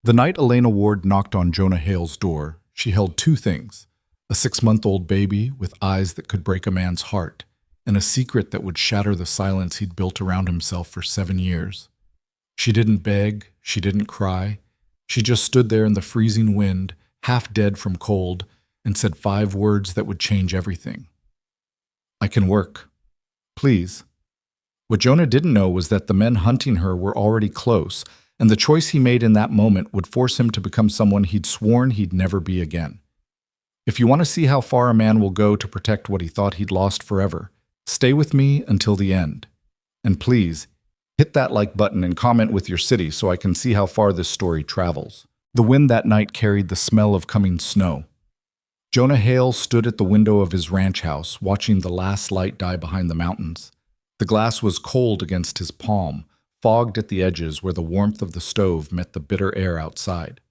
The night Elena Ward knocked on Jonah Hale's door, she held two things: a 6-month-old baby with eyes that could break a man's heart, and a secret that would shatter the silence he'd built around himself for 7 years. She didn't beg, she didn't cry. She just stood there in the freezing wind, half dead from cold, and said 5 words that would change everything. "I can work. Please." What Jonah didn't know was that the men hunting her were already close, and the choice he made in that moment would force him to become someone he'd sworn he'd never be again. If you want to see how far a man will go to protect what he thought he'd lost forever, stay with me until the end. And please, hit that like button and comment with your city so I can see how far this story travels. The wind that night carried the smell of coming snow. Jonah Hale stood at the window of his ranch house, watching the last light die behind the mountains. The glass was cold against his palm, fogged at the edges where the warmth of the stove met the bitter air outside.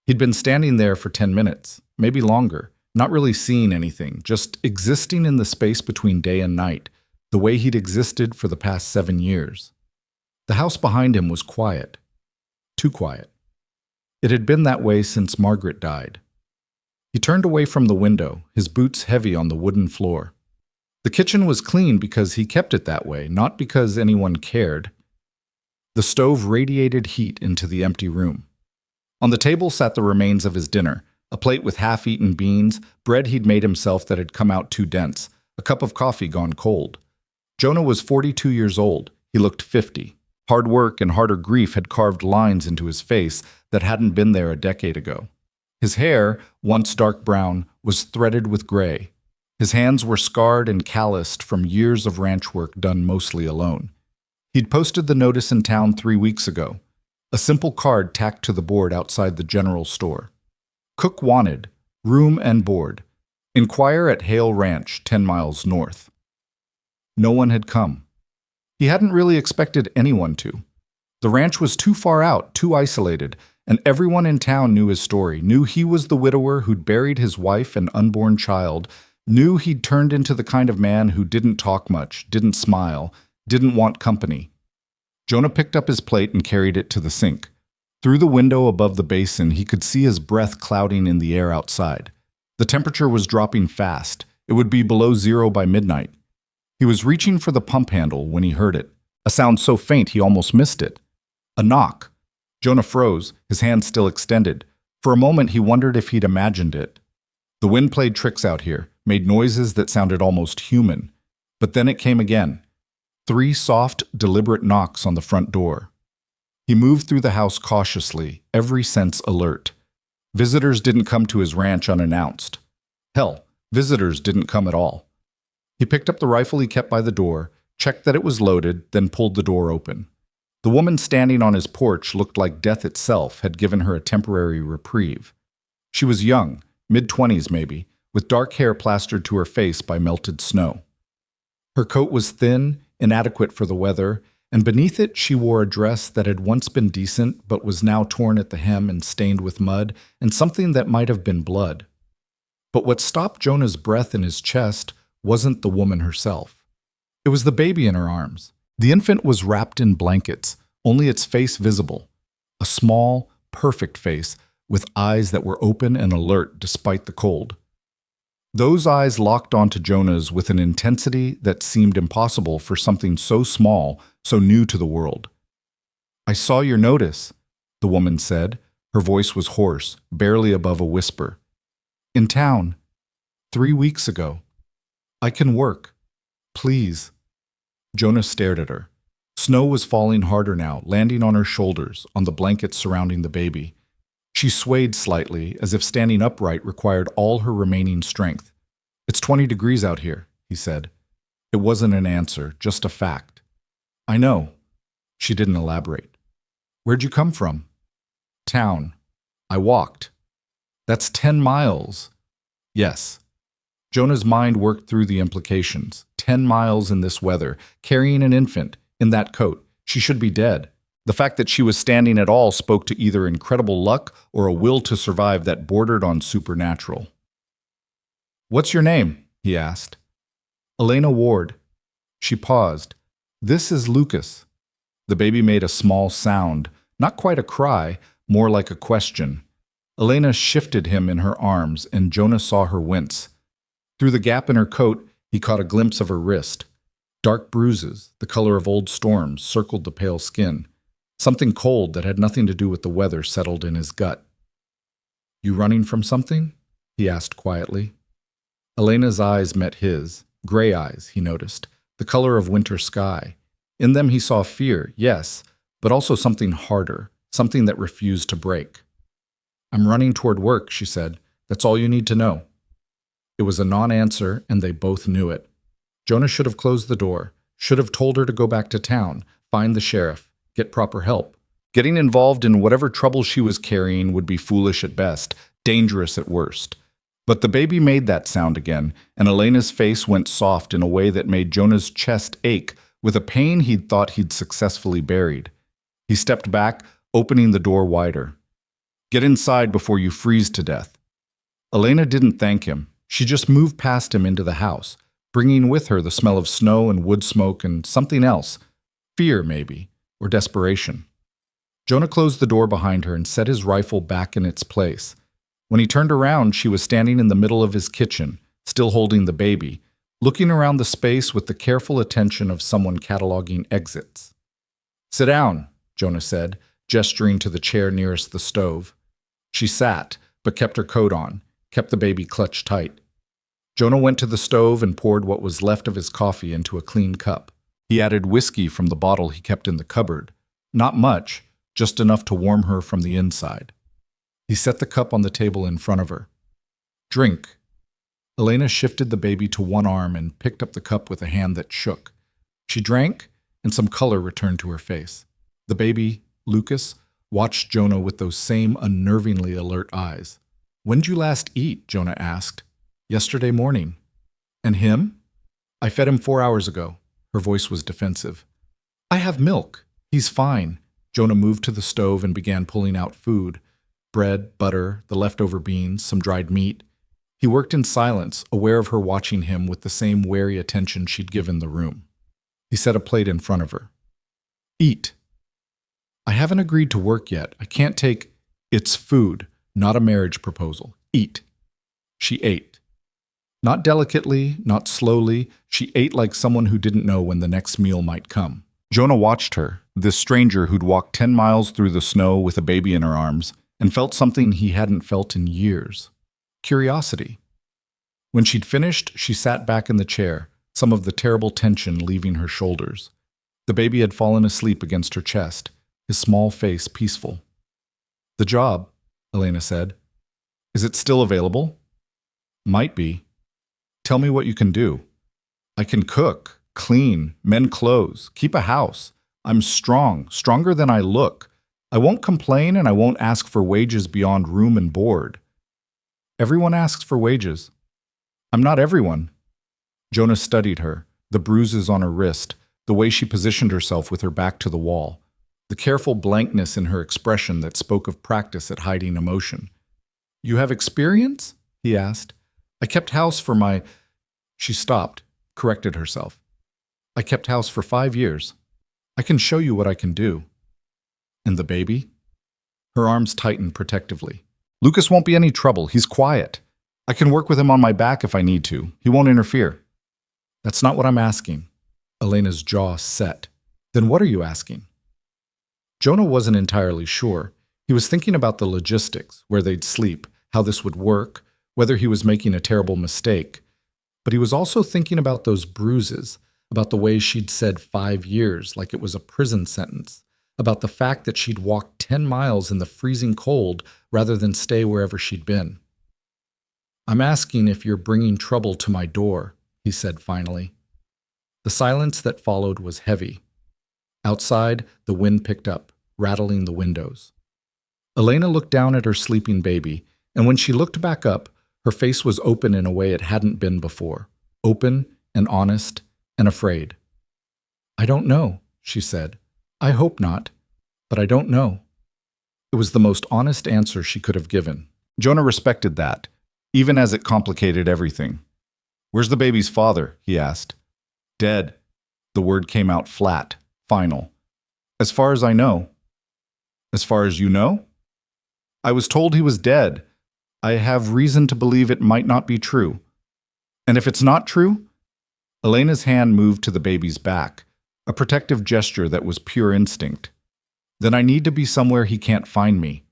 He'd been standing there for 10 minutes, maybe longer, not really seeing anything, just existing in the space between day and night, the way he'd existed for the past 7 years. The house behind him was quiet. Too quiet. It had been that way since Margaret died. He turned away from the window, his boots heavy on the wooden floor. The kitchen was clean because he kept it that way, not because anyone cared. The stove radiated heat into the empty room. On the table sat the remains of his dinner, a plate with half-eaten beans, bread he'd made himself that had come out too dense, a cup of coffee gone cold. Jonah was 42 years old. He looked 50. Hard work and harder grief had carved lines into his face that hadn't been there a decade ago. His hair, once dark brown, was threaded with gray. His hands were scarred and calloused from years of ranch work done mostly alone. He'd posted the notice in town 3 weeks ago, a simple card tacked to the board outside the general store. Cook wanted, room and board. Inquire at Hale Ranch, 10 miles north. No one had come. He hadn't really expected anyone to. The ranch was too far out, too isolated, and everyone in town knew his story, knew he was the widower who'd buried his wife and unborn child, knew he'd turned into the kind of man who didn't talk much, didn't smile, didn't want company. Jonah picked up his plate and carried it to the sink. Through the window above the basin, he could see his breath clouding in the air outside. The temperature was dropping fast. It would be below 0 by midnight. He was reaching for the pump handle when he heard it, a sound so faint he almost missed it. A knock. Jonah froze, his hand still extended. For a moment he wondered if he'd imagined it. The wind played tricks out here, made noises that sounded almost human. But then it came again. 3 soft, deliberate knocks on the front door. He moved through the house cautiously, every sense alert. Visitors didn't come to his ranch unannounced. Hell, visitors didn't come at all. He picked up the rifle he kept by the door, checked that it was loaded, then pulled the door open. The woman standing on his porch looked like death itself had given her a temporary reprieve. She was young, mid-20s maybe, with dark hair plastered to her face by melted snow. Her coat was thin, inadequate for the weather, and beneath it she wore a dress that had once been decent but was now torn at the hem and stained with mud and something that might have been blood. But what stopped Jonah's breath in his chest wasn't the woman herself. It was the baby in her arms. The infant was wrapped in blankets, only its face visible. A small, perfect face with eyes that were open and alert despite the cold. Those eyes locked onto Jonah's with an intensity that seemed impossible for something so small, so new to the world. "I saw your notice," the woman said. Her voice was hoarse, barely above a whisper. "In town. 3 weeks ago. I can work. Please." Jonah stared at her. Snow was falling harder now, landing on her shoulders, on the blankets surrounding the baby. She swayed slightly, as if standing upright required all her remaining strength. "It's 20 degrees out here," he said. It wasn't an answer, just a fact. "I know." She didn't elaborate. "Where'd you come from?" "Town. I walked." "That's 10 miles." "Yes." Jonah's mind worked through the implications. 10 miles in this weather, carrying an infant, in that coat. She should be dead. The fact that she was standing at all spoke to either incredible luck or a will to survive that bordered on supernatural. "What's your name?" he asked. "Elena Ward." She paused. "This is Lucas." The baby made a small sound, not quite a cry, more like a question. Elena shifted him in her arms, and Jonah saw her wince. Through the gap in her coat, he caught a glimpse of her wrist. Dark bruises, the color of old storms, circled the pale skin. Something cold that had nothing to do with the weather settled in his gut. "You running from something?" he asked quietly. Elena's eyes met his, gray eyes, he noticed, the color of winter sky. In them he saw fear, yes, but also something harder, something that refused to break. "I'm running toward work," she said. "That's all you need to know." It was a non-answer, and they both knew it. Jonah should have closed the door, should have told her to go back to town, find the sheriff, get proper help. Getting involved in whatever trouble she was carrying would be foolish at best, dangerous at worst. But the baby made that sound again, and Elena's face went soft in a way that made Jonah's chest ache with a pain he'd thought he'd successfully buried. He stepped back, opening the door wider. "Get inside before you freeze to death." Elena didn't thank him. She just moved past him into the house, bringing with her the smell of snow and wood smoke and something else, fear maybe, or desperation. Jonah closed the door behind her and set his rifle back in its place. When he turned around, she was standing in the middle of his kitchen, still holding the baby, looking around the space with the careful attention of someone cataloging exits. "Sit down," Jonah said, gesturing to the chair nearest the stove. She sat, but kept her coat on, kept the baby clutched tight. Jonah went to the stove and poured what was left of his coffee into a clean cup. He added whiskey from the bottle he kept in the cupboard. Not much, just enough to warm her from the inside. He set the cup on the table in front of her. "Drink." Elena shifted the baby to one arm and picked up the cup with a hand that shook. She drank, and some color returned to her face. The baby, Lucas, watched Jonah with those same unnervingly alert eyes. "When'd you last eat?" Jonah asked. "Yesterday morning." "And him?" "I fed him 4 hours ago." Her voice was defensive. "I have milk. He's fine." Jonah moved to the stove and began pulling out food. Bread, butter, the leftover beans, some dried meat. He worked in silence, aware of her watching him with the same wary attention she'd given the room. He set a plate in front of her. "Eat." "I haven't agreed to work yet. I can't take—" "It's food, not a marriage proposal. Eat." She ate. Not delicately, not slowly. She ate like someone who didn't know when the next meal might come. Jonah watched her, this stranger who'd walked 10 miles through the snow with a baby in her arms, and felt something he hadn't felt in years. Curiosity. When she'd finished, she sat back in the chair, some of the terrible tension leaving her shoulders. The baby had fallen asleep against her chest, his small face peaceful. "The job," Elena said. "Is it still available?" "Might be." "Tell me what you can do." "I can cook, clean, mend clothes, keep a house. I'm strong, stronger than I look. I won't complain and I won't ask for wages beyond room and board." "Everyone asks for wages." "I'm not everyone." Jonah studied her, the bruises on her wrist, the way she positioned herself with her back to the wall, the careful blankness in her expression that spoke of practice at hiding emotion. "You have experience?" he asked. "I kept house for my—" She stopped, corrected herself. "I kept house for 5 years. I can show you what I can do." "And the baby?" Her arms tightened protectively. "Lucas won't be any trouble. He's quiet. I can work with him on my back if I need to. He won't interfere." "That's not what I'm asking." Elena's jaw set. "Then what are you asking?" Jonah wasn't entirely sure. He was thinking about the logistics, where they'd sleep, how this would work, whether he was making a terrible mistake. But he was also thinking about those bruises, about the way she'd said 5 years like it was a prison sentence, about the fact that she'd walked 10 miles in the freezing cold rather than stay wherever she'd been. "I'm asking if you're bringing trouble to my door," he said finally. The silence that followed was heavy. Outside, the wind picked up, rattling the windows. Elena looked down at her sleeping baby, and when she looked back up, her face was open in a way it hadn't been before, open and honest and afraid. "I don't know," she said. "I hope not, but I don't know." It was the most honest answer she could have given. Jonah respected that, even as it complicated everything. "Where's the baby's father?" he asked. "Dead." The word came out flat, final. "As far as I know." "As far as you know?" I was told he was dead. I have reason to believe it might not be true. And if it's not true? Elena's hand moved to the baby's back, a protective gesture that was pure instinct. Then I need to be somewhere he can't find me.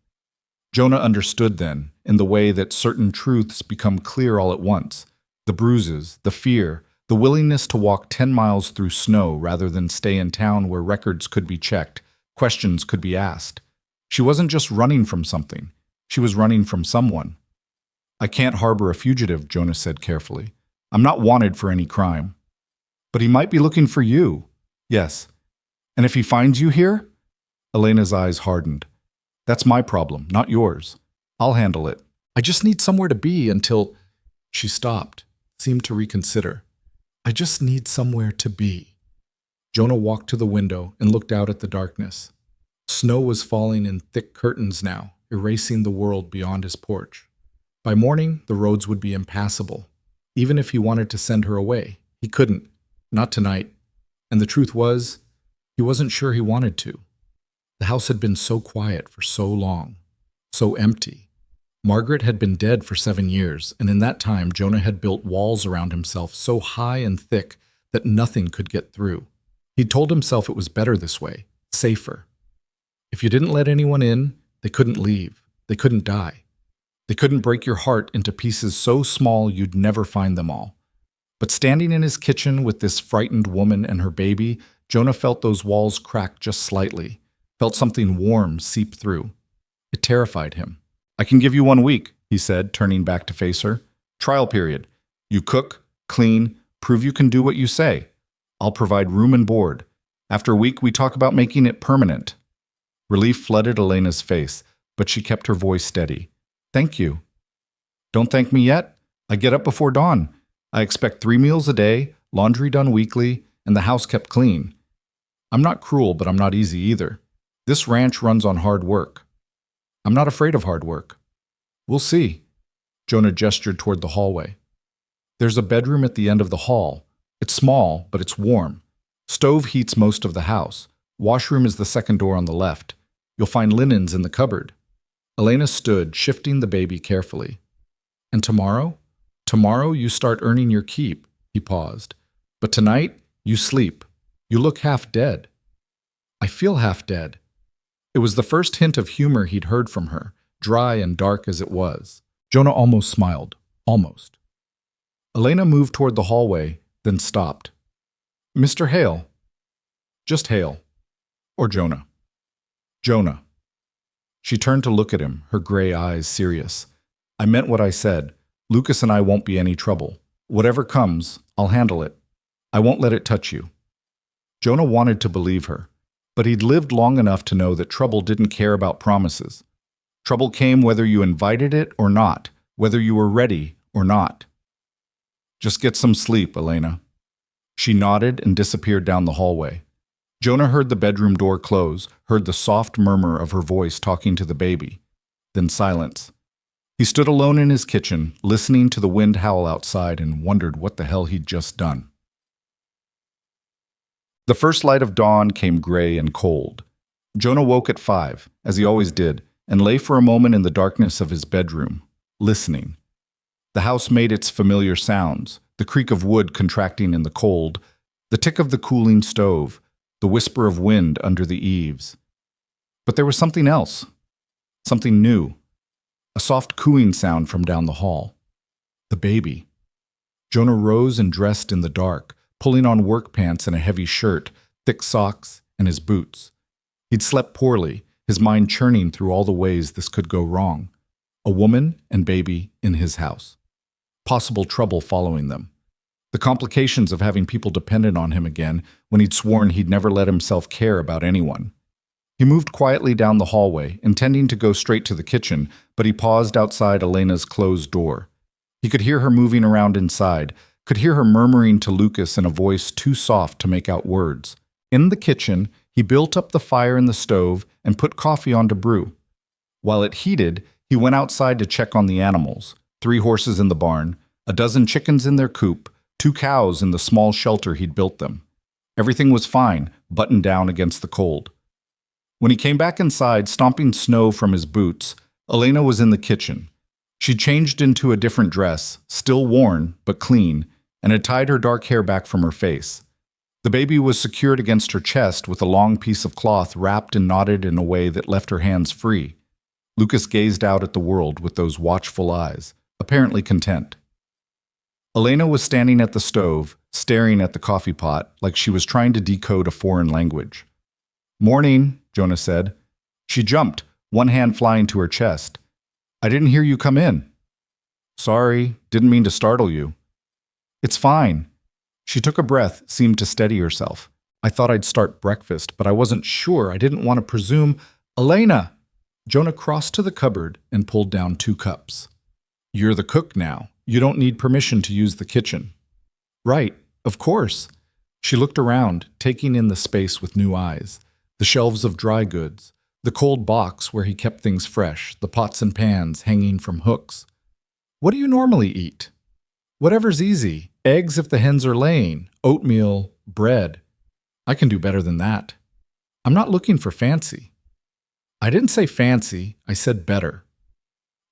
Jonah understood then, in the way that certain truths become clear all at once. The bruises, the fear, the willingness to walk 10 miles through snow rather than stay in town where records could be checked, questions could be asked. She wasn't just running from something. She was running from someone. I can't harbor a fugitive, Jonah said carefully. I'm not wanted for any crime. But he might be looking for you. Yes. And if he finds you here? Elena's eyes hardened. That's my problem, not yours. I'll handle it. I just need somewhere to be until... She stopped, seemed to reconsider. I just need somewhere to be. Jonah walked to the window and looked out at the darkness. Snow was falling in thick curtains now, erasing the world beyond his porch. By morning, the roads would be impassable. Even if he wanted to send her away, he couldn't. Not tonight. And the truth was, he wasn't sure he wanted to. The house had been so quiet for so long, so empty. Margaret had been dead for 7 years, and in that time Jonah had built walls around himself so high and thick that nothing could get through. He'd told himself it was better this way, safer. If you didn't let anyone in, they couldn't leave, they couldn't die. They couldn't break your heart into pieces so small you'd never find them all. But standing in his kitchen with this frightened woman and her baby, Jonah felt those walls crack just slightly, felt something warm seep through. It terrified him. I can give you 1 week, he said, turning back to face her. Trial period. You cook, clean, prove you can do what you say. I'll provide room and board. After a week, we talk about making it permanent. Relief flooded Elena's face, but she kept her voice steady. Thank you. Don't thank me yet. I get up before dawn. I expect 3 meals a day, laundry done weekly, and the house kept clean. I'm not cruel, but I'm not easy either. This ranch runs on hard work. I'm not afraid of hard work. We'll see. Jonah gestured toward the hallway. There's a bedroom at the end of the hall. It's small, but it's warm. Stove heats most of the house. Washroom is the second door on the left. You'll find linens in the cupboard. Elena stood, shifting the baby carefully. And tomorrow? Tomorrow you start earning your keep, he paused. But tonight, you sleep. You look half dead. I feel half dead. It was the first hint of humor he'd heard from her, dry and dark as it was. Jonah almost smiled. Almost. Elena moved toward the hallway, then stopped. Mr. Hale. Just Hale. Or Jonah. Jonah. She turned to look at him, her gray eyes serious. I meant what I said. Lucas and I won't be any trouble. Whatever comes, I'll handle it. I won't let it touch you. Jonah wanted to believe her, but he'd lived long enough to know that trouble didn't care about promises. Trouble came whether you invited it or not, whether you were ready or not. Just get some sleep, Elena. She nodded and disappeared down the hallway. Jonah heard the bedroom door close, heard the soft murmur of her voice talking to the baby. Then silence. He stood alone in his kitchen, listening to the wind howl outside and wondered what the hell he'd just done. The first light of dawn came gray and cold. Jonah woke at 5, as he always did, and lay for a moment in the darkness of his bedroom, listening. The house made its familiar sounds, the creak of wood contracting in the cold, the tick of the cooling stove, the whisper of wind under the eaves. But there was something else, something new, a soft cooing sound from down the hall. The baby. Jonah rose and dressed in the dark, pulling on work pants and a heavy shirt, thick socks, and his boots. He'd slept poorly, his mind churning through all the ways this could go wrong. A woman and baby in his house. Possible trouble following them. The complications of having people dependent on him again when he'd sworn he'd never let himself care about anyone. He moved quietly down the hallway, intending to go straight to the kitchen, but he paused outside Elena's closed door. He could hear her moving around inside, could hear her murmuring to Lucas in a voice too soft to make out words. In the kitchen, he built up the fire in the stove and put coffee on to brew. While it heated, he went outside to check on the animals. 3 horses in the barn, a dozen chickens in their coop, 2 cows in the small shelter he'd built them. Everything was fine, buttoned down against the cold. When he came back inside, stomping snow from his boots, Elena was in the kitchen. She changed into a different dress, still worn, but clean, and had tied her dark hair back from her face. The baby was secured against her chest with a long piece of cloth wrapped and knotted in a way that left her hands free. Lucas gazed out at the world with those watchful eyes, apparently content. Elena was standing at the stove, staring at the coffee pot like she was trying to decode a foreign language. "Morning," Jonah said. She jumped, one hand flying to her chest. "I didn't hear you come in." "Sorry, didn't mean to startle you." "It's fine." She took a breath, seemed to steady herself. "I thought I'd start breakfast, but I wasn't sure. I didn't want to presume." "Elena!" Jonah crossed to the cupboard and pulled down 2 cups. "You're the cook now. You don't need permission to use the kitchen." "Right, of course." She looked around, taking in the space with new eyes. The shelves of dry goods, the cold box where he kept things fresh, the pots and pans hanging from hooks. "What do you normally eat?" "Whatever's easy. Eggs if the hens are laying, oatmeal, bread." "I can do better than that." "I'm not looking for fancy." "I didn't say fancy, I said better."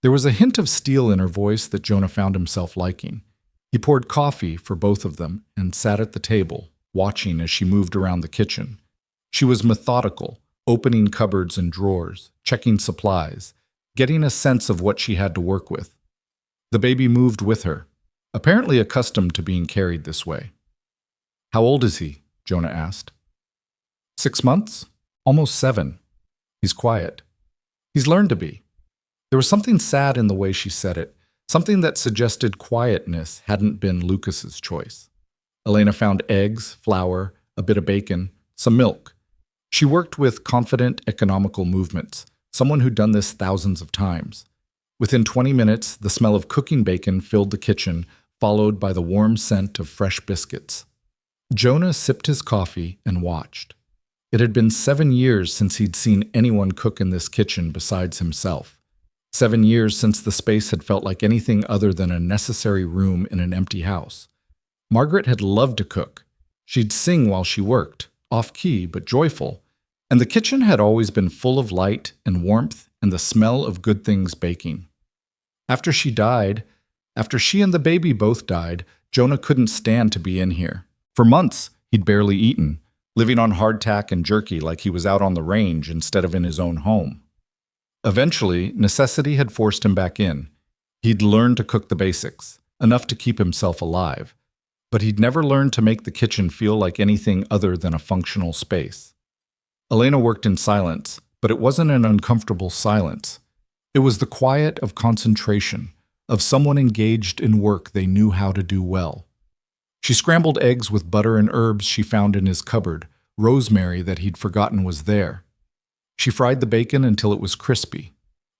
There was a hint of steel in her voice that Jonah found himself liking. He poured coffee for both of them and sat at the table, watching as she moved around the kitchen. She was methodical, opening cupboards and drawers, checking supplies, getting a sense of what she had to work with. The baby moved with her, apparently accustomed to being carried this way. "How old is he?" Jonah asked. 6 months? Almost 7. He's quiet. He's learned to be. There was something sad in the way she said it, something that suggested quietness hadn't been Lucas's choice. Elena found eggs, flour, a bit of bacon, some milk. She worked with confident, economical movements, someone who'd done this thousands of times. Within 20 minutes, the smell of cooking bacon filled the kitchen, followed by the warm scent of fresh biscuits. Jonah sipped his coffee and watched. It had been 7 years since he'd seen anyone cook in this kitchen besides himself. 7 years since the space had felt like anything other than a necessary room in an empty house. Margaret had loved to cook. She'd sing while she worked, off-key but joyful, and the kitchen had always been full of light and warmth and the smell of good things baking. After she and the baby both died, Jonah couldn't stand to be in here. For months, he'd barely eaten, living on hardtack and jerky like he was out on the range instead of in his own home. Eventually, necessity had forced him back in. He'd learned to cook the basics, enough to keep himself alive, but he'd never learned to make the kitchen feel like anything other than a functional space. Elena worked in silence, but it wasn't an uncomfortable silence. It was the quiet of concentration, of someone engaged in work they knew how to do well. She scrambled eggs with butter and herbs she found in his cupboard, rosemary that he'd forgotten was there. She fried the bacon until it was crispy.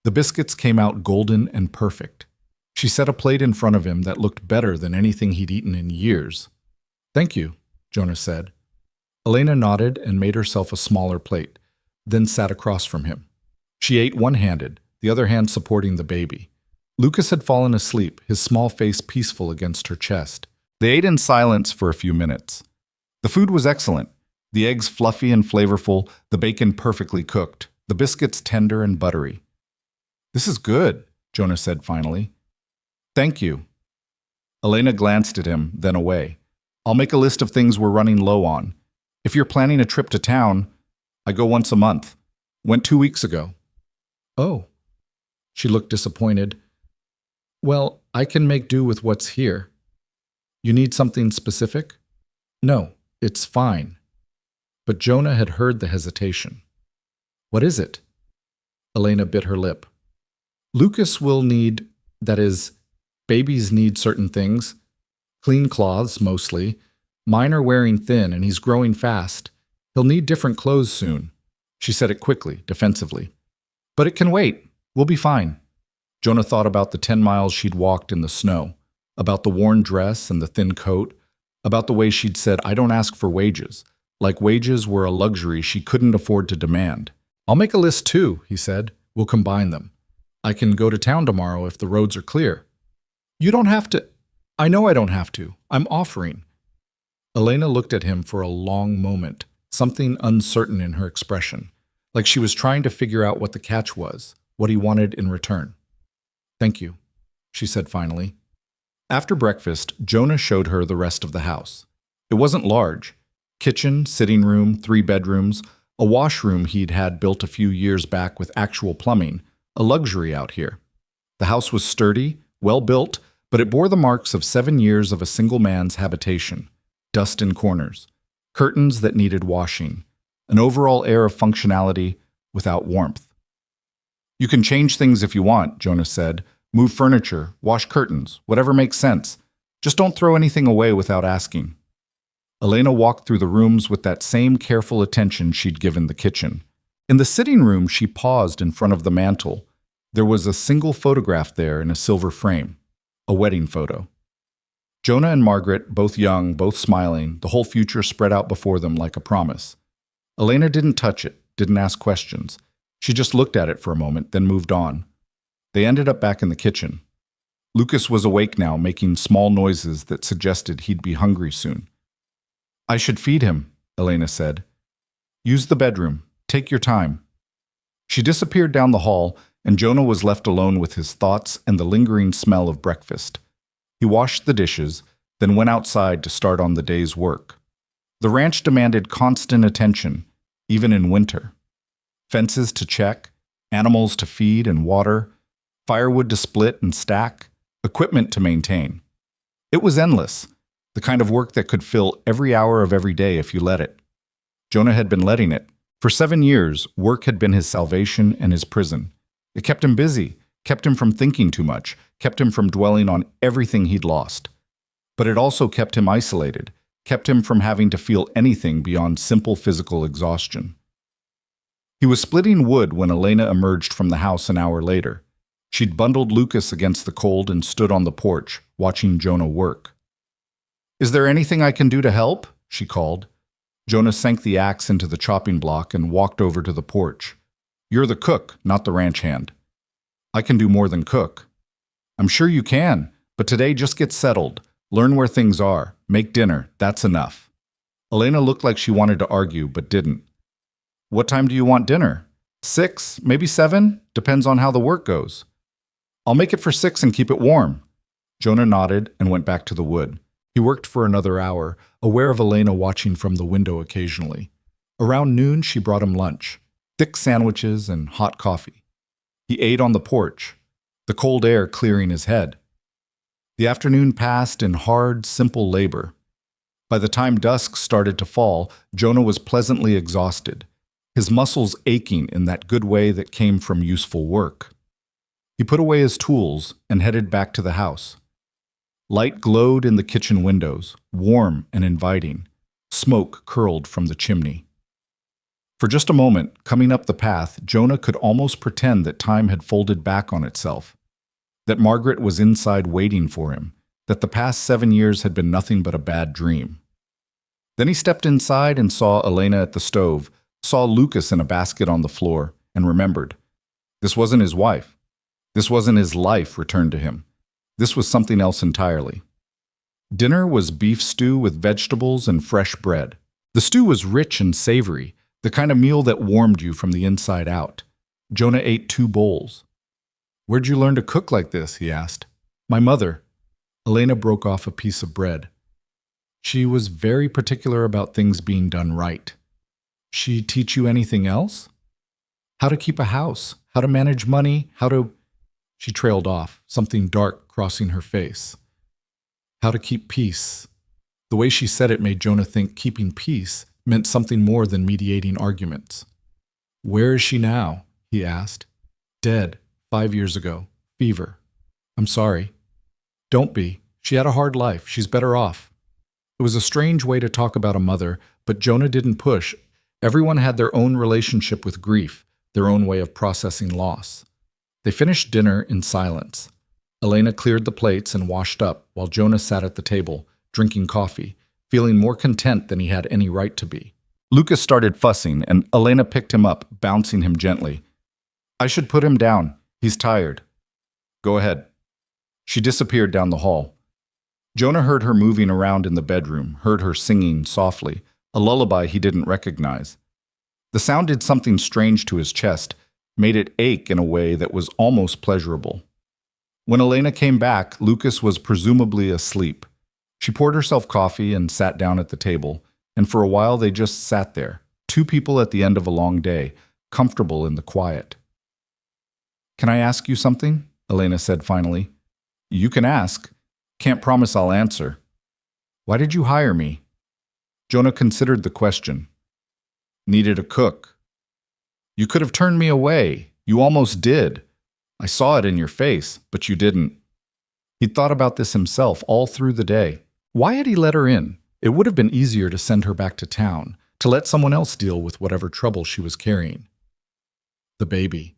The biscuits came out golden and perfect. She set a plate in front of him that looked better than anything he'd eaten in years. "Thank you," Jonah said. Elena nodded and made herself a smaller plate, then sat across from him. She ate one-handed, the other hand supporting the baby. Lucas had fallen asleep, his small face peaceful against her chest. They ate in silence for a few minutes. The food was excellent. The eggs fluffy and flavorful, the bacon perfectly cooked, the biscuits tender and buttery. "This is good," Jonah said finally. "Thank you." Elena glanced at him, then away. "I'll make a list of things we're running low on. If you're planning a trip to town, I go once a month. Went 2 weeks ago." "Oh." She looked disappointed. "Well, I can make do with what's here." "You need something specific?" "No, it's fine." But Jonah had heard the hesitation. "What is it?" Elena bit her lip. "Lucas will need, that is, babies need certain things. Clean cloths, mostly. Mine are wearing thin, and he's growing fast. He'll need different clothes soon." She said it quickly, defensively. "But it can wait. We'll be fine." Jonah thought about the 10 miles she'd walked in the snow, about the worn dress and the thin coat, about the way she'd said, "I don't ask for wages," like wages were a luxury she couldn't afford to demand. "I'll make a list too," he said. "We'll combine them. I can go to town tomorrow if the roads are clear." "You don't have to." "I know I don't have to. I'm offering." Elena looked at him for a long moment, something uncertain in her expression, like she was trying to figure out what the catch was, what he wanted in return. "Thank you," she said finally. After breakfast, Jonah showed her the rest of the house. It wasn't large. Kitchen, sitting room, 3 bedrooms, a washroom he'd had built a few years back with actual plumbing, a luxury out here. The house was sturdy, well built, but it bore the marks of 7 years of a single man's habitation. Dust in corners, curtains that needed washing, an overall air of functionality without warmth. "You can change things if you want," Jonah said. "Move furniture, wash curtains, whatever makes sense. Just don't throw anything away without asking." Elena walked through the rooms with that same careful attention she'd given the kitchen. In the sitting room, she paused in front of the mantel. There was a single photograph there in a silver frame, a wedding photo. Jonah and Margaret, both young, both smiling, the whole future spread out before them like a promise. Elena didn't touch it, didn't ask questions. She just looked at it for a moment, then moved on. They ended up back in the kitchen. Lucas was awake now, making small noises that suggested he'd be hungry soon. "I should feed him," Elena said. "Use the bedroom. Take your time." She disappeared down the hall, and Jonah was left alone with his thoughts and the lingering smell of breakfast. He washed the dishes, then went outside to start on the day's work. The ranch demanded constant attention, even in winter. Fences to check, animals to feed and water, firewood to split and stack, equipment to maintain. It was endless, the kind of work that could fill every hour of every day if you let it. Jonah had been letting it. For 7 years, work had been his salvation and his prison. It kept him busy, kept him from thinking too much, kept him from dwelling on everything he'd lost. But it also kept him isolated, kept him from having to feel anything beyond simple physical exhaustion. He was splitting wood when Elena emerged from the house an hour later. She'd bundled Lucas against the cold and stood on the porch, watching Jonah work. "Is there anything I can do to help?" she called. Jonah sank the axe into the chopping block and walked over to the porch. "You're the cook, not the ranch hand." "I can do more than cook." "I'm sure you can, but today just get settled. Learn where things are. Make dinner. That's enough." Elena looked like she wanted to argue, but didn't. "What time do you want dinner? 6, maybe 7? Depends on how the work goes." "I'll make it for 6 and keep it warm." Jonah nodded and went back to the wood. He worked for another hour, aware of Elena watching from the window occasionally. Around noon, she brought him lunch, thick sandwiches and hot coffee. He ate on the porch, the cold air clearing his head. The afternoon passed in hard, simple labor. By the time dusk started to fall, Jonah was pleasantly exhausted, his muscles aching in that good way that came from useful work. He put away his tools and headed back to the house. Light glowed in the kitchen windows, warm and inviting. Smoke curled from the chimney. For just a moment, coming up the path, Jonah could almost pretend that time had folded back on itself, that Margaret was inside waiting for him, that the past 7 years had been nothing but a bad dream. Then he stepped inside and saw Elena at the stove, saw Lucas in a basket on the floor, and remembered. This wasn't his wife. This wasn't his life returned to him. This was something else entirely. Dinner was beef stew with vegetables and fresh bread. The stew was rich and savory, the kind of meal that warmed you from the inside out. Jonah ate 2 bowls. "Where'd you learn to cook like this?" he asked. "My mother." Elena broke off a piece of bread. "She was very particular about things being done right." "She teach you anything else?" "How to keep a house, how to manage money, how to—" She trailed off, something dark crossing her face. "How to keep peace." The way she said it made Jonah think keeping peace meant something more than mediating arguments. "Where is she now?" he asked. "Dead, 5 years ago. Fever." "I'm sorry." "Don't be. She had a hard life. She's better off." It was a strange way to talk about a mother, but Jonah didn't push. Everyone had their own relationship with grief, their own way of processing loss. They finished dinner in silence. Elena cleared the plates and washed up, while Jonah sat at the table, drinking coffee, feeling more content than he had any right to be. Lucas started fussing, and Elena picked him up, bouncing him gently. "I should put him down. He's tired." "Go ahead." She disappeared down the hall. Jonah heard her moving around in the bedroom, heard her singing softly, a lullaby he didn't recognize. The sound did something strange to his chest, made it ache in a way that was almost pleasurable. When Elena came back, Lucas was presumably asleep. She poured herself coffee and sat down at the table, and for a while they just sat there, two people at the end of a long day, comfortable in the quiet. "Can I ask you something?" Elena said finally. "You can ask. Can't promise I'll answer." "Why did you hire me?" Jonah considered the question. "Needed a cook." "You could have turned me away. You almost did. I saw it in your face, but you didn't." He'd thought about this himself all through the day. Why had he let her in? It would have been easier to send her back to town, to let someone else deal with whatever trouble she was carrying. "The baby,"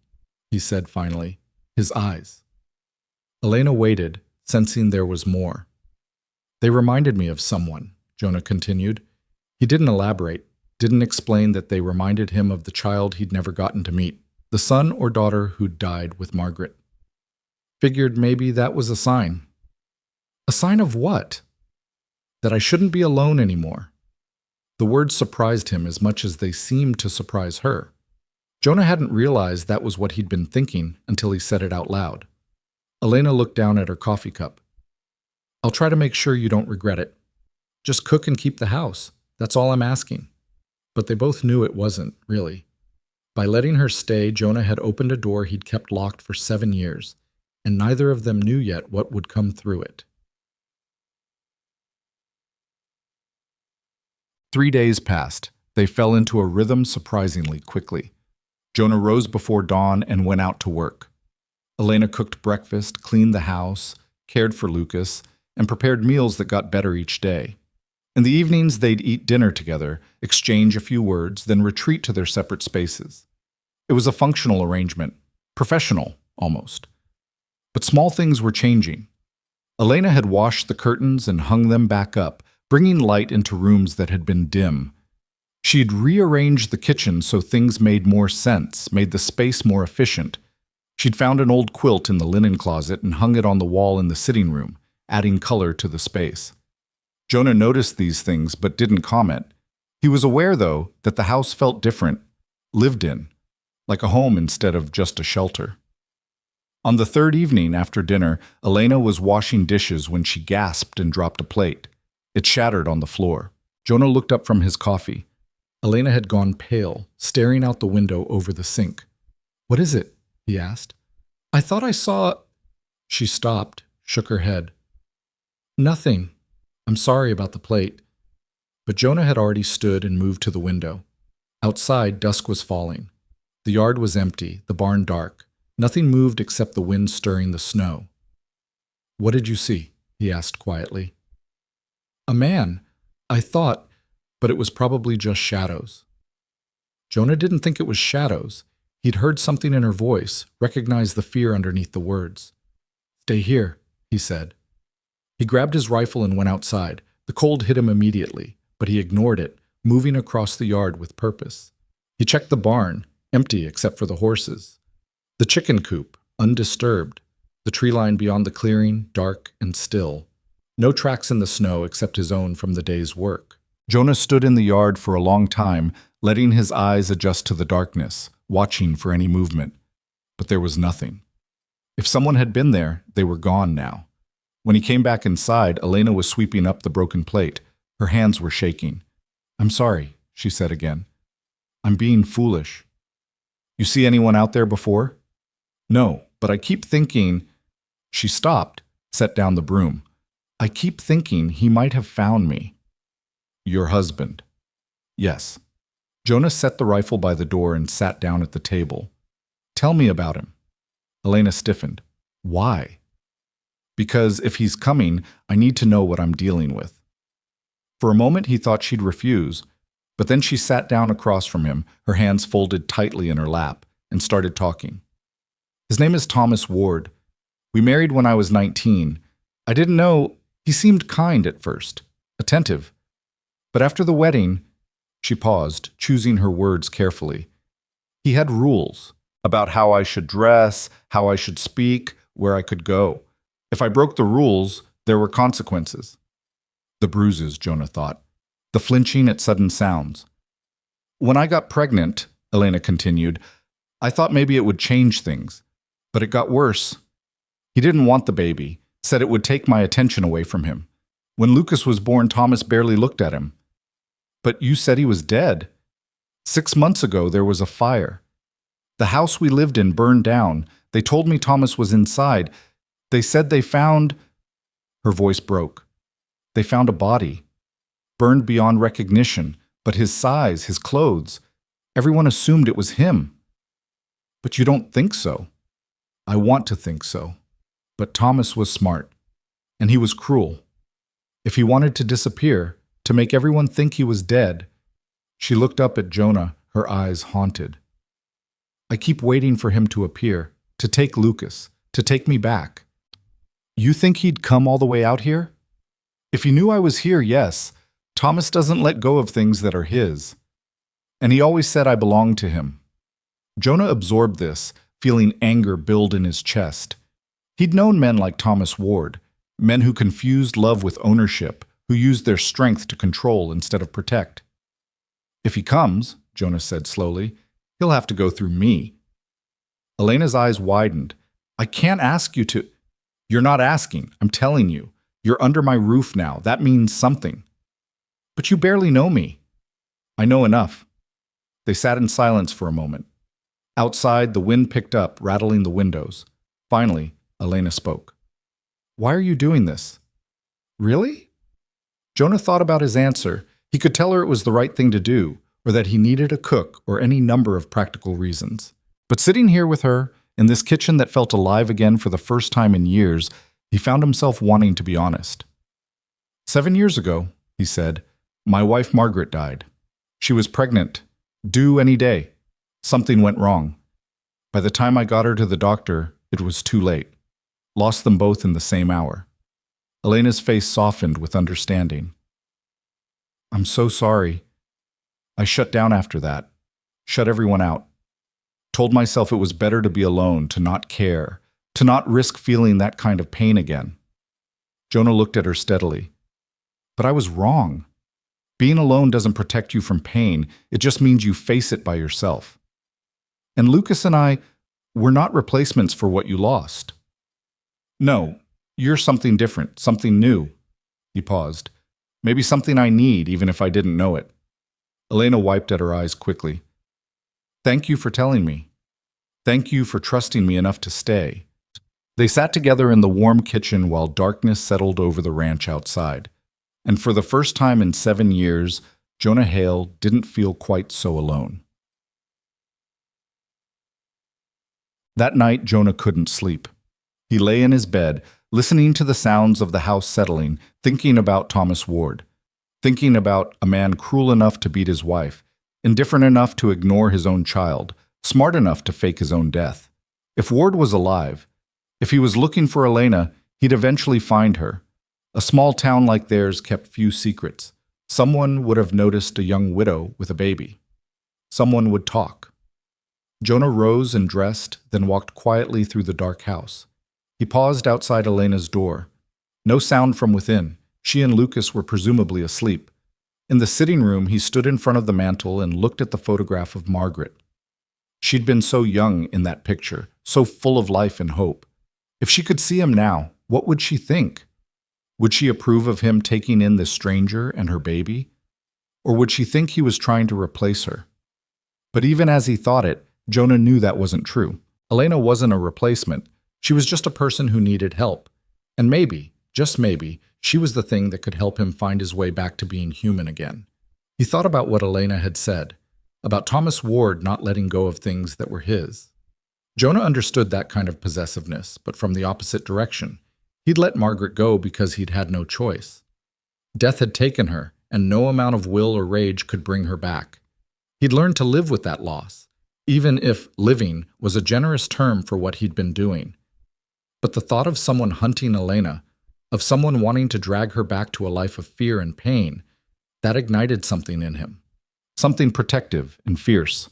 he said finally, his eyes. Elena waited, sensing there was more. "They reminded me of someone," Jonah continued. He didn't elaborate, didn't explain that they reminded him of the child he'd never gotten to meet, the son or daughter who'd died with Margaret. Figured maybe that was a sign. A sign of what? That I shouldn't be alone anymore. The words surprised him as much as they seemed to surprise her. Jonah hadn't realized that was what he'd been thinking until he said it out loud. Elena looked down at her coffee cup. "I'll try to make sure you don't regret it. Just cook and keep the house. That's all I'm asking." But they both knew it wasn't, really. By letting her stay, Jonah had opened a door he'd kept locked for 7 years, and neither of them knew yet what would come through it. 3 days passed. They fell into a rhythm surprisingly quickly. Jonah rose before dawn and went out to work. Elena cooked breakfast, cleaned the house, cared for Lucas, and prepared meals that got better each day. In the evenings, they'd eat dinner together, exchange a few words, then retreat to their separate spaces. It was a functional arrangement, professional, almost. But small things were changing. Elena had washed the curtains and hung them back up, bringing light into rooms that had been dim. She'd rearranged the kitchen so things made more sense, made the space more efficient. She'd found an old quilt in the linen closet and hung it on the wall in the sitting room, adding color to the space. Jonah noticed these things but didn't comment. He was aware, though, that the house felt different, lived in, like a home instead of just a shelter. On the third evening after dinner, Elena was washing dishes when she gasped and dropped a plate. It shattered on the floor. Jonah looked up from his coffee. Elena had gone pale, staring out the window over the sink. "What is it?" he asked. "I thought I saw—" She stopped, shook her head. "Nothing. I'm sorry about the plate." But Jonah had already stood and moved to the window. Outside, dusk was falling. The yard was empty, the barn dark. Nothing moved except the wind stirring the snow. "What did you see?" he asked quietly. "A man. I thought, but it was probably just shadows." Jonah didn't think it was shadows. He'd heard something in her voice, recognized the fear underneath the words. "Stay here," he said. He grabbed his rifle and went outside. The cold hit him immediately, but he ignored it, moving across the yard with purpose. He checked the barn, empty except for the horses. The chicken coop, undisturbed. The tree line beyond the clearing, dark and still. No tracks in the snow except his own from the day's work. Jonah stood in the yard for a long time, letting his eyes adjust to the darkness, watching for any movement. But there was nothing. If someone had been there, they were gone now. When he came back inside, Elena was sweeping up the broken plate. Her hands were shaking. "I'm sorry," she said again. "I'm being foolish." "You see anyone out there before?" "No, but I keep thinking—" She stopped, set down the broom. "I keep thinking he might have found me." "Your husband?" "Yes." Jonah set the rifle by the door and sat down at the table. "Tell me about him." Elena stiffened. "Why?" "Because if he's coming, I need to know what I'm dealing with." For a moment he thought she'd refuse, but then she sat down across from him, her hands folded tightly in her lap, and started talking. "His name is Thomas Ward. We married when I was 19. I didn't know— He seemed kind at first, attentive. But after the wedding—" She paused, choosing her words carefully. "He had rules about how I should dress, how I should speak, where I could go. If I broke the rules, there were consequences." The bruises, Jonah thought. The flinching at sudden sounds. "When I got pregnant," Elena continued, I thought maybe it would change things, but it got worse. He didn't want the baby, said it would take my attention away from him. When Lucas was born, Thomas barely looked at him. But you said he was dead. 6 months ago, there was a fire. The house we lived in burned down. They told me Thomas was inside. They said they found... Her voice broke. They found a body, burned beyond recognition, but his size, his clothes, everyone assumed it was him. But you don't think so. I want to think so. But Thomas was smart, and he was cruel. If he wanted to disappear, to make everyone think he was dead... She looked up at Jonah, her eyes haunted. I keep waiting for him to appear, to take Lucas, to take me back. You think he'd come all the way out here? If he knew I was here, yes. Thomas doesn't let go of things that are his. And he always said I belonged to him. Jonah absorbed this, feeling anger build in his chest. He'd known men like Thomas Ward, men who confused love with ownership, who used their strength to control instead of protect. If he comes, Jonah said slowly, he'll have to go through me. Elena's eyes widened. I can't ask you to... You're not asking, I'm telling you. You're under my roof now. That means something. But you barely know me. I know enough. They sat in silence for a moment. Outside, the wind picked up, rattling the windows. Finally, Elena spoke. Why are you doing this? Really? Jonah thought about his answer. He could tell her it was the right thing to do, or that he needed a cook, or any number of practical reasons. But sitting here with her, in this kitchen that felt alive again for the first time in years, he found himself wanting to be honest. 7 years ago, he said, my wife Margaret died. She was pregnant, due any day. Something went wrong. By the time I got her to the doctor, it was too late. Lost them both in the same hour. Elena's face softened with understanding. I'm so sorry. I shut down after that. Shut everyone out. Told myself it was better to be alone, to not care, to not risk feeling that kind of pain again. Jonah looked at her steadily. But I was wrong. Being alone doesn't protect you from pain. It just means you face it by yourself. And Lucas and I, we're not replacements for what you lost. No, you're something different, something new. He paused. Maybe something I need, even if I didn't know it. Elena wiped at her eyes quickly. Thank you for telling me. Thank you for trusting me enough to stay. They sat together in the warm kitchen while darkness settled over the ranch outside. And for the first time in 7 years, Jonah Hale didn't feel quite so alone. That night, Jonah couldn't sleep. He lay in his bed, listening to the sounds of the house settling, thinking about Thomas Ward, thinking about a man cruel enough to beat his wife, indifferent enough to ignore his own child, smart enough to fake his own death. If Ward was alive, if he was looking for Elena, he'd eventually find her. A small town like theirs kept few secrets. Someone would have noticed a young widow with a baby. Someone would talk. Jonah rose and dressed, then walked quietly through the dark house. He paused outside Elena's door. No sound from within. She and Lucas were presumably asleep. In the sitting room, he stood in front of the mantel and looked at the photograph of Margaret. She'd been so young in that picture, so full of life and hope. If she could see him now, what would she think? Would she approve of him taking in this stranger and her baby? Or would she think he was trying to replace her? But even as he thought it, Jonah knew that wasn't true. Elena wasn't a replacement. She was just a person who needed help. And maybe, just maybe, she was the thing that could help him find his way back to being human again. He thought about what Elena had said, about Thomas Ward not letting go of things that were his. Jonah understood that kind of possessiveness, but from the opposite direction. He'd let Margaret go because he'd had no choice. Death had taken her, and no amount of will or rage could bring her back. He'd learned to live with that loss, even if living was a generous term for what he'd been doing. But the thought of someone hunting Elena, of someone wanting to drag her back to a life of fear and pain, that ignited something in him, something protective and fierce.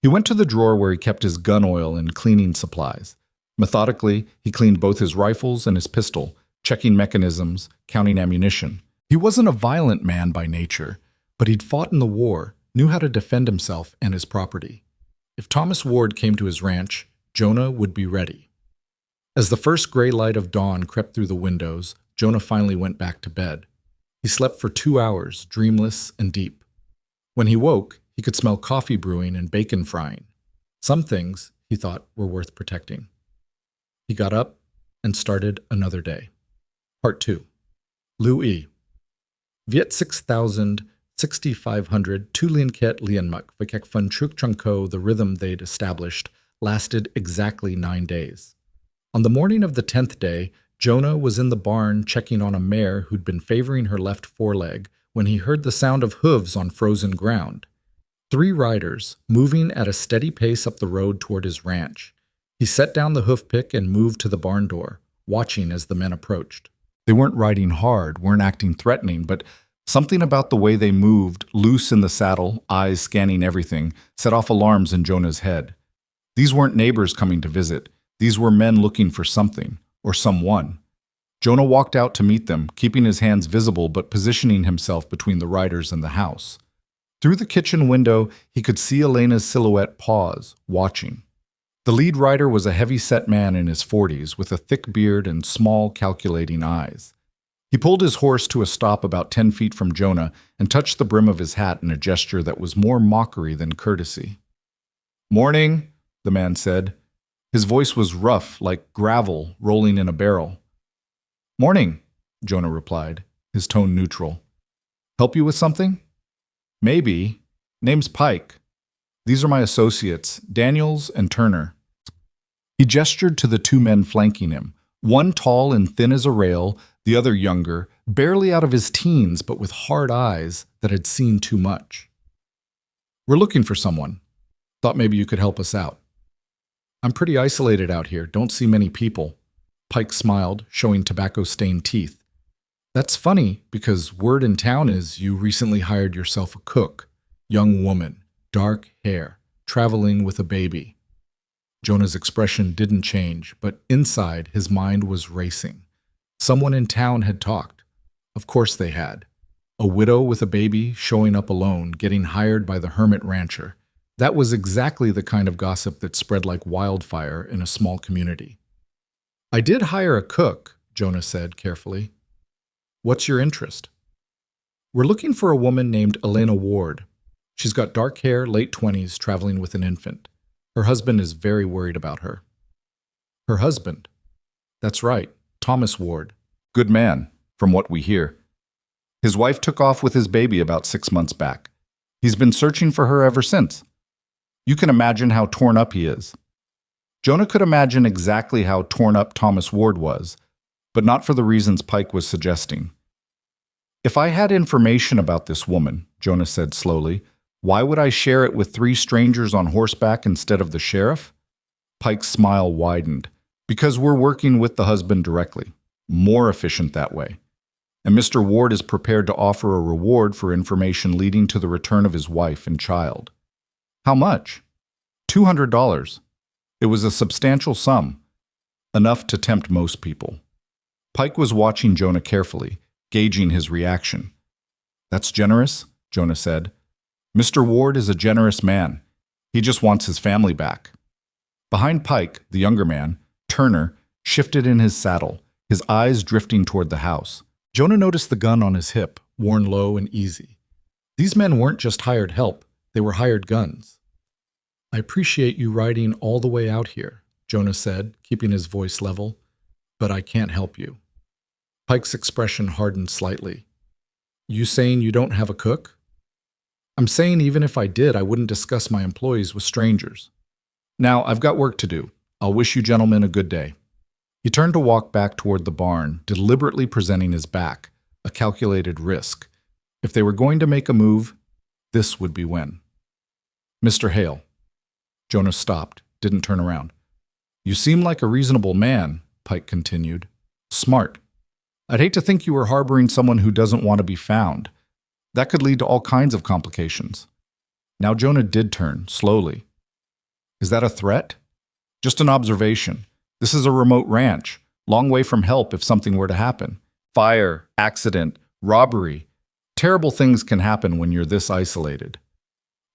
He went to the drawer where he kept his gun oil and cleaning supplies. Methodically, he cleaned both his rifles and his pistol, checking mechanisms, counting ammunition. He wasn't a violent man by nature, but he'd fought in the war, knew how to defend himself and his property. If Thomas Ward came to his ranch, Jonah would be ready. As the first gray light of dawn crept through the windows, Jonah finally went back to bed. He slept for 2 hours, dreamless and deep. When he woke, he could smell coffee brewing and bacon frying. Some things, he thought, were worth protecting. He got up and started another day. Part 2. Louis. Viet 6000, 6500, Tulienket Lienmuk, Vikek Fun Truk Chunko, the rhythm they'd established, lasted exactly 9 days. On the morning of the 10th day, Jonah was in the barn checking on a mare who'd been favoring her left foreleg when he heard the sound of hooves on frozen ground. 3 riders, moving at a steady pace up the road toward his ranch. He set down the hoof pick and moved to the barn door, watching as the men approached. They weren't riding hard, weren't acting threatening, but something about the way they moved, loose in the saddle, eyes scanning everything, set off alarms in Jonah's head. These weren't neighbors coming to visit. These were men looking for something, or someone. Jonah walked out to meet them, keeping his hands visible but positioning himself between the riders and the house. Through the kitchen window, he could see Elena's silhouette pause, watching. The lead rider was a heavy-set man in his 40s with a thick beard and small, calculating eyes. He pulled his horse to a stop about 10 feet from Jonah and touched the brim of his hat in a gesture that was more mockery than courtesy. "Morning," the man said. His voice was rough, like gravel rolling in a barrel. "Morning," Jonah replied, his tone neutral. "Help you with something?" "Maybe. Name's Pike. These are my associates, Daniels and Turner." He gestured to the 2 men flanking him, one tall and thin as a rail, the other younger, barely out of his teens but with hard eyes that had seen too much. "We're looking for someone. Thought maybe you could help us out." "I'm pretty isolated out here, don't see many people." Pike smiled, showing tobacco-stained teeth. "That's funny, because word in town is you recently hired yourself a cook. Young woman, dark hair, traveling with a baby." Jonah's expression didn't change, but inside his mind was racing. Someone in town had talked. Of course they had. A widow with a baby showing up alone, getting hired by the hermit rancher. That was exactly the kind of gossip that spread like wildfire in a small community. "I did hire a cook," Jonah said carefully. "What's your interest?" "We're looking for a woman named Elena Ward. She's got dark hair, late 20s, traveling with an infant. Her husband is very worried about her." "Her husband?" "That's right, Thomas Ward. Good man, from what we hear. His wife took off with his baby about 6 months back. He's been searching for her ever since. You can imagine how torn up he is." Jonah could imagine exactly how torn up Thomas Ward was, but not for the reasons Pike was suggesting. "If I had information about this woman," Jonah said slowly, "why would I share it with 3 strangers on horseback instead of the sheriff?" Pike's smile widened. "Because we're working with the husband directly. More efficient that way. And Mr. Ward is prepared to offer a reward for information leading to the return of his wife and child." "How much?" $200. It was a substantial sum, enough to tempt most people. Pike was watching Jonah carefully, gauging his reaction. "That's generous," Jonah said. "Mr. Ward is a generous man. He just wants his family back." Behind Pike, the younger man, Turner, shifted in his saddle, his eyes drifting toward the house. Jonah noticed the gun on his hip, worn low and easy. These men weren't just hired help, they were hired guns. "I appreciate you riding all the way out here," Jonah said, keeping his voice level, "but I can't help you." Pike's expression hardened slightly. "You saying you don't have a cook?" "I'm saying even if I did, I wouldn't discuss my employees with strangers. Now, I've got work to do. I'll wish you gentlemen a good day." He turned to walk back toward the barn, deliberately presenting his back, a calculated risk. If they were going to make a move, this would be when. "Mr. Hale." Jonah stopped, didn't turn around. "You seem like a reasonable man," Pike continued. "Smart. I'd hate to think you were harboring someone who doesn't want to be found. That could lead to all kinds of complications." Now Jonah did turn, slowly. "Is that a threat?" "Just an observation. This is a remote ranch, long way from help if something were to happen. Fire, accident, robbery. Terrible things can happen when you're this isolated."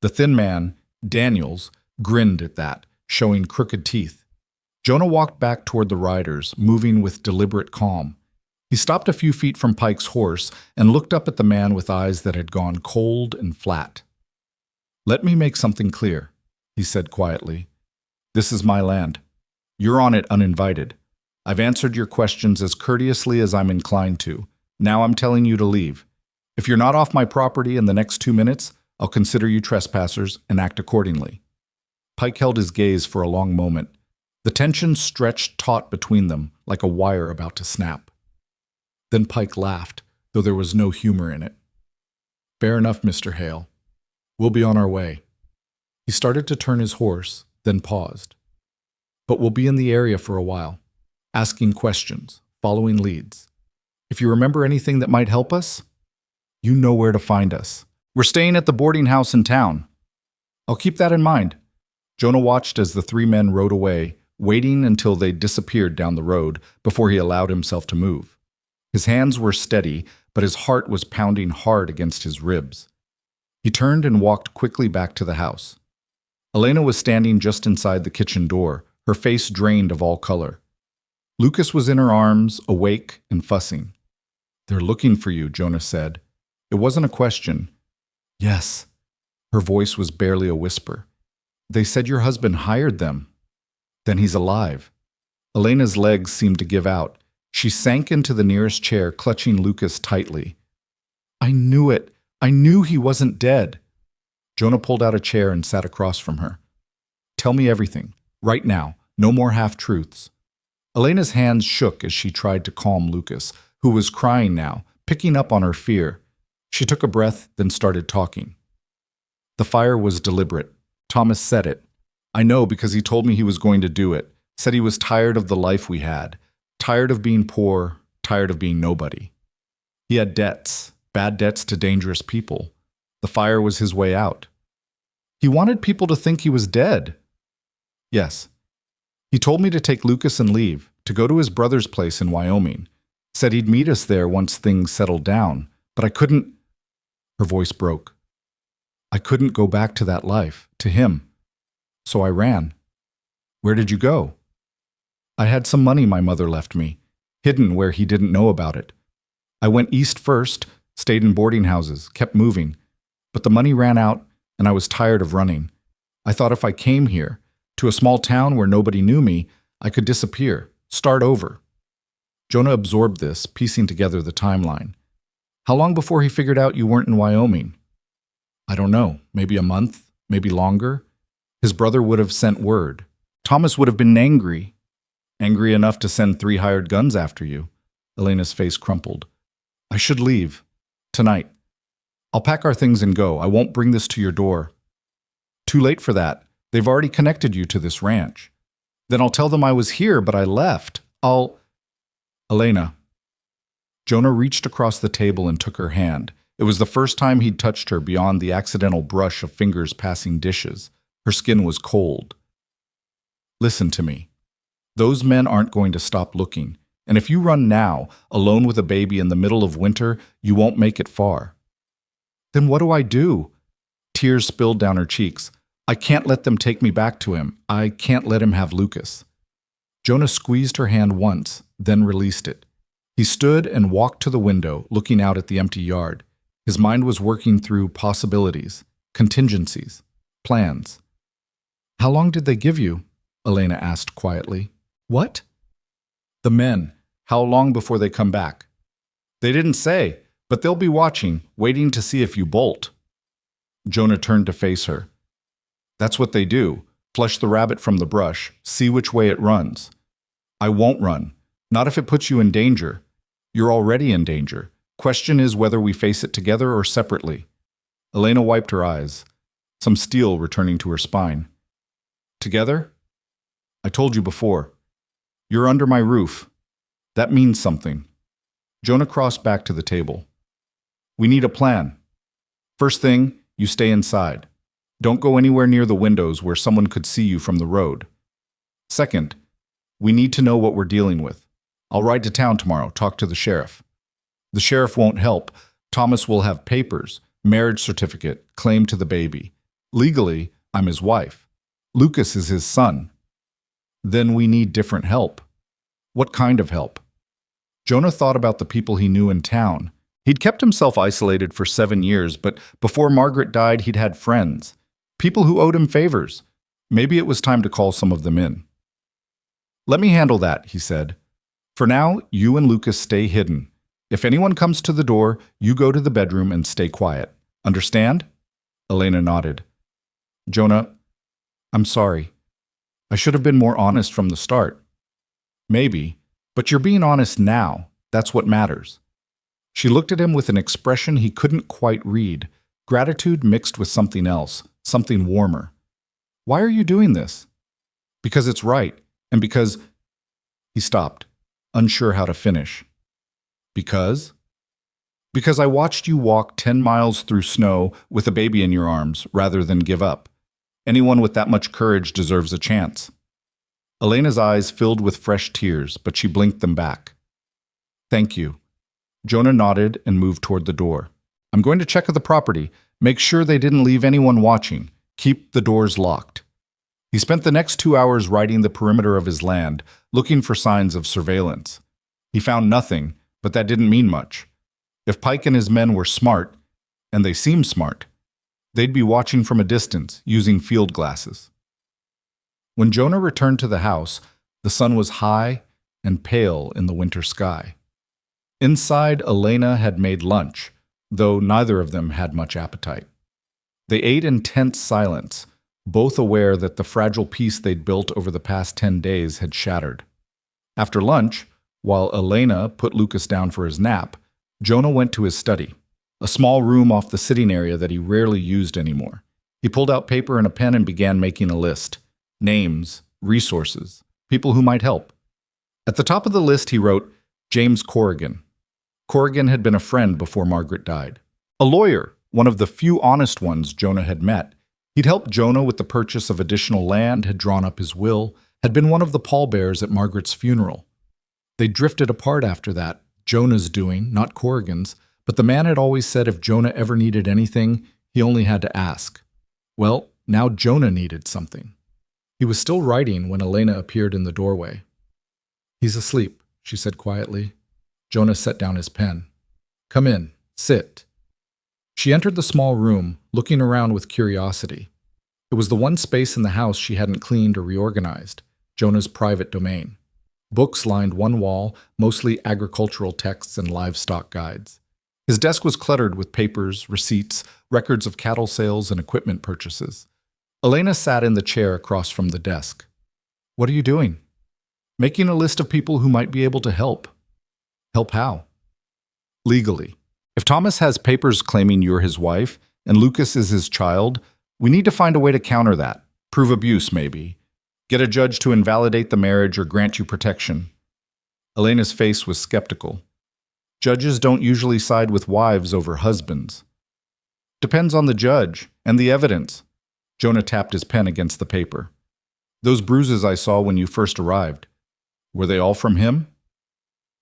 The thin man, Daniels, grinned at that, showing crooked teeth. Jonah walked back toward the riders, moving with deliberate calm. He stopped a few feet from Pike's horse and looked up at the man with eyes that had gone cold and flat. "Let me make something clear," he said quietly. "This is my land. You're on it uninvited. I've answered your questions as courteously as I'm inclined to. Now I'm telling you to leave. If you're not off my property in the next 2 minutes, I'll consider you trespassers and act accordingly." Pike held his gaze for a long moment. The tension stretched taut between them, like a wire about to snap. Then Pike laughed, though there was no humor in it. "Fair enough, Mr. Hale. We'll be on our way." He started to turn his horse, then paused. "But we'll be in the area for a while, asking questions, following leads. If you remember anything that might help us, you know where to find us. We're staying at the boarding house in town." "I'll keep that in mind." Jonah watched as the three men rode away, waiting until they disappeared down the road before he allowed himself to move. His hands were steady, but his heart was pounding hard against his ribs. He turned and walked quickly back to the house. Elena was standing just inside the kitchen door, her face drained of all color. Lucas was in her arms, awake and fussing. "They're looking for you," Jonah said. It wasn't a question. "Yes." Her voice was barely a whisper. "They said your husband hired them." "Then he's alive." Elena's legs seemed to give out. She sank into the nearest chair, clutching Lucas tightly. "I knew it. I knew he wasn't dead." Jonah pulled out a chair and sat across from her. "Tell me everything, right now. No more half-truths." Elena's hands shook as she tried to calm Lucas, who was crying now, picking up on her fear. She took a breath, then started talking. "The fire was deliberate. Thomas said it. I know because he told me he was going to do it. Said he was tired of the life we had. Tired of being poor, tired of being nobody. He had debts, bad debts to dangerous people. The fire was his way out. He wanted people to think he was dead." "Yes. He told me to take Lucas and leave, to go to his brother's place in Wyoming. Said he'd meet us there once things settled down, but I couldn't—" Her voice broke. "I couldn't go back to that life, to him. So I ran." "Where did you go?" "I had some money my mother left me, hidden where he didn't know about it. I went east first, stayed in boarding houses, kept moving. But the money ran out, and I was tired of running. I thought if I came here, to a small town where nobody knew me, I could disappear, start over." Jonah absorbed this, piecing together the timeline. "How long before he figured out you weren't in Wyoming?" "I don't know, maybe a month, maybe longer. His brother would have sent word. Thomas would have been angry. Angry enough to send 3 hired guns after you." Elena's face crumpled. "I should leave. Tonight. I'll pack our things and go. I won't bring this to your door." "Too late for that. They've already connected you to this ranch." "Then I'll tell them I was here, but I left. Elena." Jonah reached across the table and took her hand. It was the first time he'd touched her beyond the accidental brush of fingers passing dishes. Her skin was cold. "Listen to me. Those men aren't going to stop looking. And if you run now, alone with a baby in the middle of winter, you won't make it far." "Then what do I do?" Tears spilled down her cheeks. "I can't let them take me back to him. I can't let him have Lucas." Jonah squeezed her hand once, then released it. He stood and walked to the window, looking out at the empty yard. His mind was working through possibilities, contingencies, plans. "How long did they give you?" Elena asked quietly. "What?" "The men. How long before they come back?" "They didn't say, but they'll be watching, waiting to see if you bolt." Jonah turned to face her. "That's what they do. Flush the rabbit from the brush, see which way it runs." "I won't run. Not if it puts you in danger. You're already in danger. Question is whether we face it together or separately." Elena wiped her eyes, some steel returning to her spine. "Together? I told you before. You're under my roof. That means something." Jonah crossed back to the table. "We need a plan. First thing, you stay inside. Don't go anywhere near the windows where someone could see you from the road. Second, we need to know what we're dealing with. I'll ride to town tomorrow, talk to the sheriff. The sheriff won't help. Thomas will have papers, marriage certificate, claim to the baby. Legally, I'm his wife. Lucas is his son. Then we need different help. What kind of help? Jonah thought about the people he knew in town. He'd kept himself isolated for 7 years, but before Margaret died, he'd had friends. People who owed him favors. Maybe it was time to call some of them in. Let me handle that, he said. For now, you and Lucas stay hidden. If anyone comes to the door, you go to the bedroom and stay quiet. Understand? Elena nodded. Jonah, I'm sorry. I should have been more honest from the start. Maybe, but you're being honest now. That's what matters. She looked at him with an expression he couldn't quite read, gratitude mixed with something else, something warmer. Why are you doing this? Because it's right, and because... He stopped, unsure how to finish. Because? Because I watched you walk 10 miles through snow with a baby in your arms rather than give up. Anyone with that much courage deserves a chance. Elena's eyes filled with fresh tears, but she blinked them back. Thank you. Jonah nodded and moved toward the door. I'm going to check the property. Make sure they didn't leave anyone watching. Keep the doors locked. He spent the next 2 hours riding the perimeter of his land, looking for signs of surveillance. He found nothing, but that didn't mean much. If Pike and his men were smart, and they seemed smart, they'd be watching from a distance, using field glasses. When Jonah returned to the house, the sun was high and pale in the winter sky. Inside, Elena had made lunch, though neither of them had much appetite. They ate in tense silence, both aware that the fragile peace they'd built over the past 10 days had shattered. After lunch, while Elena put Lucas down for his nap, Jonah went to his study, a small room off the sitting area that he rarely used anymore. He pulled out paper and a pen and began making a list. Names, resources, people who might help. At the top of the list he wrote, James Corrigan. Corrigan had been a friend before Margaret died. A lawyer, one of the few honest ones Jonah had met. He'd helped Jonah with the purchase of additional land, had drawn up his will, had been one of the pallbearers at Margaret's funeral. They drifted apart after that, Jonah's doing, not Corrigan's, but the man had always said if Jonah ever needed anything, he only had to ask. Well, now Jonah needed something. He was still writing when Elena appeared in the doorway. He's asleep, she said quietly. Jonah set down his pen. Come in, sit. She entered the small room, looking around with curiosity. It was the one space in the house she hadn't cleaned or reorganized, Jonah's private domain. Books lined one wall, mostly agricultural texts and livestock guides. His desk was cluttered with papers, receipts, records of cattle sales and equipment purchases. Elena sat in the chair across from the desk. What are you doing? Making a list of people who might be able to help. Help how? Legally. If Thomas has papers claiming you're his wife and Lucas is his child, we need to find a way to counter that. Prove abuse, maybe. Get a judge to invalidate the marriage or grant you protection. Elena's face was skeptical. Judges don't usually side with wives over husbands. Depends on the judge and the evidence. Jonah tapped his pen against the paper. Those bruises I saw when you first arrived, were they all from him?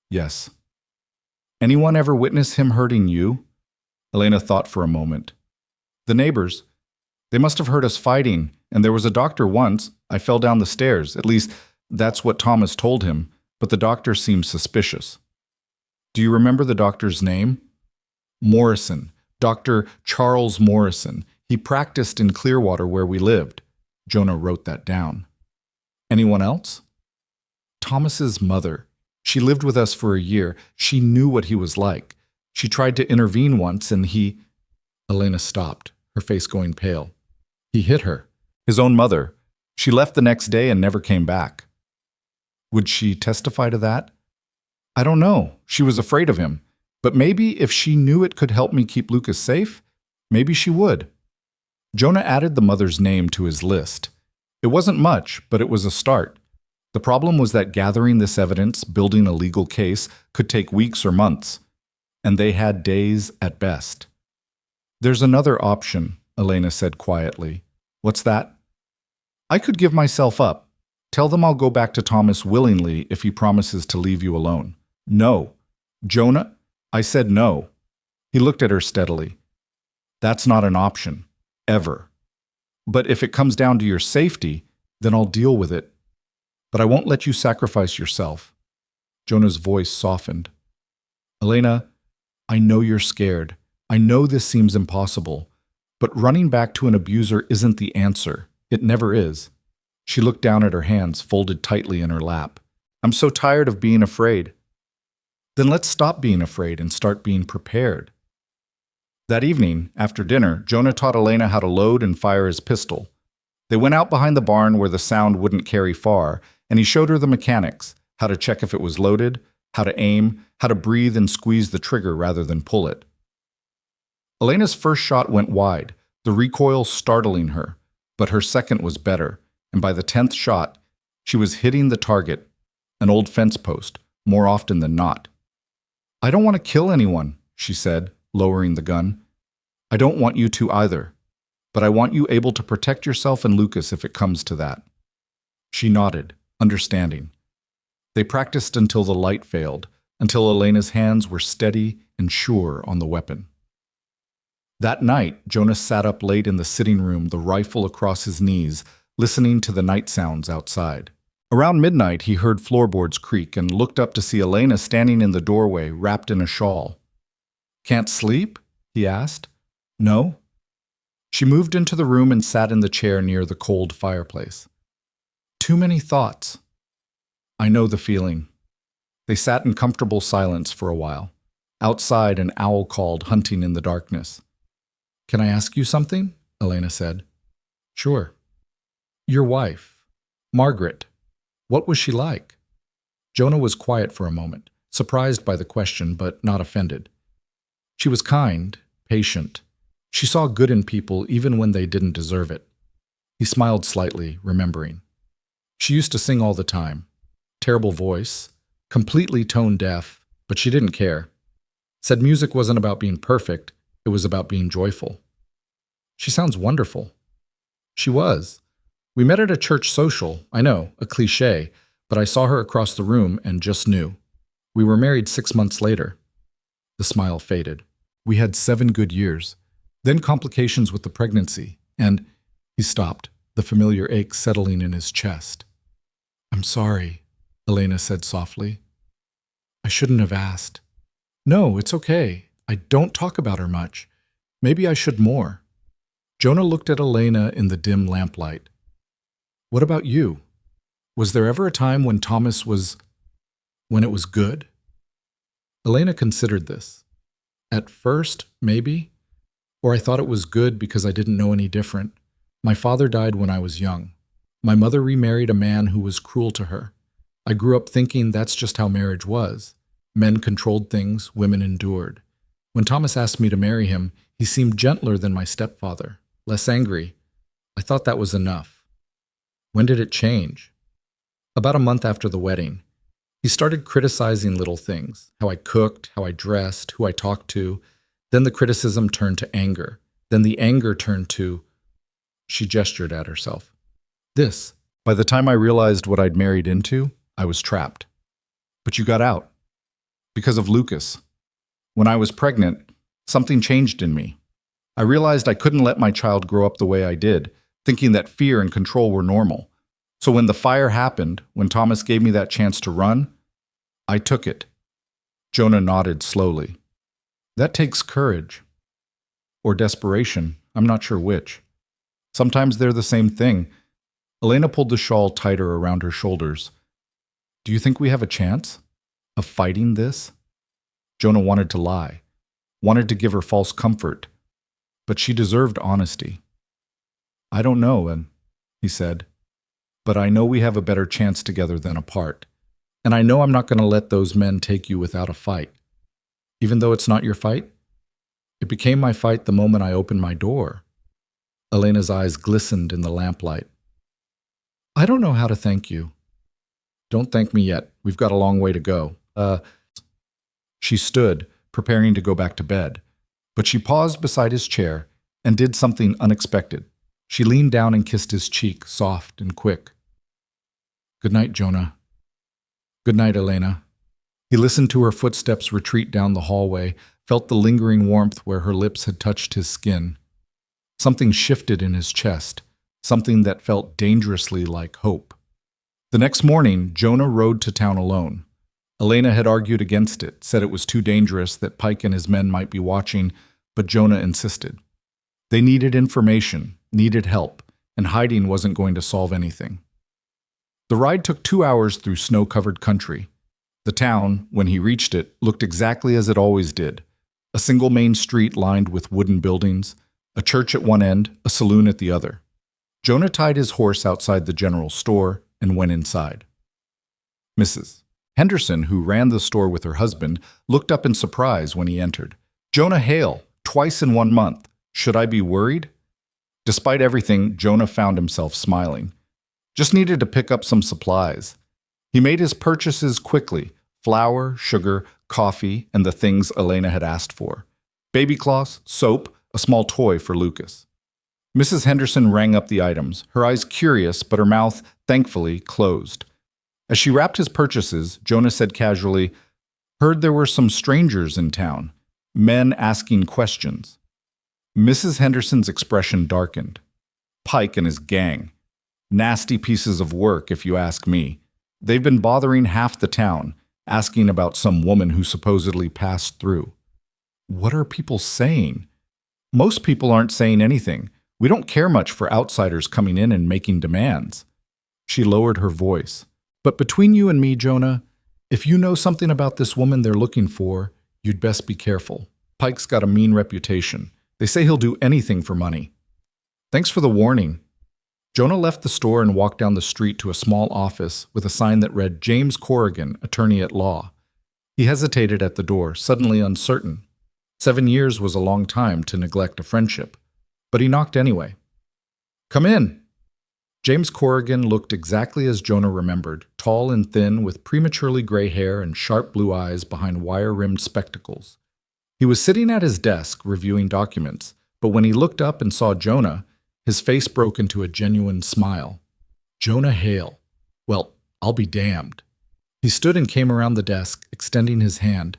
Yes. Anyone ever witness him hurting you? Elena thought for a moment. The neighbors. They must have heard us fighting, and there was a doctor once. I fell down the stairs. At least, that's what Thomas told him, but the doctor seemed suspicious. Do you remember the doctor's name? Morrison. Dr. Charles Morrison. He practiced in Clearwater where we lived. Jonah wrote that down. Anyone else? Thomas's mother. She lived with us for a year. She knew what he was like. She tried to intervene once and he... Elena stopped, her face going pale. He hit her. His own mother. She left the next day and never came back. Would she testify to that? I don't know. She was afraid of him. But maybe if she knew it could help me keep Lucas safe, maybe she would. Jonah added the mother's name to his list. It wasn't much, but it was a start. The problem was that gathering this evidence, building a legal case, could take weeks or months, and they had days at best. There's another option, Elena said quietly. What's that? I could give myself up. Tell them I'll go back to Thomas willingly if he promises to leave you alone. No. Jonah, I said no. He looked at her steadily. That's not an option. Ever. But if it comes down to your safety, then I'll deal with it. But I won't let you sacrifice yourself." Jonah's voice softened. "Elena, I know you're scared. I know this seems impossible. But running back to an abuser isn't the answer. It never is." She looked down at her hands, folded tightly in her lap. "I'm so tired of being afraid." "Then let's stop being afraid and start being prepared." That evening, after dinner, Jonah taught Elena how to load and fire his pistol. They went out behind the barn where the sound wouldn't carry far, and he showed her the mechanics, how to check if it was loaded, how to aim, how to breathe and squeeze the trigger rather than pull it. Elena's first shot went wide, the recoil startling her, but her second was better, and by the 10th shot, she was hitting the target, an old fence post, more often than not. "I don't want to kill anyone," she said, lowering the gun. "I don't want you to either, but I want you able to protect yourself and Lucas if it comes to that." She nodded, understanding. They practiced until the light failed, until Elena's hands were steady and sure on the weapon. That night, Jonas sat up late in the sitting room, the rifle across his knees, listening to the night sounds outside. Around midnight, he heard floorboards creak and looked up to see Elena standing in the doorway, wrapped in a shawl. "Can't sleep?" he asked. "No." She moved into the room and sat in the chair near the cold fireplace. "Too many thoughts." "I know the feeling." They sat in comfortable silence for a while. Outside, an owl called, hunting in the darkness. "Can I ask you something?" Elena said. "Sure." "Your wife, Margaret, what was she like?" Jonah was quiet for a moment, surprised by the question but not offended. "She was kind, patient. She saw good in people even when they didn't deserve it." He smiled slightly, remembering. "She used to sing all the time. Terrible voice, completely tone deaf, but she didn't care. Said music wasn't about being perfect, it was about being joyful." "She sounds wonderful." "She was. We met at a church social, I know, a cliché, but I saw her across the room and just knew. We were married 6 months later." The smile faded. "We had 7 good years. Then complications with the pregnancy, and—" He stopped, the familiar ache settling in his chest. "I'm sorry," Elena said softly. "I shouldn't have asked." "No, it's okay. I don't talk about her much. Maybe I should more." Jonah looked at Elena in the dim lamplight. "What about you? Was there ever a time when when it was good?" Elena considered this. "At first, maybe. Or I thought it was good because I didn't know any different. My father died when I was young. My mother remarried a man who was cruel to her. I grew up thinking that's just how marriage was. Men controlled things, women endured. When Thomas asked me to marry him, he seemed gentler than my stepfather, less angry. I thought that was enough." "When did it change?" "About a month after the wedding. He started criticizing little things, how I cooked, how I dressed, who I talked to. Then the criticism turned to anger. Then the anger turned to—" She gestured at herself. "This. By the time I realized what I'd married into, I was trapped." "But you got out." "Because of Lucas. When I was pregnant, something changed in me. I realized I couldn't let my child grow up the way I did, thinking that fear and control were normal. So when the fire happened, when Thomas gave me that chance to run, I took it." Jonah nodded slowly. "That takes courage. Or desperation, I'm not sure which. Sometimes they're the same thing." Elena pulled the shawl tighter around her shoulders. "Do you think we have a chance of fighting this?" Jonah wanted to lie, wanted to give her false comfort, but she deserved honesty. "I don't know," he said, "but I know we have a better chance together than apart. And I know I'm not going to let those men take you without a fight. Even though it's not your fight? It became my fight the moment I opened my door." Elena's eyes glistened in the lamplight. "I don't know how to thank you." "Don't thank me yet. We've got a long way to go." She stood, preparing to go back to bed, but she paused beside his chair and did something unexpected. She leaned down and kissed his cheek, soft and quick. "Good night, Jonah." "Good night, Elena." He listened to her footsteps retreat down the hallway, felt the lingering warmth where her lips had touched his skin. Something shifted in his chest, something that felt dangerously like hope. The next morning, Jonah rode to town alone. Elena had argued against it, said it was too dangerous, that Pike and his men might be watching, but Jonah insisted. They needed information, needed help, and hiding wasn't going to solve anything. The ride took 2 hours through snow-covered country. The town, when he reached it, looked exactly as it always did. A single main street lined with wooden buildings, a church at one end, a saloon at the other. Jonah tied his horse outside the general store and went inside. Mrs. Henderson, who ran the store with her husband, looked up in surprise when he entered. "Jonah Hale, twice in 1 month. Should I be worried?" Despite everything, Jonah found himself smiling. Just needed to pick up some supplies. He made his purchases quickly: flour, sugar, coffee, and the things Elena had asked for. Baby cloths, soap, a small toy for Lucas. Mrs. Henderson rang up the items, her eyes curious, but her mouth, thankfully, closed. As she wrapped his purchases, Jonah said casually, "Heard there were some strangers in town, men asking questions." Mrs. Henderson's expression darkened. "Pike and his gang. Nasty pieces of work, if you ask me. They've been bothering half the town, asking about some woman who supposedly passed through." What are people saying? Most people aren't saying anything. We don't care much for outsiders coming in and making demands. She lowered her voice. "But between you and me, Jonah, if you know something about this woman they're looking for, you'd best be careful. Pike's got a mean reputation. They say he'll do anything for money." "Thanks for the warning." Jonah left the store and walked down the street to a small office with a sign that read James Corrigan, attorney at law. He hesitated at the door, suddenly uncertain. 7 years was a long time to neglect a friendship, but he knocked anyway. "Come in." James Corrigan looked exactly as Jonah remembered, tall and thin, with prematurely gray hair and sharp blue eyes behind wire-rimmed spectacles. He was sitting at his desk, reviewing documents, but when he looked up and saw Jonah, his face broke into a genuine smile. "Jonah Hale. Well, I'll be damned." He stood and came around the desk, extending his hand.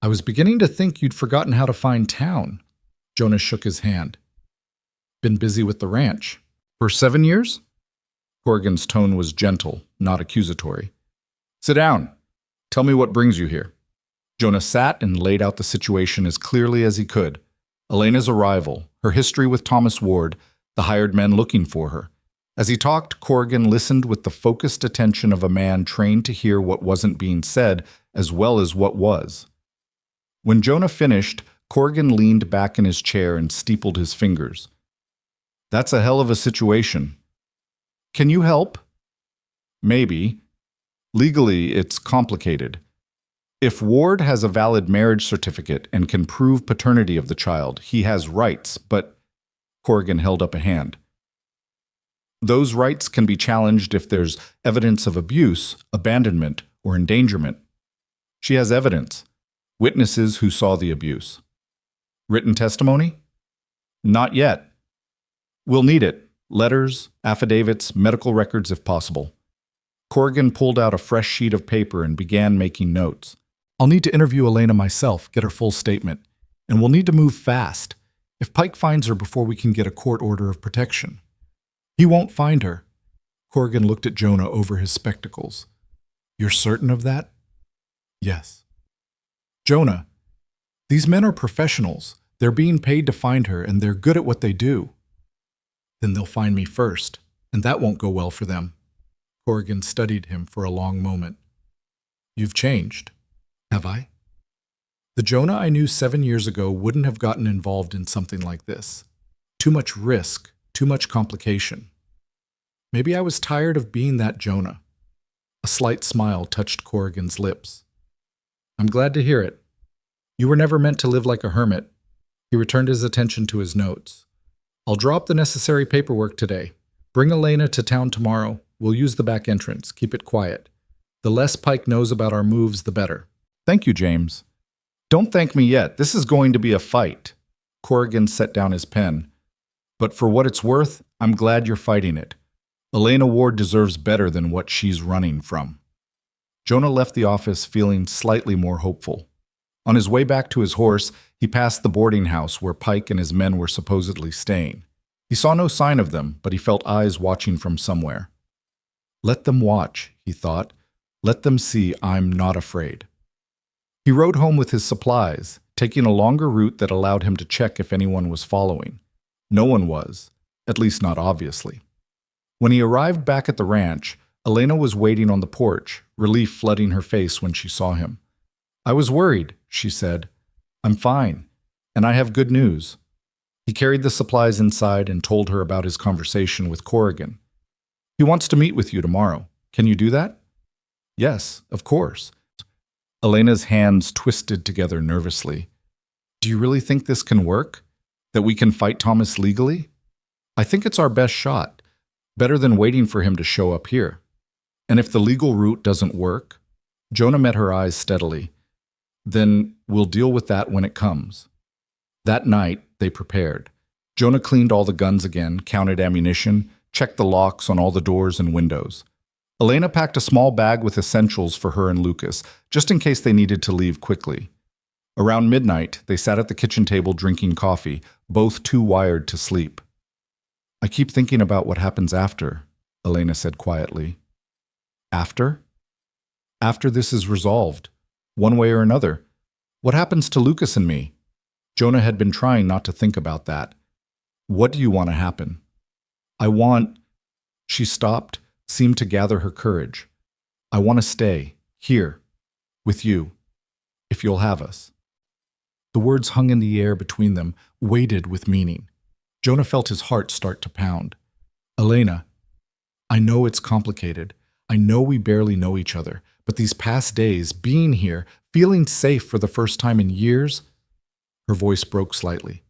"I was beginning to think you'd forgotten how to find town." Jonah shook his hand. "Been busy with the ranch." "For 7 years?" Corrigan's tone was gentle, not accusatory. "Sit down. Tell me what brings you here." Jonah sat and laid out the situation as clearly as he could. Elena's arrival, her history with Thomas Ward, the hired men looking for her. As he talked, Corrigan listened with the focused attention of a man trained to hear what wasn't being said as well as what was. When Jonah finished, Corrigan leaned back in his chair and steepled his fingers. "That's a hell of a situation. Can you help?" "Maybe. Legally, it's complicated. If Ward has a valid marriage certificate and can prove paternity of the child, he has rights, but..." Corrigan held up a hand. "Those rights can be challenged if there's evidence of abuse, abandonment, or endangerment. She has evidence. Witnesses who saw the abuse." "Written testimony?" "Not yet. We'll need it. Letters, affidavits, medical records if possible." Corrigan pulled out a fresh sheet of paper and began making notes. "I'll need to interview Elena myself, get her full statement, and we'll need to move fast. If Pike finds her before we can get a court order of protection." "He won't find her." Corrigan looked at Jonah over his spectacles. "You're certain of that?" "Yes." "Jonah, these men are professionals. They're being paid to find her, and they're good at what they do." "Then they'll find me first, and that won't go well for them." Corrigan studied him for a long moment. "You've changed." "Have I?" "The Jonah I knew 7 years ago wouldn't have gotten involved in something like this. Too much risk, too much complication. Maybe I was tired of being that Jonah." A slight smile touched Corrigan's lips. "I'm glad to hear it. You were never meant to live like a hermit." He returned his attention to his notes. "I'll draw up the necessary paperwork today. Bring Elena to town tomorrow. We'll use the back entrance. Keep it quiet. The less Pike knows about our moves, the better." "Thank you, James." "Don't thank me yet. This is going to be a fight." Corrigan set down his pen. "But for what it's worth, I'm glad you're fighting it. Elena Ward deserves better than what she's running from." Jonah left the office feeling slightly more hopeful. On his way back to his horse, he passed the boarding house where Pike and his men were supposedly staying. He saw no sign of them, but he felt eyes watching from somewhere. Let them watch, he thought. Let them see I'm not afraid. He rode home with his supplies, taking a longer route that allowed him to check if anyone was following. No one was, at least not obviously. When he arrived back at the ranch, Elena was waiting on the porch, relief flooding her face when she saw him. I was worried, she said. I'm fine, and I have good news. He carried the supplies inside and told her about his conversation with Corrigan. He wants to meet with you tomorrow. Can you do that? Yes, of course. Elena's hands twisted together nervously. Do you really think this can work? That we can fight Thomas legally? I think it's our best shot. Better than waiting for him to show up here. And if the legal route doesn't work? Jonah met her eyes steadily. Then we'll deal with that when it comes. That night, they prepared. Jonah cleaned all the guns again, counted ammunition, checked the locks on all the doors and windows. Elena packed a small bag with essentials for her and Lucas, just in case they needed to leave quickly. Around midnight, they sat at the kitchen table drinking coffee, both too wired to sleep. I keep thinking about what happens after, Elena said quietly. After? After this is resolved, one way or another. What happens to Lucas and me? Jonah had been trying not to think about that. What do you want to happen? I want... She stopped, seemed to gather her courage. I want to stay, here, with you, if you'll have us. The words hung in the air between them, weighted with meaning. Jonah felt his heart start to pound. Elena, I know it's complicated. I know we barely know each other, but these past days, being here, feeling safe for the first time in years, her voice broke slightly.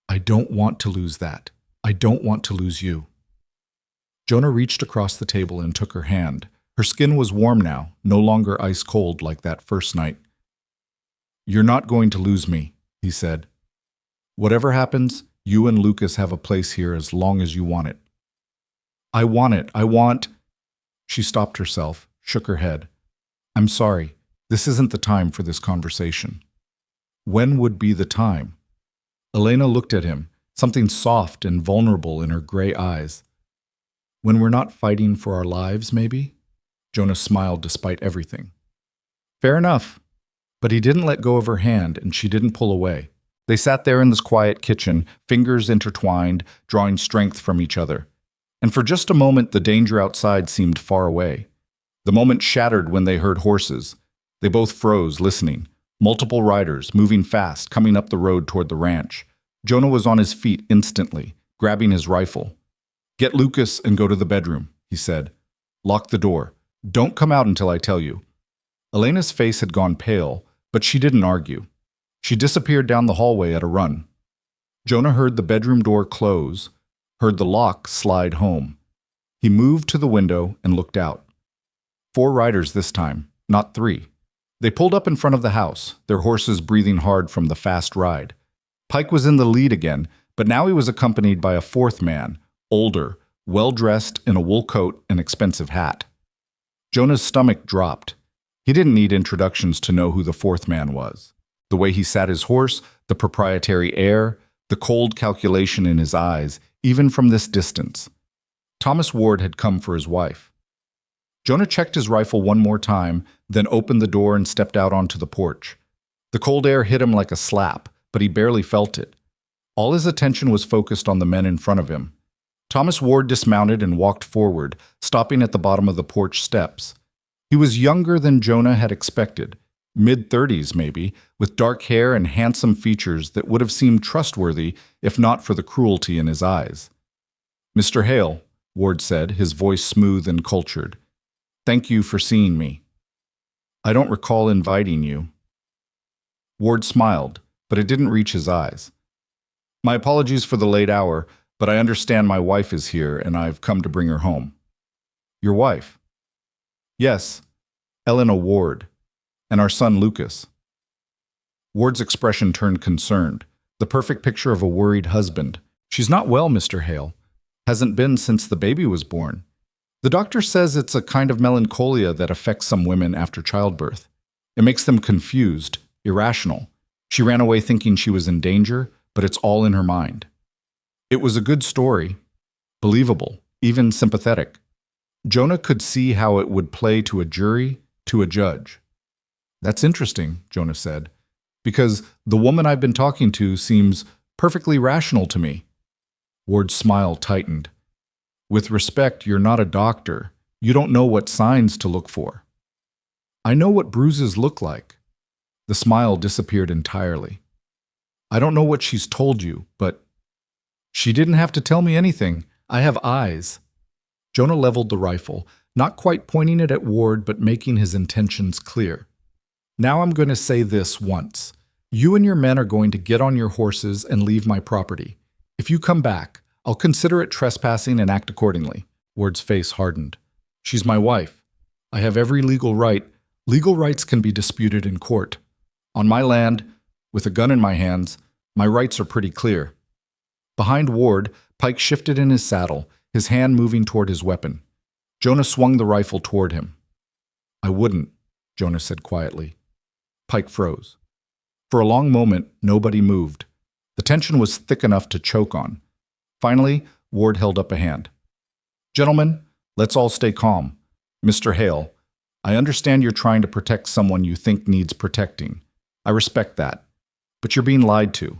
I don't want to lose that. I don't want to lose you. Jonah reached across the table and took her hand. Her skin was warm now, no longer ice cold like that first night. You're not going to lose me, he said. Whatever happens, you and Lucas have a place here as long as you want it. I want it. I want... She stopped herself, shook her head. I'm sorry. This isn't the time for this conversation. When would be the time? Elena looked at him, something soft and vulnerable in her gray eyes. When we're not fighting for our lives, maybe? Jonah smiled despite everything. Fair enough. But he didn't let go of her hand, and she didn't pull away. They sat there in this quiet kitchen, fingers intertwined, drawing strength from each other. And for just a moment, the danger outside seemed far away. The moment shattered when they heard horses. They both froze, listening. Multiple riders, moving fast, coming up the road toward the ranch. Jonah was on his feet instantly, grabbing his rifle. Get Lucas and go to the bedroom, he said. Lock the door. Don't come out until I tell you. Elena's face had gone pale, but she didn't argue. She disappeared down the hallway at a run. Jonah heard the bedroom door close, heard the lock slide home. He moved to the window and looked out. 4 riders this time, not 3. They pulled up in front of the house, their horses breathing hard from the fast ride. Pike was in the lead again, but now he was accompanied by a 4th man, older, well-dressed in a wool coat and expensive hat. Jonah's stomach dropped. He didn't need introductions to know who the 4th man was. The way he sat his horse, the proprietary air, the cold calculation in his eyes, even from this distance. Thomas Ward had come for his wife. Jonah checked his rifle one more time, then opened the door and stepped out onto the porch. The cold air hit him like a slap, but he barely felt it. All his attention was focused on the men in front of him. Thomas Ward dismounted and walked forward, stopping at the bottom of the porch steps. He was younger than Jonah had expected, mid-30s maybe, with dark hair and handsome features that would have seemed trustworthy if not for the cruelty in his eyes. Mr. Hale, Ward said, his voice smooth and cultured. Thank you for seeing me. I don't recall inviting you. Ward smiled, but it didn't reach his eyes. My apologies for the late hour, but I understand my wife is here and I've come to bring her home. Your wife? Yes, Elena Ward, and our son Lucas. Ward's expression turned concerned, the perfect picture of a worried husband. She's not well, Mr. Hale. Hasn't been since the baby was born. The doctor says it's a kind of melancholia that affects some women after childbirth. It makes them confused, irrational. She ran away thinking she was in danger, but it's all in her mind. It was a good story, believable, even sympathetic. Jonah could see how it would play to a jury, to a judge. That's interesting, Jonah said, because the woman I've been talking to seems perfectly rational to me. Ward's smile tightened. With respect, you're not a doctor. You don't know what signs to look for. I know what bruises look like. The smile disappeared entirely. I don't know what she's told you, but she didn't have to tell me anything. I have eyes. Jonah leveled the rifle, not quite pointing it at Ward, but making his intentions clear. Now I'm going to say this once. You and your men are going to get on your horses and leave my property. If you come back, I'll consider it trespassing and act accordingly. Ward's face hardened. She's my wife. I have every legal right. Legal rights can be disputed in court. On my land, with a gun in my hands, my rights are pretty clear. Behind Ward, Pike shifted in his saddle, his hand moving toward his weapon. Jonah swung the rifle toward him. I wouldn't, Jonah said quietly. Pike froze. For a long moment, nobody moved. The tension was thick enough to choke on. Finally, Ward held up a hand. Gentlemen, let's all stay calm. Mr. Hale, I understand you're trying to protect someone you think needs protecting. I respect that. But you're being lied to.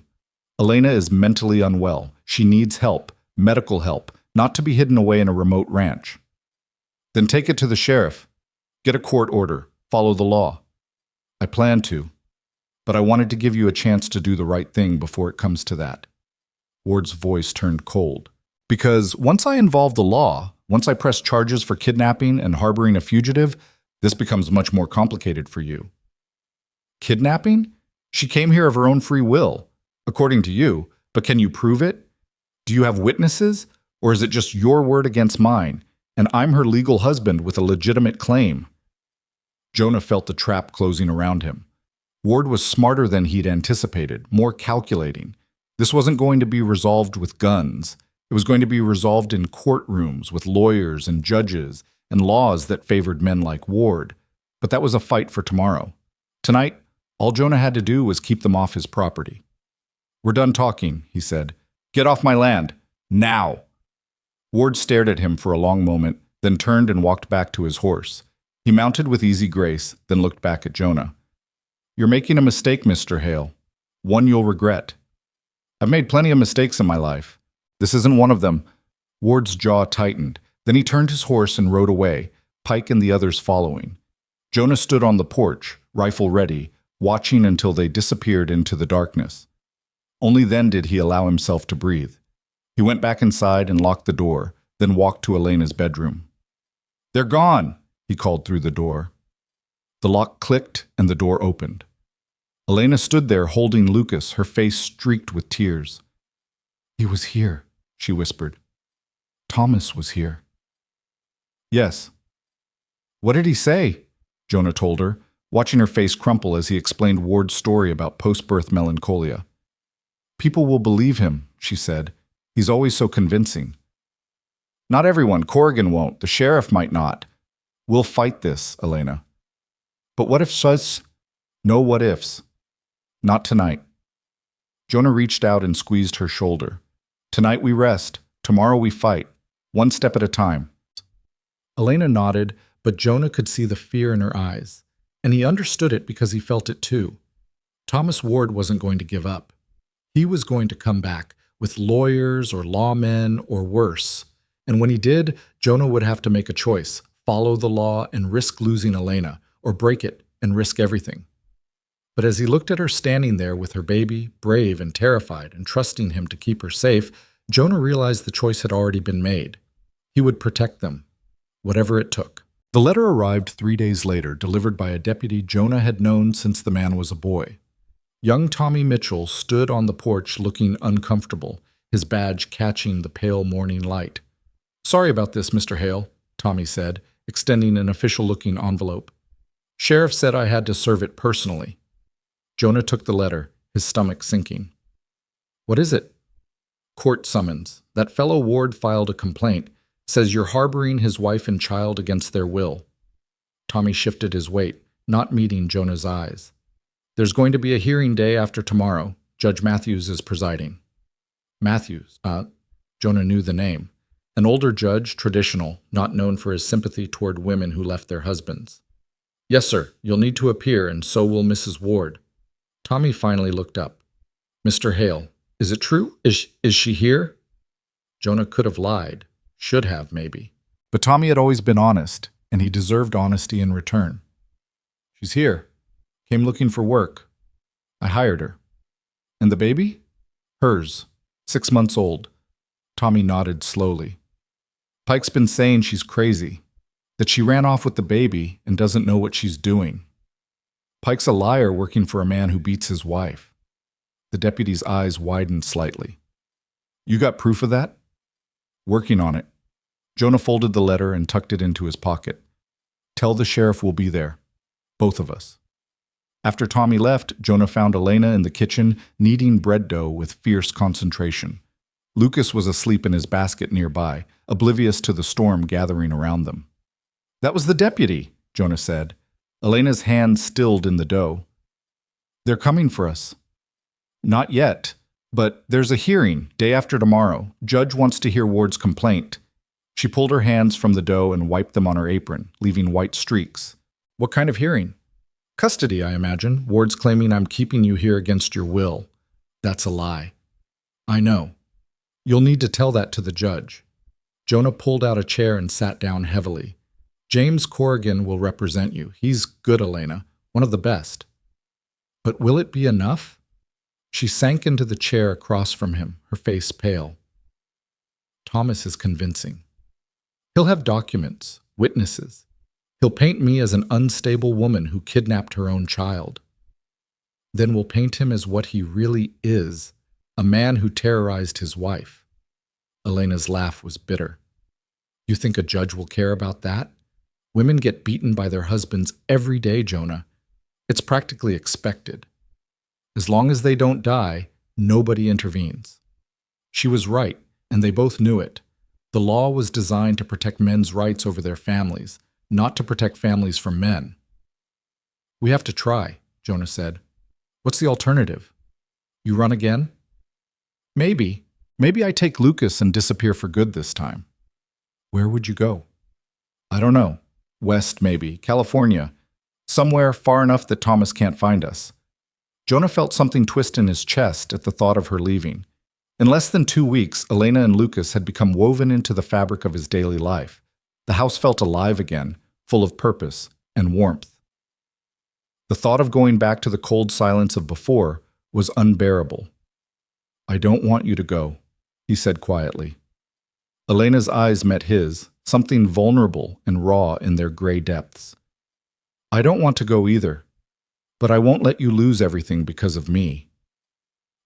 Elena is mentally unwell. She needs help, medical help, not to be hidden away in a remote ranch. Then take it to the sheriff. Get a court order. Follow the law. I plan to, but I wanted to give you a chance to do the right thing before it comes to that. Ward's voice turned cold. Because once I involve the law, once I press charges for kidnapping and harboring a fugitive, this becomes much more complicated for you. Kidnapping? She came here of her own free will, according to you, but can you prove it? Do you have witnesses, or is it just your word against mine, and I'm her legal husband with a legitimate claim? Jonah felt the trap closing around him. Ward was smarter than he'd anticipated, more calculating. This wasn't going to be resolved with guns. It was going to be resolved in courtrooms with lawyers and judges and laws that favored men like Ward. But that was a fight for tomorrow. Tonight, all Jonah had to do was keep them off his property. We're done talking, he said. Get off my land. Now! Ward stared at him for a long moment, then turned and walked back to his horse. He mounted with easy grace, then looked back at Jonah. You're making a mistake, Mr. Hale. One you'll regret. I've made plenty of mistakes in my life. This isn't one of them. Ward's jaw tightened. Then he turned his horse and rode away, Pike and the others following. Jonah stood on the porch, rifle ready, watching until they disappeared into the darkness. Only then did he allow himself to breathe. He went back inside and locked the door, then walked to Elena's bedroom. They're gone, he called through the door. The lock clicked and the door opened. Elena stood there holding Lucas, her face streaked with tears. He was here, she whispered. Thomas was here. Yes. What did he say? Jonah told her, watching her face crumple as he explained Ward's story about post-birth melancholia. People will believe him, she said. He's always so convincing. Not everyone. Corrigan won't. The sheriff might not. We'll fight this, Elena. But what if sus? No what ifs. Not tonight. Jonah reached out and squeezed her shoulder. Tonight we rest. Tomorrow we fight. One step at a time. Elena nodded, but Jonah could see the fear in her eyes. And he understood it because he felt it too. Thomas Ward wasn't going to give up. He was going to come back with lawyers or lawmen or worse. And when he did, Jonah would have to make a choice, follow the law and risk losing Elena, or break it and risk everything. But as he looked at her standing there with her baby, brave and terrified and trusting him to keep her safe, Jonah realized the choice had already been made. He would protect them, whatever it took. The letter arrived 3 days later, delivered by a deputy Jonah had known since the man was a boy. Young Tommy Mitchell stood on the porch looking uncomfortable, his badge catching the pale morning light. Sorry about this, Mr. Hale, Tommy said, extending an official-looking envelope. Sheriff said I had to serve it personally. Jonah took the letter, his stomach sinking. What is it? Court summons. That fellow Ward filed a complaint. Says you're harboring his wife and child against their will. Tommy shifted his weight, not meeting Jonah's eyes. There's going to be a hearing day after tomorrow. Judge Matthews is presiding. Matthews, Jonah knew the name. An older judge, traditional, not known for his sympathy toward women who left their husbands. Yes, sir, you'll need to appear, and so will Mrs. Ward. Tommy finally looked up. Mr. Hale, is it true? Is she here? Jonah could have lied. Should have, maybe. But Tommy had always been honest, and he deserved honesty in return. She's here. Came looking for work. I hired her. And the baby? Hers. 6 months old. Tommy nodded slowly. Pike's been saying she's crazy, that she ran off with the baby and doesn't know what she's doing. Pike's a liar working for a man who beats his wife. The deputy's eyes widened slightly. You got proof of that? Working on it. Jonah folded the letter and tucked it into his pocket. Tell the sheriff we'll be there. Both of us. After Tommy left, Jonah found Elena in the kitchen, kneading bread dough with fierce concentration. Lucas was asleep in his basket nearby, oblivious to the storm gathering around them. That was the deputy, Jonah said. Elena's hand stilled in the dough. They're coming for us. Not yet, but there's a hearing, day after tomorrow. Judge wants to hear Ward's complaint. She pulled her hands from the dough and wiped them on her apron, leaving white streaks. What kind of hearing? Custody, I imagine. Ward's claiming I'm keeping you here against your will. That's a lie. I know. You'll need to tell that to the judge. Jonah pulled out a chair and sat down heavily. James Corrigan will represent you. He's good, Elena. One of the best. But will it be enough? She sank into the chair across from him, her face pale. Thomas is convincing. He'll have documents, witnesses. He'll paint me as an unstable woman who kidnapped her own child. Then we'll paint him as what he really is, a man who terrorized his wife. Elena's laugh was bitter. You think a judge will care about that? Women get beaten by their husbands every day, Jonah. It's practically expected. As long as they don't die, nobody intervenes. She was right, and they both knew it. The law was designed to protect men's rights over their families, not to protect families from men. We have to try, Jonah said. What's the alternative? You run again? Maybe. Maybe I take Lucas and disappear for good this time. Where would you go? I don't know. West, maybe. California. Somewhere far enough that Thomas can't find us. Jonah felt something twist in his chest at the thought of her leaving. In less than 2 weeks, Elena and Lucas had become woven into the fabric of his daily life. The house felt alive again, full of purpose and warmth. The thought of going back to the cold silence of before was unbearable. I don't want you to go, he said quietly. Elena's eyes met his, something vulnerable and raw in their gray depths. I don't want to go either, but I won't let you lose everything because of me.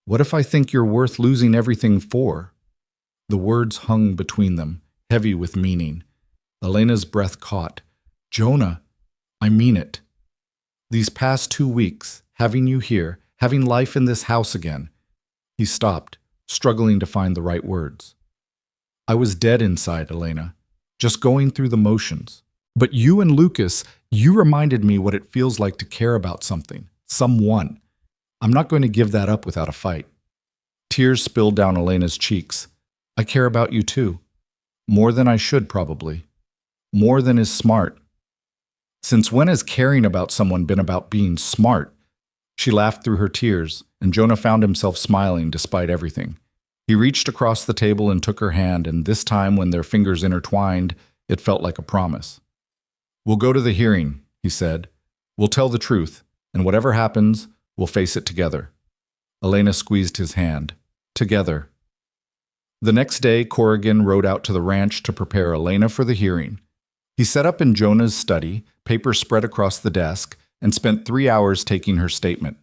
What if I think you're worth losing everything for? The words hung between them, heavy with meaning. Elena's breath caught. Jonah, I mean it. These past 2 weeks, having you here, having life in this house again. He stopped, struggling to find the right words. I was dead inside, Elena, just going through the motions. But you and Lucas, you reminded me what it feels like to care about something, someone. I'm not going to give that up without a fight. Tears spilled down Elena's cheeks. I care about you too. More than I should, probably. More than is smart. Since when has caring about someone been about being smart? She laughed through her tears, and Jonah found himself smiling despite everything. He reached across the table and took her hand, and this time when their fingers intertwined, it felt like a promise. We'll go to the hearing, he said. We'll tell the truth, and whatever happens, we'll face it together. Elena squeezed his hand. Together. The next day, Corrigan rode out to the ranch to prepare Elena for the hearing. He set up in Jonah's study, papers spread across the desk, and spent 3 hours taking her statement.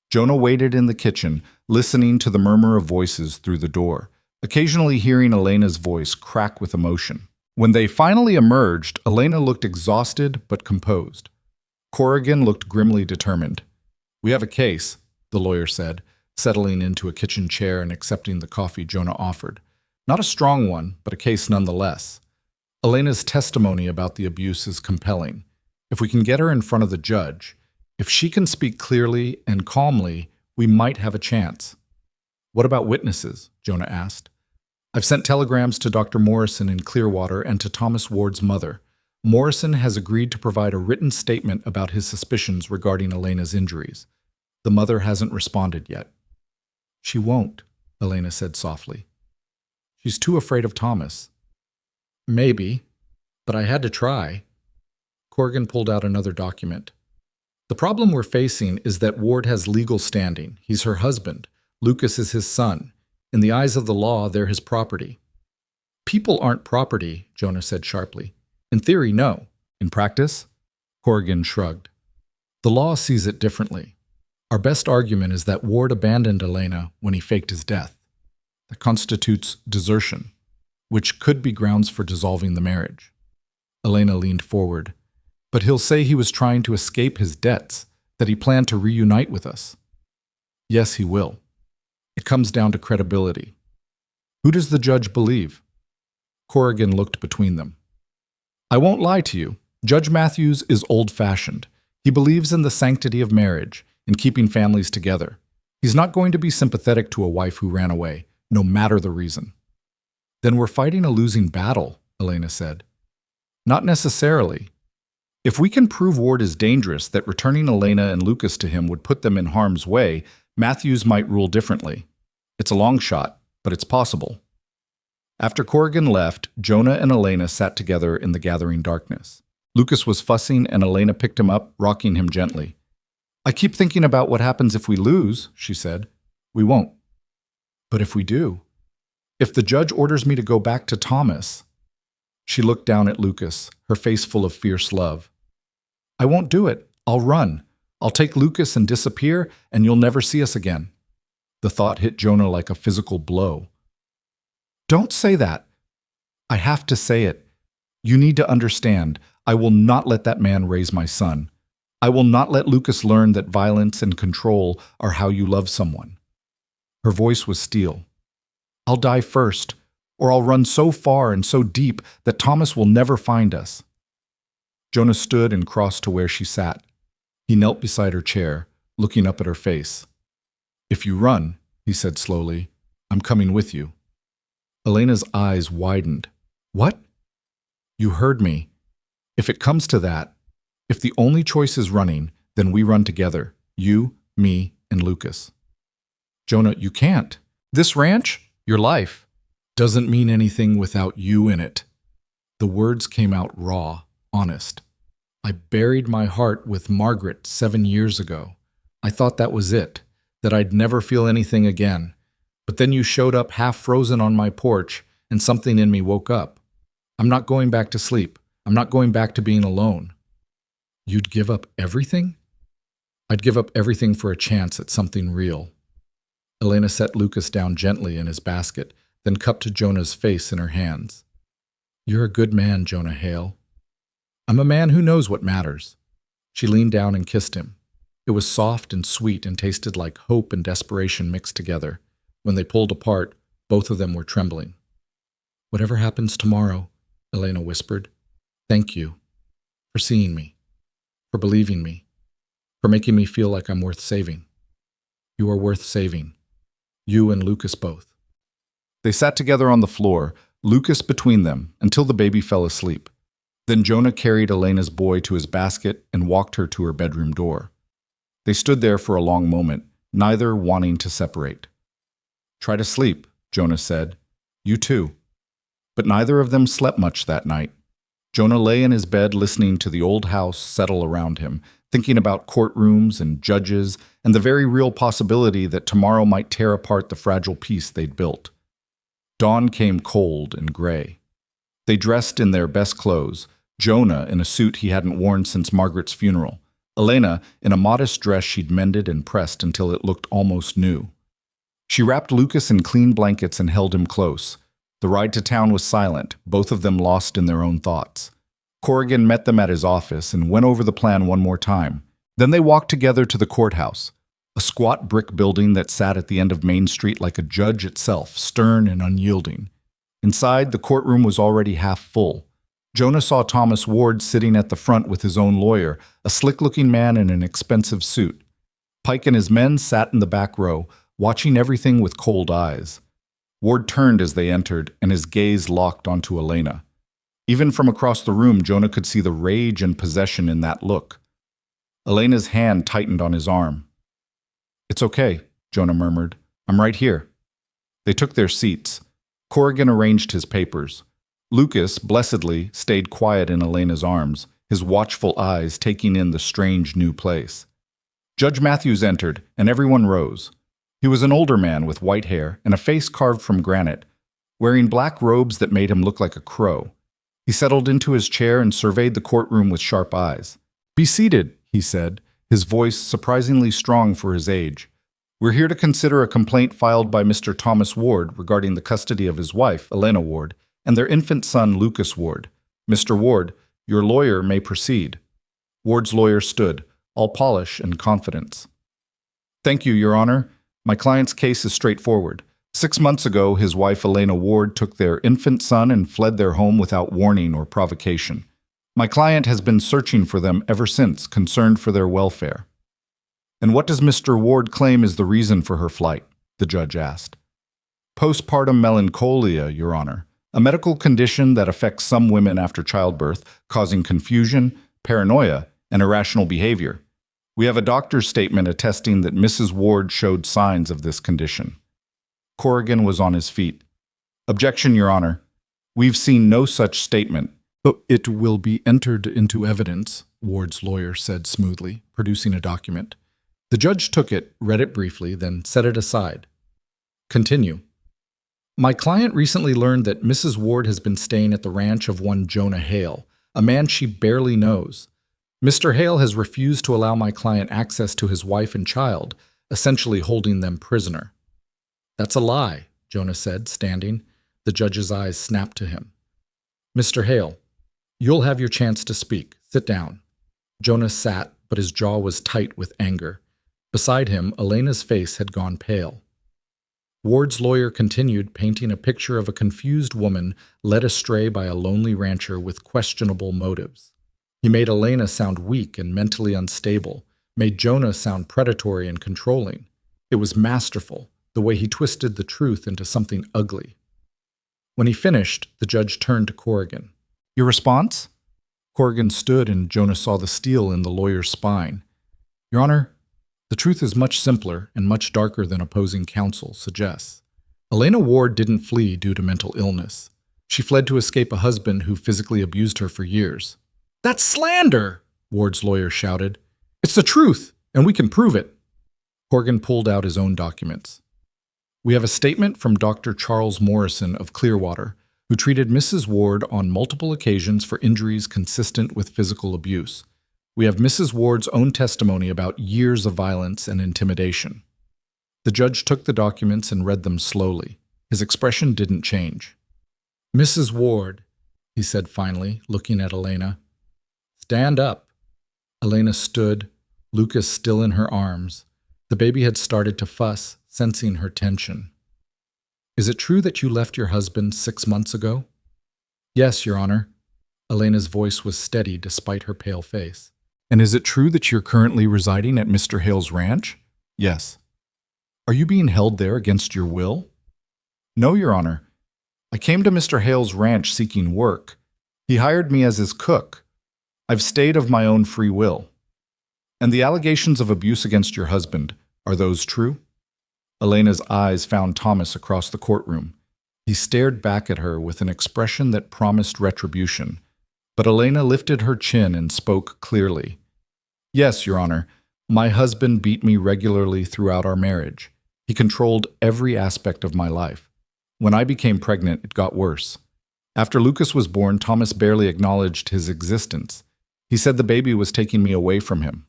Jonah waited in the kitchen, listening to the murmur of voices through the door, occasionally hearing Elena's voice crack with emotion. When they finally emerged, Elena looked exhausted but composed. Corrigan looked grimly determined. We have a case, the lawyer said, settling into a kitchen chair and accepting the coffee Jonah offered. Not a strong one, but a case nonetheless. Elena's testimony about the abuse is compelling. If we can get her in front of the judge, if she can speak clearly and calmly, we might have a chance. What about witnesses? Jonah asked. I've sent telegrams to Dr. Morrison in Clearwater and to Thomas Ward's mother. Morrison has agreed to provide a written statement about his suspicions regarding Elena's injuries. The mother hasn't responded yet. She won't, Elena said softly. She's too afraid of Thomas. Maybe, but I had to try. Corrigan pulled out another document. The problem we're facing is that Ward has legal standing. He's her husband. Lucas is his son. In the eyes of the law, they're his property. People aren't property, Jonah said sharply. In theory, no. In practice? Corrigan shrugged. The law sees it differently. Our best argument is that Ward abandoned Elena when he faked his death. That constitutes desertion, which could be grounds for dissolving the marriage. Elena leaned forward. But he'll say he was trying to escape his debts, that he planned to reunite with us. Yes, he will. It comes down to credibility. Who does the judge believe? Corrigan looked between them. I won't lie to you. Judge Matthews is old-fashioned. He believes in the sanctity of marriage, in keeping families together. He's not going to be sympathetic to a wife who ran away, no matter the reason. Then we're fighting a losing battle, Elena said. Not necessarily. If we can prove Ward is dangerous, that returning Elena and Lucas to him would put them in harm's way, Matthews might rule differently. It's a long shot, but it's possible. After Corrigan left, Jonah and Elena sat together in the gathering darkness. Lucas was fussing and Elena picked him up, rocking him gently. I keep thinking about what happens if we lose, she said. We won't. But if we do? If the judge orders me to go back to Thomas? She looked down at Lucas, her face full of fierce love. I won't do it. I'll run. I'll take Lucas and disappear, and you'll never see us again. The thought hit Jonah like a physical blow. Don't say that. I have to say it. You need to understand. I will not let that man raise my son. I will not let Lucas learn that violence and control are how you love someone. Her voice was steel. I'll die first, or I'll run so far and so deep that Thomas will never find us. Jonah stood and crossed to where she sat. He knelt beside her chair, looking up at her face. If you run, he said slowly, I'm coming with you. Elena's eyes widened. What? You heard me. If it comes to that, if the only choice is running, then we run together, you, me, and Lucas. Jonah, you can't. This ranch, your life, doesn't mean anything without you in it. The words came out raw, honest. I buried my heart with Margaret 7 years ago. I thought that was it, that I'd never feel anything again. But then you showed up half frozen on my porch, and something in me woke up. I'm not going back to sleep. I'm not going back to being alone. You'd give up everything? I'd give up everything for a chance at something real. Elena set Lucas down gently in his basket, then cupped Jonah's face in her hands. You're a good man, Jonah Hale. I'm a man who knows what matters. She leaned down and kissed him. It was soft and sweet and tasted like hope and desperation mixed together. When they pulled apart, both of them were trembling. Whatever happens tomorrow, Elena whispered, thank you for seeing me, for believing me, for making me feel like I'm worth saving. You are worth saving. You and Lucas both. They sat together on the floor, Lucas between them, until the baby fell asleep. Then Jonah carried Elena's boy to his basket and walked her to her bedroom door. They stood there for a long moment, neither wanting to separate. Try to sleep, Jonah said. You too. But neither of them slept much that night. Jonah lay in his bed listening to the old house settle around him, thinking about courtrooms and judges and the very real possibility that tomorrow might tear apart the fragile peace they'd built. Dawn came cold and gray. They dressed in their best clothes, Jonah in a suit he hadn't worn since Margaret's funeral, Elena in a modest dress she'd mended and pressed until it looked almost new. She wrapped Lucas in clean blankets and held him close. The ride to town was silent, both of them lost in their own thoughts. Corrigan met them at his office and went over the plan one more time. Then they walked together to the courthouse, a squat brick building that sat at the end of Main Street like a judge itself, stern and unyielding. Inside, the courtroom was already half full. Jonah saw Thomas Ward sitting at the front with his own lawyer, a slick-looking man in an expensive suit. Pike and his men sat in the back row, watching everything with cold eyes. Ward turned as they entered, and his gaze locked onto Elena. Even from across the room, Jonah could see the rage and possession in that look. Elena's hand tightened on his arm. "It's okay," Jonah murmured. "I'm right here." They took their seats. Corrigan arranged his papers. Lucas, blessedly, stayed quiet in Elena's arms, his watchful eyes taking in the strange new place. Judge Matthews entered, and everyone rose. He was an older man with white hair and a face carved from granite, wearing black robes that made him look like a crow. He settled into his chair and surveyed the courtroom with sharp eyes. "Be seated," he said, his voice surprisingly strong for his age. "We're here to consider a complaint filed by Mr. Thomas Ward regarding the custody of his wife, Elena Ward, and their infant son, Lucas Ward. Mr. Ward, your lawyer may proceed." Ward's lawyer stood, all polish and confidence. "Thank you, Your Honor. My client's case is straightforward. 6 months ago, his wife Elena Ward took their infant son and fled their home without warning or provocation. My client has been searching for them ever since, concerned for their welfare." "And what does Mr. Ward claim is the reason for her flight?" the judge asked. "Postpartum melancholia, Your Honor, a medical condition that affects some women after childbirth, causing confusion, paranoia, and irrational behavior. We have a doctor's statement attesting that Mrs. Ward showed signs of this condition." Corrigan was on his feet. "Objection, Your Honor. We've seen no such statement." "But it will be entered into evidence," Ward's lawyer said smoothly, producing a document. The judge took it, read it briefly, then set it aside. "Continue. My client recently learned that Mrs. Ward has been staying at the ranch of one Jonah Hale, a man she barely knows. Mr. Hale has refused to allow my client access to his wife and child, essentially holding them prisoner." "That's a lie," Jonah said, standing. The judge's eyes snapped to him. "Mr. Hale, you'll have your chance to speak. Sit down." Jonah sat, but his jaw was tight with anger. Beside him, Elena's face had gone pale. Ward's lawyer continued, painting a picture of a confused woman led astray by a lonely rancher with questionable motives. He made Elena sound weak and mentally unstable, made Jonah sound predatory and controlling. It was masterful, the way he twisted the truth into something ugly. When he finished, the judge turned to Corrigan. "Your response?" Corrigan stood, and Jonah saw the steel in the lawyer's spine. "Your Honor, the truth is much simpler and much darker than opposing counsel suggests. Elena Ward didn't flee due to mental illness. She fled to escape a husband who physically abused her for years." "That's slander!" Ward's lawyer shouted. "It's the truth, and we can prove it." Corrigan pulled out his own documents. "We have a statement from Dr. Charles Morrison of Clearwater, who treated Mrs. Ward on multiple occasions for injuries consistent with physical abuse. We have Mrs. Ward's own testimony about years of violence and intimidation." The judge took the documents and read them slowly. His expression didn't change. "Mrs. Ward," he said finally, looking at Elena. "Stand up." Elena stood, Lucas still in her arms. The baby had started to fuss, sensing her tension. "Is it true that you left your husband 6 months ago?" "Yes, Your Honor." Elena's voice was steady despite her pale face. "And is it true that you're currently residing at Mr. Hale's ranch?" "Yes." "Are you being held there against your will?" "No, Your Honor. I came to Mr. Hale's ranch seeking work. He hired me as his cook. I've stayed of my own free will." "And the allegations of abuse against your husband, are those true?" Elena's eyes found Thomas across the courtroom. He stared back at her with an expression that promised retribution. But Elena lifted her chin and spoke clearly. "Yes, Your Honor. My husband beat me regularly throughout our marriage. He controlled every aspect of my life. When I became pregnant, it got worse. After Lucas was born, Thomas barely acknowledged his existence. He said the baby was taking me away from him."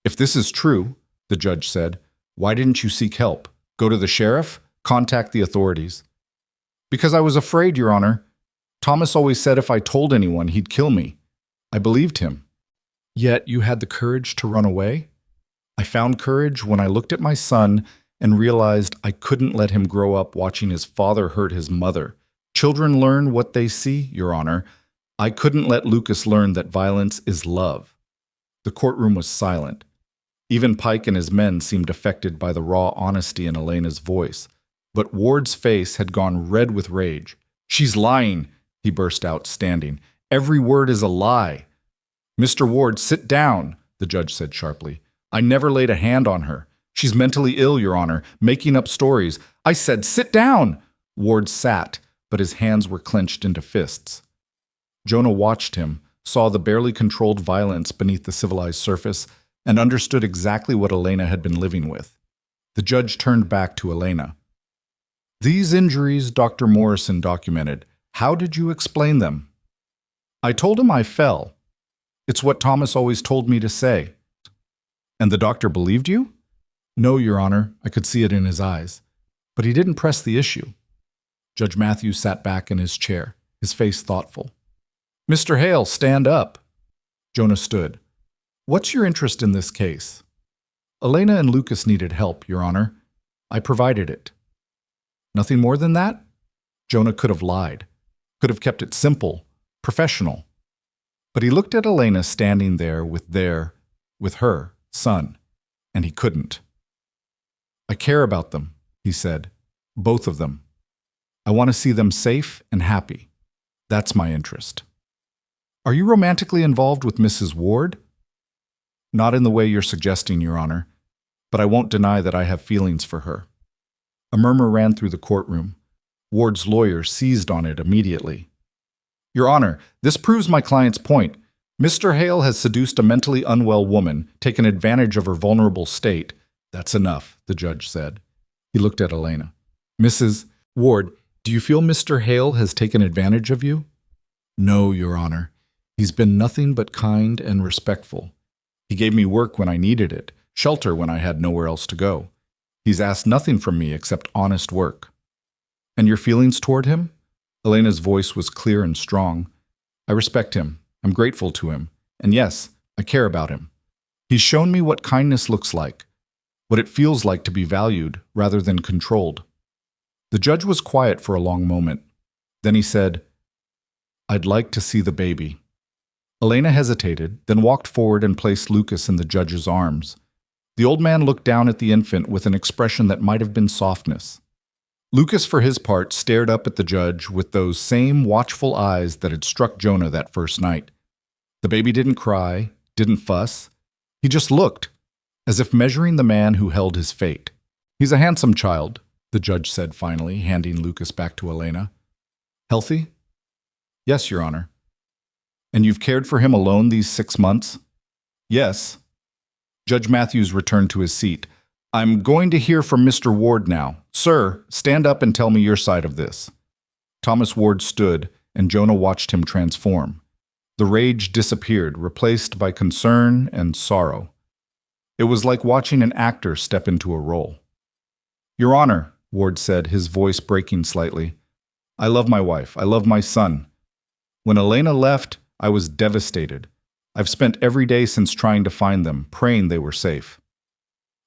"If this is true," the judge said, "why didn't you seek help? Go to the sheriff? Contact the authorities?" "Because I was afraid, Your Honor. Thomas always said if I told anyone, he'd kill me. I believed him." "Yet you had the courage to run away?" "I found courage when I looked at my son and realized I couldn't let him grow up watching his father hurt his mother. Children learn what they see, Your Honor. I couldn't let Lucas learn that violence is love." The courtroom was silent. Even Pike and his men seemed affected by the raw honesty in Elena's voice. But Ward's face had gone red with rage. "She's lying," he burst out, standing. "Every word is a lie." "Mr. Ward, sit down," the judge said sharply. "I never laid a hand on her. She's mentally ill, Your Honor, making up stories. I said, sit down!" Ward sat, but his hands were clenched into fists. Jonah watched him, saw the barely controlled violence beneath the civilized surface, and understood exactly what Elena had been living with. The judge turned back to Elena. "These injuries Dr. Morrison documented. How did you explain them?" "I told him I fell. It's what Thomas always told me to say." "And the doctor believed you?" "No, Your Honor, I could see it in his eyes. But he didn't press the issue." Judge Matthews sat back in his chair, his face thoughtful. "Mr. Hale, stand up." Jonah stood. "What's your interest in this case?" "Elena and Lucas needed help, Your Honor. I provided it." "Nothing more than that?" Jonah could have lied, could have kept it simple, professional. But he looked at Elena standing there with her son, and he couldn't. "I care about them," he said. "Both of them. I want to see them safe and happy. That's my interest." "Are you romantically involved with Mrs. Ward?" "Not in the way you're suggesting, Your Honor, but I won't deny that I have feelings for her." A murmur ran through the courtroom. Ward's lawyer seized on it immediately. "Your Honor, this proves my client's point. Mr. Hale has seduced a mentally unwell woman, taken advantage of her vulnerable state." "That's enough," the judge said. He looked at Elena. "Mrs. Ward, do you feel Mr. Hale has taken advantage of you?" "No, Your Honor. He's been nothing but kind and respectful. He gave me work when I needed it, shelter when I had nowhere else to go. He's asked nothing from me except honest work." "And your feelings toward him?" Elena's voice was clear and strong. "I respect him. I'm grateful to him. And yes, I care about him. He's shown me what kindness looks like, what it feels like to be valued rather than controlled." The judge was quiet for a long moment. Then he said, "I'd like to see the baby." Elena hesitated, then walked forward and placed Lucas in the judge's arms. The old man looked down at the infant with an expression that might have been softness. Lucas, for his part, stared up at the judge with those same watchful eyes that had struck Jonah that first night. The baby didn't cry, didn't fuss. He just looked, as if measuring the man who held his fate. "He's a handsome child," the judge said finally, handing Lucas back to Elena. "Healthy?" "Yes, Your Honor." "And you've cared for him alone these 6 months?" "Yes." Judge Matthews returned to his seat. "I'm going to hear from Mr. Ward now. Sir, stand up and tell me your side of this." Thomas Ward stood, and Jonah watched him transform. The rage disappeared, replaced by concern and sorrow. It was like watching an actor step into a role. "Your Honor," Ward said, his voice breaking slightly, "I love my wife. I love my son. When Elena left, I was devastated. I've spent every day since trying to find them, praying they were safe."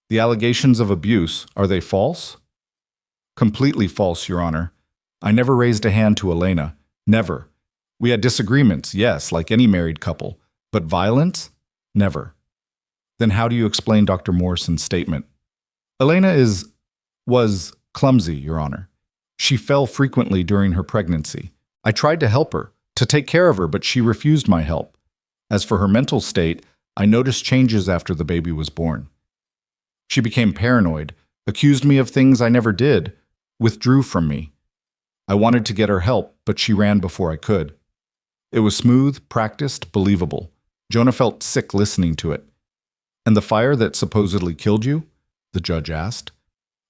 "The allegations of abuse, are they false?" "Completely false, Your Honor. I never raised a hand to Elena. Never. We had disagreements, yes, like any married couple. But violence? Never." "Then how do you explain Dr. Morrison's statement?" "Elena was clumsy, Your Honor. She fell frequently during her pregnancy. I tried to help her, to take care of her, but she refused my help. As for her mental state, I noticed changes after the baby was born. She became paranoid, accused me of things I never did, withdrew from me. I wanted to get her help, but she ran before I could. It was smooth, practiced, believable. Jonah felt sick listening to it." "And the fire that supposedly killed you?" the judge asked.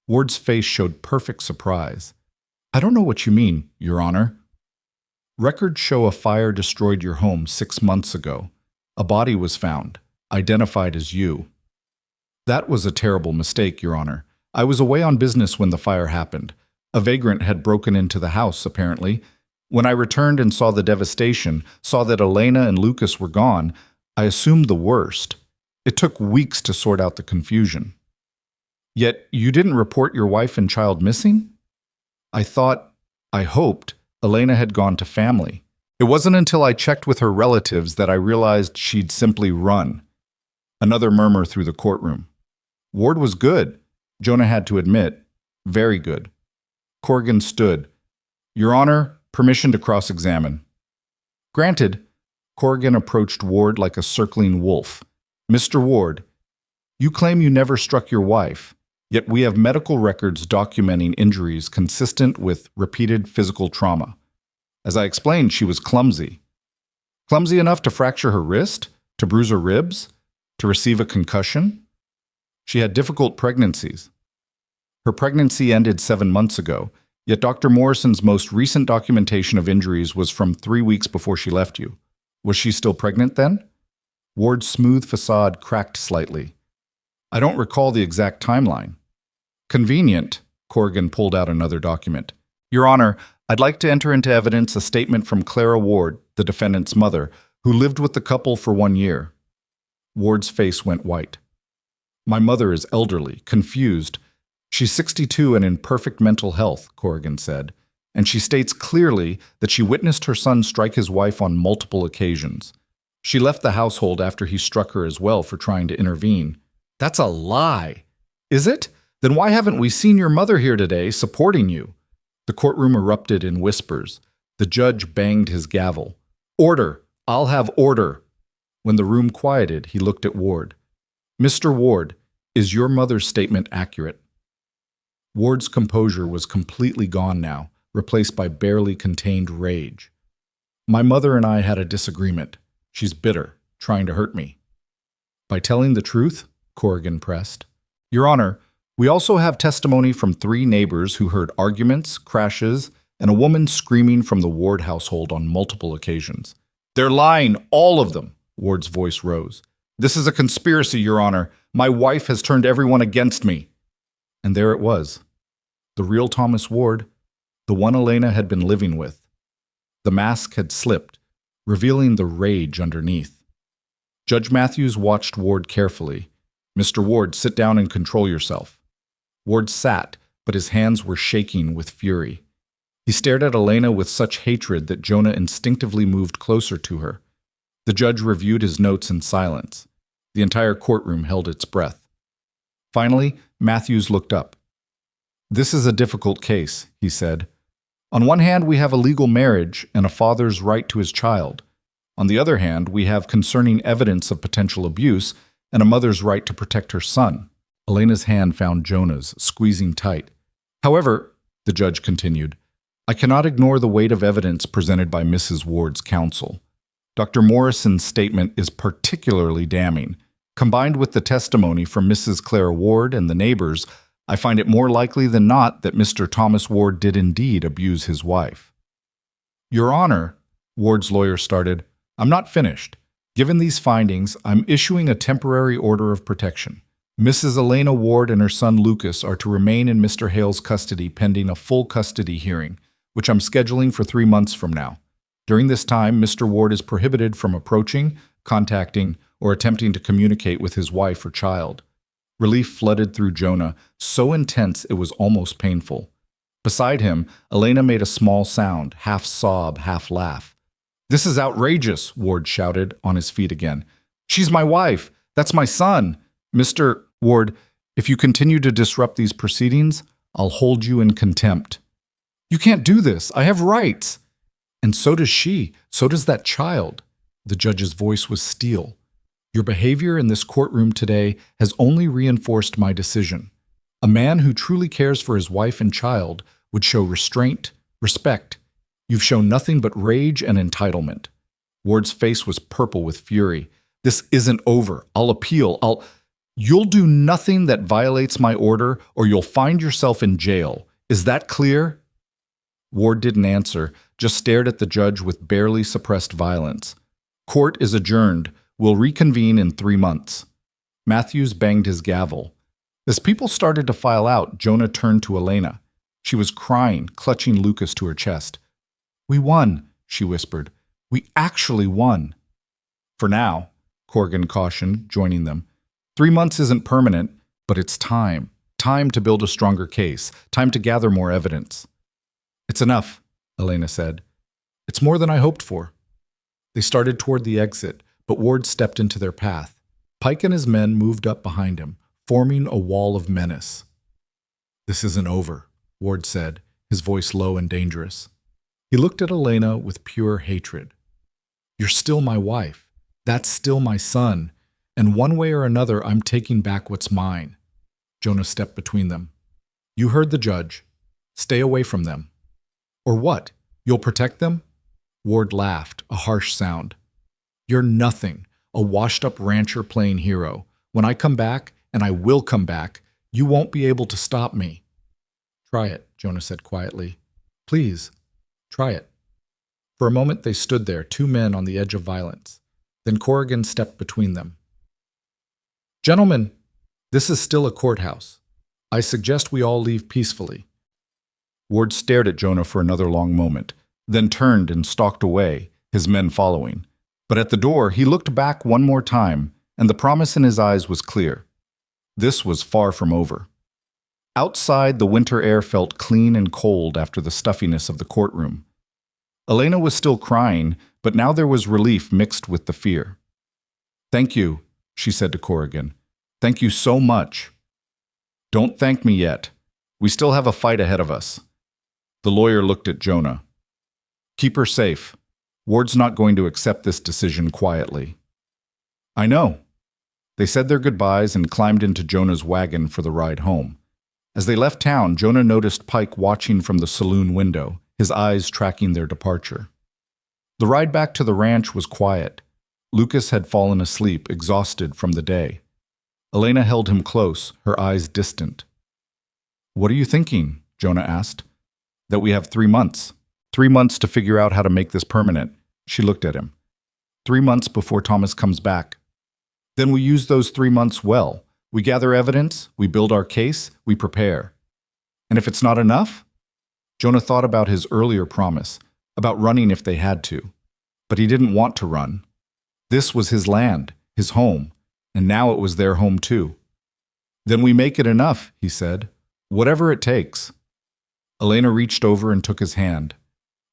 Ward's face showed perfect surprise. "I don't know what you mean, Your Honor." "Records show a fire destroyed your home 6 months ago. A body was found, identified as you." "That was a terrible mistake, Your Honor. I was away on business when the fire happened. A vagrant had broken into the house, apparently. When I returned and saw the devastation, saw that Elena and Lucas were gone, I assumed the worst. It took weeks to sort out the confusion." "Yet you didn't report your wife and child missing?" I hoped, Elena had gone to family. It wasn't until I checked with her relatives that I realized she'd simply run." Another murmur through the courtroom. Ward was good, Jonah had to admit, very good. Corrigan stood. Your Honor, permission to cross-examine. Granted. Corrigan approached Ward like a circling wolf. Mr. Ward, you claim you never struck your wife, yet we have medical records documenting injuries consistent with repeated physical trauma. As I explained, she was clumsy. Clumsy enough to fracture her wrist, to bruise her ribs, to receive a concussion. She had difficult pregnancies. Her pregnancy ended 7 months ago, yet Dr. Morrison's most recent documentation of injuries was from 3 weeks before she left you. Was she still pregnant then? Ward's smooth facade cracked slightly. I don't recall the exact timeline. Convenient. Corrigan pulled out another document. Your Honor, I'd like to enter into evidence a statement from Clara Ward, the defendant's mother, who lived with the couple for 1 year. Ward's face went white. My mother is elderly, confused. She's 62 and in perfect mental health, Corrigan said, and she states clearly that she witnessed her son strike his wife on multiple occasions. She left the household after he struck her as well for trying to intervene. That's a lie. Is it? Then why haven't we seen your mother here today supporting you? The courtroom erupted in whispers. The judge banged his gavel. Order! I'll have order! When the room quieted, he looked at Ward. Mr. Ward, is your mother's statement accurate? Ward's composure was completely gone now, replaced by barely contained rage. My mother and I had a disagreement. She's bitter, trying to hurt me. By telling the truth? Corrigan pressed. Your Honor, we also have testimony from 3 neighbors who heard arguments, crashes, and a woman screaming from the Ward household on multiple occasions. They're lying, all of them, Ward's voice rose. This is a conspiracy, Your Honor. My wife has turned everyone against me. And there it was. The real Thomas Ward, the one Elena had been living with. The mask had slipped, revealing the rage underneath. Judge Matthews watched Ward carefully. Mr. Ward, sit down and control yourself. Ward sat, but his hands were shaking with fury. He stared at Elena with such hatred that Jonah instinctively moved closer to her. The judge reviewed his notes in silence. The entire courtroom held its breath. Finally, Matthews looked up. This is a difficult case, he said. On one hand, we have a legal marriage and a father's right to his child. On the other hand, we have concerning evidence of potential abuse and a mother's right to protect her son. Elena's hand found Jonah's, squeezing tight. However, the judge continued, I cannot ignore the weight of evidence presented by Mrs. Ward's counsel. Dr. Morrison's statement is particularly damning. Combined with the testimony from Mrs. Clara Ward and the neighbors, I find it more likely than not that Mr. Thomas Ward did indeed abuse his wife. Your Honor, Ward's lawyer started, I'm not finished. Given these findings, I'm issuing a temporary order of protection. Mrs. Elena Ward and her son Lucas are to remain in Mr. Hale's custody pending a full custody hearing, which I'm scheduling for 3 months from now. During this time, Mr. Ward is prohibited from approaching, contacting, or attempting to communicate with his wife or child. Relief flooded through Jonah, so intense it was almost painful. Beside him, Elena made a small sound, half sob, half laugh. This is outrageous, Ward shouted, on his feet again. She's my wife. That's my son. Mr. Ward, if you continue to disrupt these proceedings, I'll hold you in contempt. You can't do this. I have rights. And so does she. So does that child. The judge's voice was steel. Your behavior in this courtroom today has only reinforced my decision. A man who truly cares for his wife and child would show restraint, respect. You've shown nothing but rage and entitlement. Ward's face was purple with fury. This isn't over. I'll appeal. You'll do nothing that violates my order, or you'll find yourself in jail. Is that clear? Ward didn't answer, just stared at the judge with barely suppressed violence. Court is adjourned. We'll reconvene in 3 months. Matthews banged his gavel. As people started to file out, Jonah turned to Elena. She was crying, clutching Lucas to her chest. We won, she whispered. We actually won. For now, Corrigan cautioned, joining them. 3 months isn't permanent, but it's time. Time to build a stronger case. Time to gather more evidence. It's enough, Elena said. It's more than I hoped for. They started toward the exit, but Ward stepped into their path. Pike and his men moved up behind him, forming a wall of menace. This isn't over, Ward said, his voice low and dangerous. He looked at Elena with pure hatred. You're still my wife. That's still my son. And one way or another, I'm taking back what's mine. Jonah stepped between them. You heard the judge. Stay away from them. Or what? You'll protect them? Ward laughed, a harsh sound. You're nothing, a washed-up rancher playing hero. When I come back, and I will come back, you won't be able to stop me. Try it, Jonah said quietly. Please, try it. For a moment they stood there, two men on the edge of violence. Then Corrigan stepped between them. Gentlemen, this is still a courthouse. I suggest we all leave peacefully. Ward stared at Jonah for another long moment, then turned and stalked away, his men following. But at the door, he looked back one more time, and the promise in his eyes was clear. This was far from over. Outside, the winter air felt clean and cold after the stuffiness of the courtroom. Elena was still crying, but now there was relief mixed with the fear. Thank you, she said to Corrigan. Thank you so much. Don't thank me yet. We still have a fight ahead of us. The lawyer looked at Jonah. Keep her safe. Ward's not going to accept this decision quietly. I know. They said their goodbyes and climbed into Jonah's wagon for the ride home. As they left town, Jonah noticed Pike watching from the saloon window, his eyes tracking their departure. The ride back to the ranch was quiet. Lucas had fallen asleep, exhausted from the day. Elena held him close, her eyes distant. What are you thinking? Jonah asked. That we have 3 months. 3 months to figure out how to make this permanent. She looked at him. 3 months before Thomas comes back. Then we use those 3 months well. We gather evidence, we build our case, we prepare. And if it's not enough? Jonah thought about his earlier promise, about running if they had to. But he didn't want to run. This was his land, his home, and now it was their home too. Then we make it enough, he said. Whatever it takes. Elena reached over and took his hand.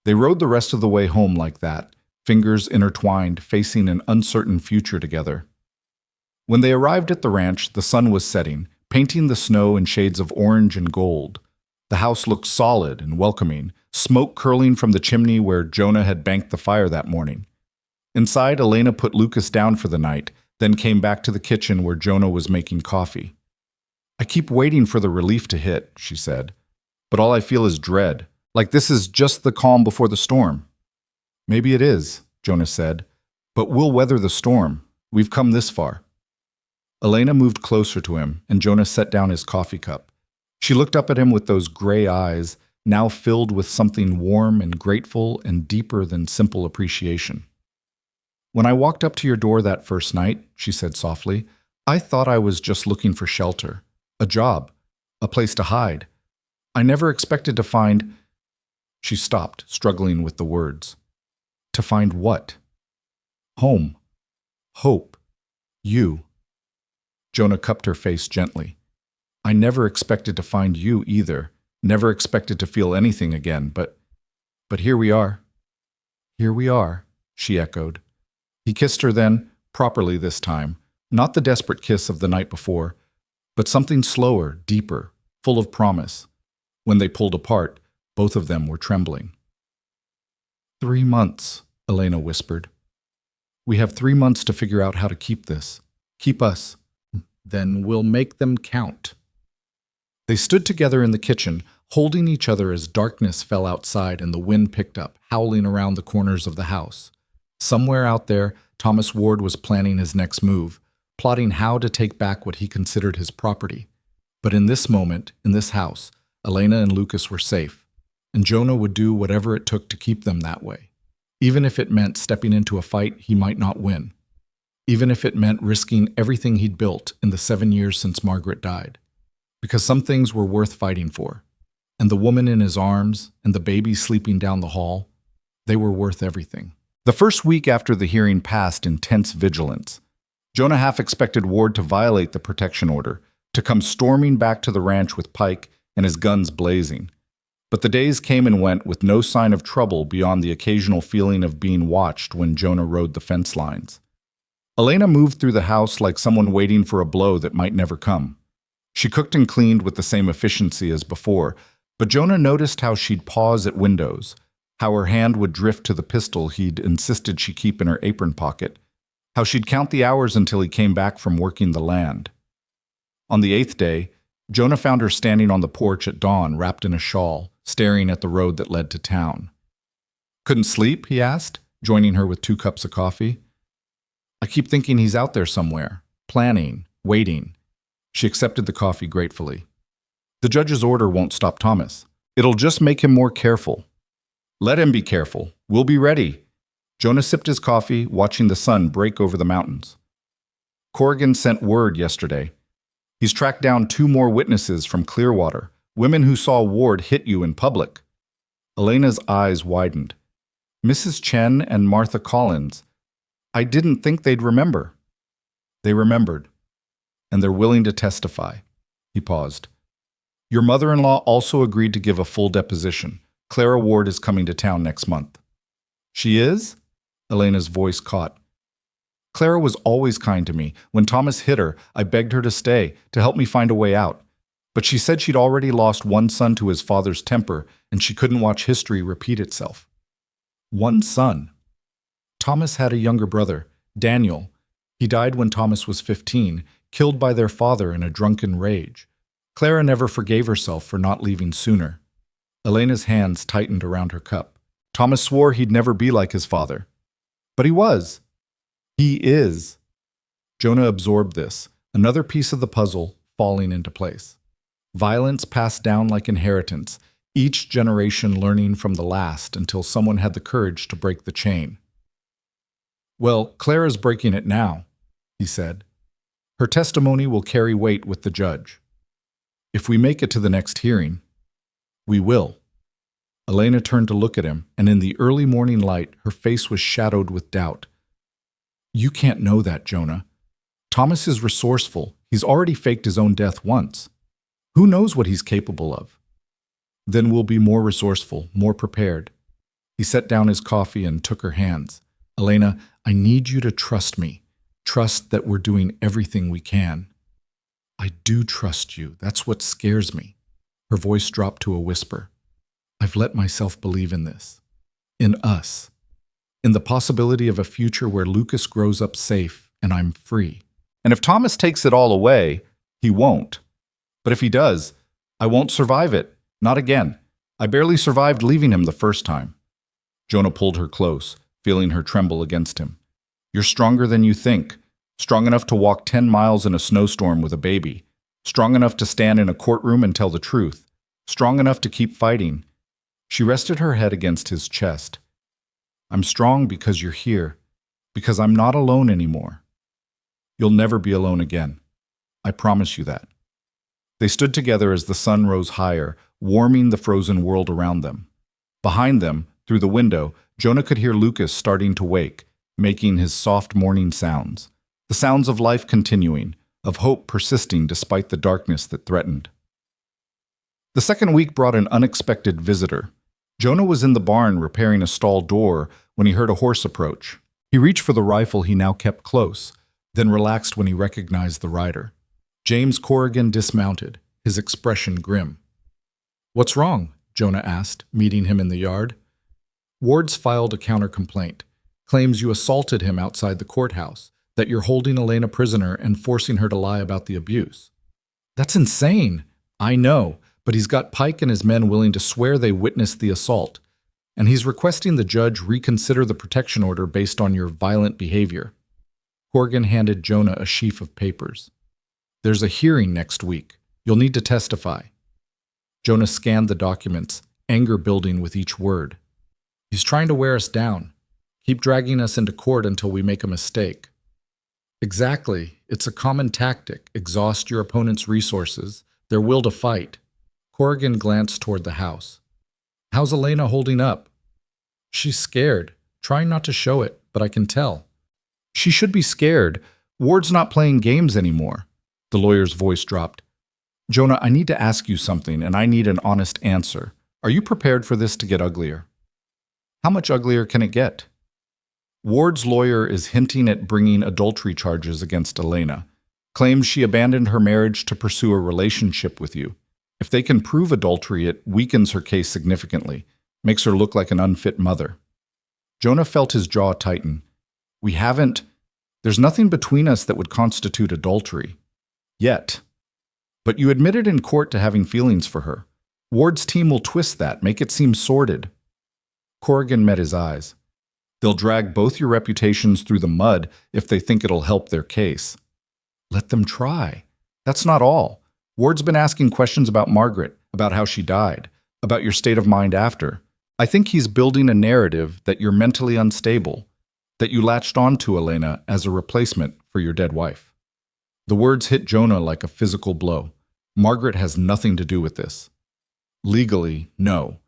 They rode the rest of the way home like that, fingers intertwined, facing an uncertain future together. When they arrived at the ranch, the sun was setting, painting the snow in shades of orange and gold. The house looked solid and welcoming, smoke curling from the chimney where Jonah had banked the fire that morning. Inside, Elena put Lucas down for the night, then came back to the kitchen where Jonah was making coffee. I keep waiting for the relief to hit, she said, but all I feel is dread, like this is just the calm before the storm. Maybe it is, Jonah said, but we'll weather the storm. We've come this far. Elena moved closer to him, and Jonah set down his coffee cup. She looked up at him with those gray eyes, now filled with something warm and grateful and deeper than simple appreciation. When I walked up to your door that first night, she said softly, I thought I was just looking for shelter, a job, a place to hide. I never expected to find... She stopped, struggling with the words. To find what? Home. Hope. You. Jonah cupped her face gently. I never expected to find you either, never expected to feel anything again, but here we are. Here we are, she echoed. He kissed her then, properly this time, not the desperate kiss of the night before, but something slower, deeper, full of promise. When they pulled apart, both of them were trembling. 3 months, Elena whispered. We have 3 months to figure out how to keep this. Keep us. Then we'll make them count. They stood together in the kitchen, holding each other as darkness fell outside and the wind picked up, howling around the corners of the house. Somewhere out there, Thomas Ward was planning his next move, plotting how to take back what he considered his property. But in this moment, in this house, Elena and Lucas were safe, and Jonah would do whatever it took to keep them that way, even if it meant stepping into a fight he might not win. Even if it meant risking everything he'd built in the 7 years since Margaret died. Because some things were worth fighting for. And the woman in his arms, and the baby sleeping down the hall, they were worth everything. The first week after the hearing passed in tense vigilance. Jonah half expected Ward to violate the protection order, to come storming back to the ranch with Pike and his guns blazing. But the days came and went with no sign of trouble beyond the occasional feeling of being watched when Jonah rode the fence lines. Elena moved through the house like someone waiting for a blow that might never come. She cooked and cleaned with the same efficiency as before, But Jonah noticed how she'd pause at windows, how her hand would drift to the pistol he'd insisted she keep in her apron pocket, how she'd count the hours until he came back from working the land. On the 8th day, Jonah found her standing on the porch at dawn, wrapped in a shawl, staring at the road that led to town. "Couldn't sleep?" he asked, joining her with 2 cups of coffee. "I keep thinking he's out there somewhere, planning, waiting." She accepted the coffee gratefully. "The judge's order won't stop Thomas. It'll just make him more careful." "Let him be careful. We'll be ready." Jonah sipped his coffee, watching the sun break over the mountains. "Corrigan sent word yesterday. He's tracked down 2 more witnesses from Clearwater, women who saw Ward hit you in public." Elena's eyes widened. "Mrs. Chen and Martha Collins. I didn't think they'd remember." "They remembered, and they're willing to testify." He paused. "Your mother-in-law also agreed to give a full deposition. Clara Ward is coming to town next month." "She is?" Elena's voice caught. "Clara was always kind to me. When Thomas hit her, I begged her to stay, to help me find a way out. But she said she'd already lost one son to his father's temper, and she couldn't watch history repeat itself." "One son?" "Thomas had a younger brother, Daniel. He died when Thomas was 15, killed by their father in a drunken rage. Clara never forgave herself for not leaving sooner." Elena's hands tightened around her cup. "Thomas swore he'd never be like his father." "But he was." "He is." Jonah absorbed this, another piece of the puzzle falling into place. Violence passed down like inheritance, each generation learning from the last until someone had the courage to break the chain. "Well, Clara's breaking it now," he said. "Her testimony will carry weight with the judge. If we make it to the next hearing, we will." Elena turned to look at him, and in the early morning light, her face was shadowed with doubt. "You can't know that, Jonah. Thomas is resourceful. He's already faked his own death once. Who knows what he's capable of?" "Then we'll be more resourceful, more prepared." He set down his coffee and took her hands. "Elena, I need you to trust me. Trust that we're doing everything we can." "I do trust you. That's what scares me." Her voice dropped to a whisper. "I've let myself believe in this. In us. In the possibility of a future where Lucas grows up safe and I'm free. And if Thomas takes it all away, he won't. But if he does, I won't survive it. Not again. I barely survived leaving him the first time." Jonah pulled her close, feeling her tremble against him. "You're stronger than you think. Strong enough to walk 10 miles in a snowstorm with a baby. Strong enough to stand in a courtroom and tell the truth. Strong enough to keep fighting." She rested her head against his chest. "I'm strong because you're here. Because I'm not alone anymore. You'll never be alone again. I promise you that." They stood together as the sun rose higher, warming the frozen world around them. Behind them, through the window, Jonah could hear Lucas starting to wake, making his soft morning sounds. The sounds of life continuing, of hope persisting despite the darkness that threatened. The second week brought an unexpected visitor. Jonah was in the barn repairing a stall door when he heard a horse approach. He reached for the rifle he now kept close, then relaxed when he recognized the rider. James Corrigan dismounted, his expression grim. "What's wrong?" Jonah asked, meeting him in the yard. "Ward's filed a counter-complaint. Claims you assaulted him outside the courthouse, that you're holding Elena prisoner and forcing her to lie about the abuse." "That's insane." "I know, but he's got Pike and his men willing to swear they witnessed the assault, and he's requesting the judge reconsider the protection order based on your violent behavior." Corrigan handed Jonah a sheaf of papers. "There's a hearing next week. You'll need to testify." Jonah scanned the documents, anger building with each word. "He's trying to wear us down. Keep dragging us into court until we make a mistake." "Exactly. It's a common tactic. Exhaust your opponent's resources, their will to fight." Corrigan glanced toward the house. "How's Elena holding up?" "She's scared. Trying not to show it, but I can tell." "She should be scared. Ward's not playing games anymore." The lawyer's voice dropped. "Jonah, I need to ask you something, and I need an honest answer. Are you prepared for this to get uglier?" "How much uglier can it get?" "Ward's lawyer is hinting at bringing adultery charges against Elena. Claims she abandoned her marriage to pursue a relationship with you. If they can prove adultery, it weakens her case significantly, makes her look like an unfit mother. Jonah felt his jaw tighten. There's nothing between us that would constitute adultery. Yet. But you admitted in court to having feelings for her. Ward's team will twist that, make it seem sordid. Corrigan met his eyes. They'll drag both your reputations through the mud if they think it'll help their case. Let them try. That's not all. Ward's been asking questions about Margaret, about how she died, about your state of mind after. I think he's building a narrative that you're mentally unstable, that you latched onto Elena as a replacement for your dead wife. The words hit Jonah like a physical blow. Margaret has nothing to do with this. Legally, no.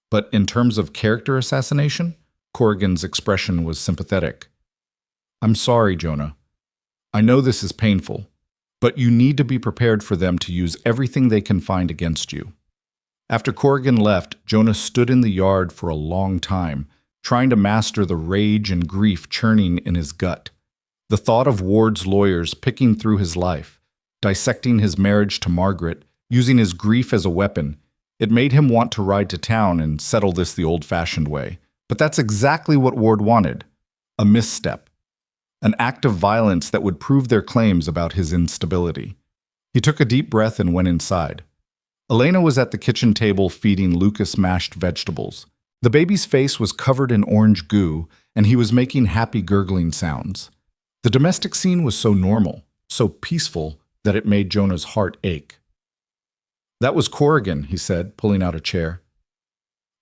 But in terms of character assassination, Corrigan's expression was sympathetic. I'm sorry, Jonah. I know this is painful, but you need to be prepared for them to use everything they can find against you. After Corrigan left, Jonah stood in the yard for a long time, trying to master the rage and grief churning in his gut. The thought of Ward's lawyers picking through his life, dissecting his marriage to Margaret, using his grief as a weapon, it made him want to ride to town and settle this the old-fashioned way. But that's exactly what Ward wanted. A misstep. An act of violence that would prove their claims about his instability. He took a deep breath and went inside. Elena was at the kitchen table feeding Lucas mashed vegetables. The baby's face was covered in orange goo, and he was making happy gurgling sounds. The domestic scene was so normal, so peaceful, that it made Jonah's heart ache. That was Corrigan, he said, pulling out a chair.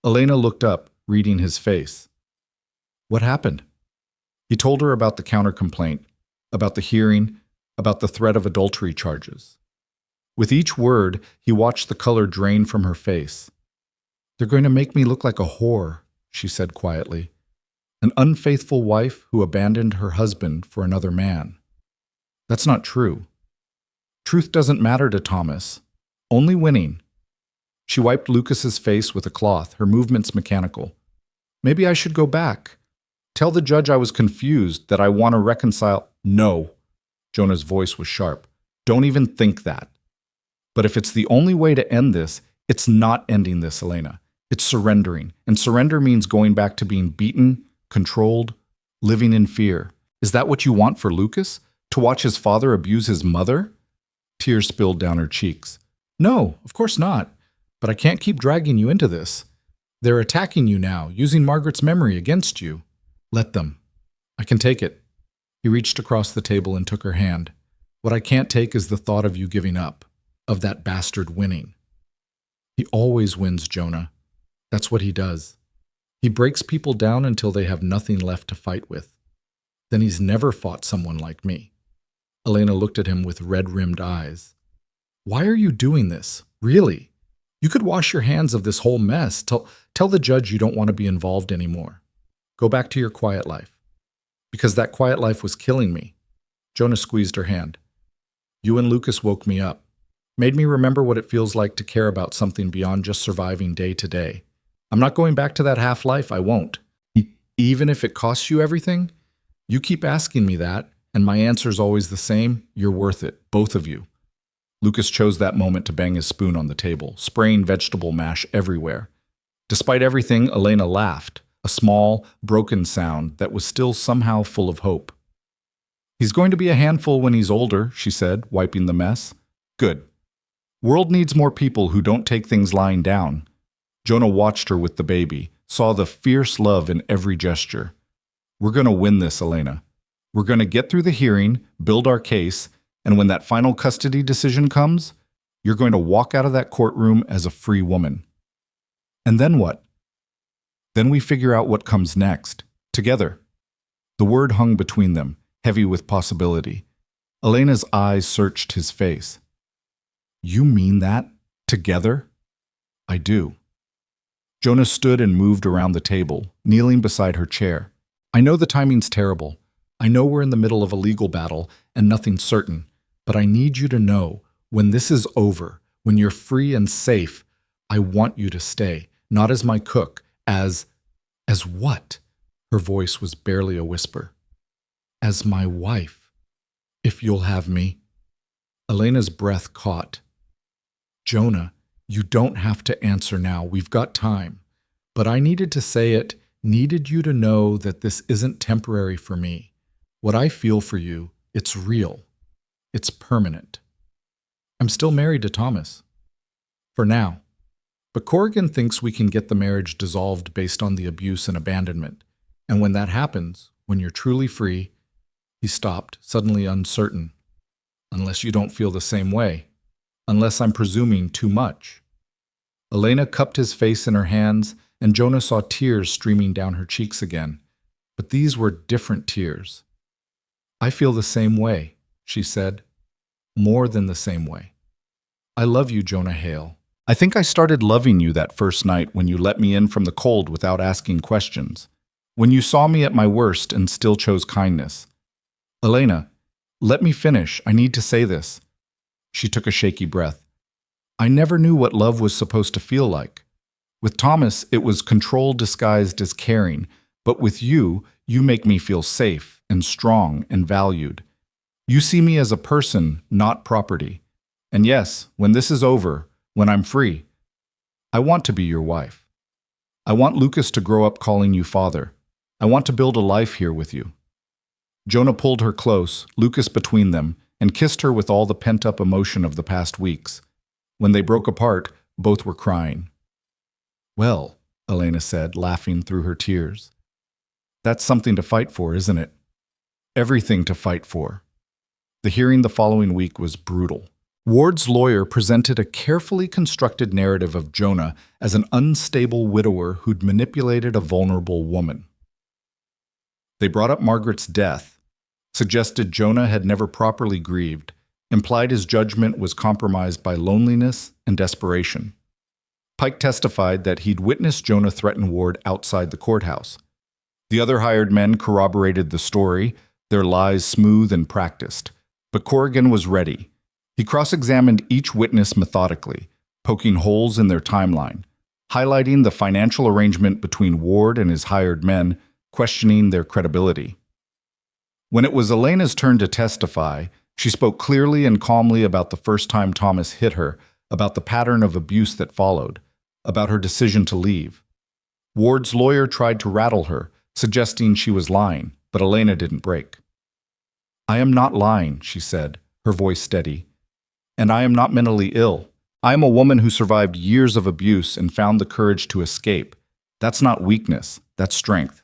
Elena looked up, reading his face. What happened? He told her about the counter-complaint, about the hearing, about the threat of adultery charges. With each word, he watched the color drain from her face. They're going to make me look like a whore, she said quietly. An unfaithful wife who abandoned her husband for another man. That's not true. Truth doesn't matter to Thomas. Only winning. She wiped Lucas's face with a cloth, her movements mechanical. Maybe I should go back. Tell the judge I was confused, that I want to reconcile. No. Jonah's voice was sharp. Don't even think that. But if it's the only way to end this, it's not ending this, Elena. It's surrendering. And surrender means going back to being beaten, controlled, living in fear. Is that what you want for Lucas? To watch his father abuse his mother? Tears spilled down her cheeks. No, of course not. But I can't keep dragging you into this. They're attacking you now, using Margaret's memory against you. Let them. I can take it. He reached across the table and took her hand. What I can't take is the thought of you giving up, of that bastard winning. He always wins, Jonah. That's what he does. He breaks people down until they have nothing left to fight with. Then he's never fought someone like me. Elena looked at him with red-rimmed eyes. Why are you doing this? Really? You could wash your hands of this whole mess. Tell the judge you don't want to be involved anymore. Go back to your quiet life. Because that quiet life was killing me. Jonah squeezed her hand. You and Lucas woke me up. Made me remember what it feels like to care about something beyond just surviving day to day. I'm not going back to that half-life, I won't. Even if it costs you everything? You keep asking me that, and my answer's always the same. You're worth it, both of you. Lucas chose that moment to bang his spoon on the table, spraying vegetable mash everywhere. Despite everything, Elena laughed, a small, broken sound that was still somehow full of hope. He's going to be a handful when he's older, she said, wiping the mess. Good. World needs more people who don't take things lying down. Jonah watched her with the baby, saw the fierce love in every gesture. We're going to win this, Elena. We're going to get through the hearing, build our case, and when that final custody decision comes, you're going to walk out of that courtroom as a free woman. And then what? Then we figure out what comes next, together. The word hung between them, heavy with possibility. Elena's eyes searched his face. You mean that? Together? I do. Jonah stood and moved around the table, kneeling beside her chair. I know the timing's terrible. I know we're in the middle of a legal battle and nothing's certain. But I need you to know, when this is over, when you're free and safe, I want you to stay, not as my cook, as what? Her voice was barely a whisper. As my wife, if you'll have me. Elena's breath caught. Jonah, You don't have to answer now. We've got time. But I needed to say it, needed you to know that this isn't temporary for me. What I feel for you, it's real. It's permanent. I'm still married to Thomas. For now. But Corrigan thinks we can get the marriage dissolved based on the abuse and abandonment. And when that happens, when you're truly free, he stopped, suddenly uncertain. Unless you don't feel the same way. Unless I'm presuming too much. Elena cupped his face in her hands, and Jonah saw tears streaming down her cheeks again. But these were different tears. I feel the same way, she said. More than the same way. I love you, Jonah Hale. I think I started loving you that first night when you let me in from the cold without asking questions. When you saw me at my worst and still chose kindness. Elena, let me finish. I need to say this. She took a shaky breath. I never knew what love was supposed to feel like. With Thomas, it was control disguised as caring, but with you, you make me feel safe and strong and valued. You see me as a person, not property. And yes, when this is over, when I'm free, I want to be your wife. I want Lucas to grow up calling you father. I want to build a life here with you. Jonah pulled her close, Lucas between them, and kissed her with all the pent-up emotion of the past weeks. When they broke apart, both were crying. Well, Elena said, laughing through her tears. That's something to fight for, isn't it? Everything to fight for. The hearing the following week was brutal. Ward's lawyer presented a carefully constructed narrative of Jonah as an unstable widower who'd manipulated a vulnerable woman. They brought up Margaret's death, suggested Jonah had never properly grieved, implied his judgment was compromised by loneliness and desperation. Pike testified that he'd witnessed Jonah threaten Ward outside the courthouse. The other hired men corroborated the story, their lies smooth and practiced. But Corrigan was ready. He cross-examined each witness methodically, poking holes in their timeline, highlighting the financial arrangement between Ward and his hired men, questioning their credibility. When it was Elena's turn to testify, she spoke clearly and calmly about the first time Thomas hit her, about the pattern of abuse that followed, about her decision to leave. Ward's lawyer tried to rattle her, suggesting she was lying, but Elena didn't break. I am not lying, she said, her voice steady. And I am not mentally ill. I am a woman who survived years of abuse and found the courage to escape. That's not weakness, that's strength.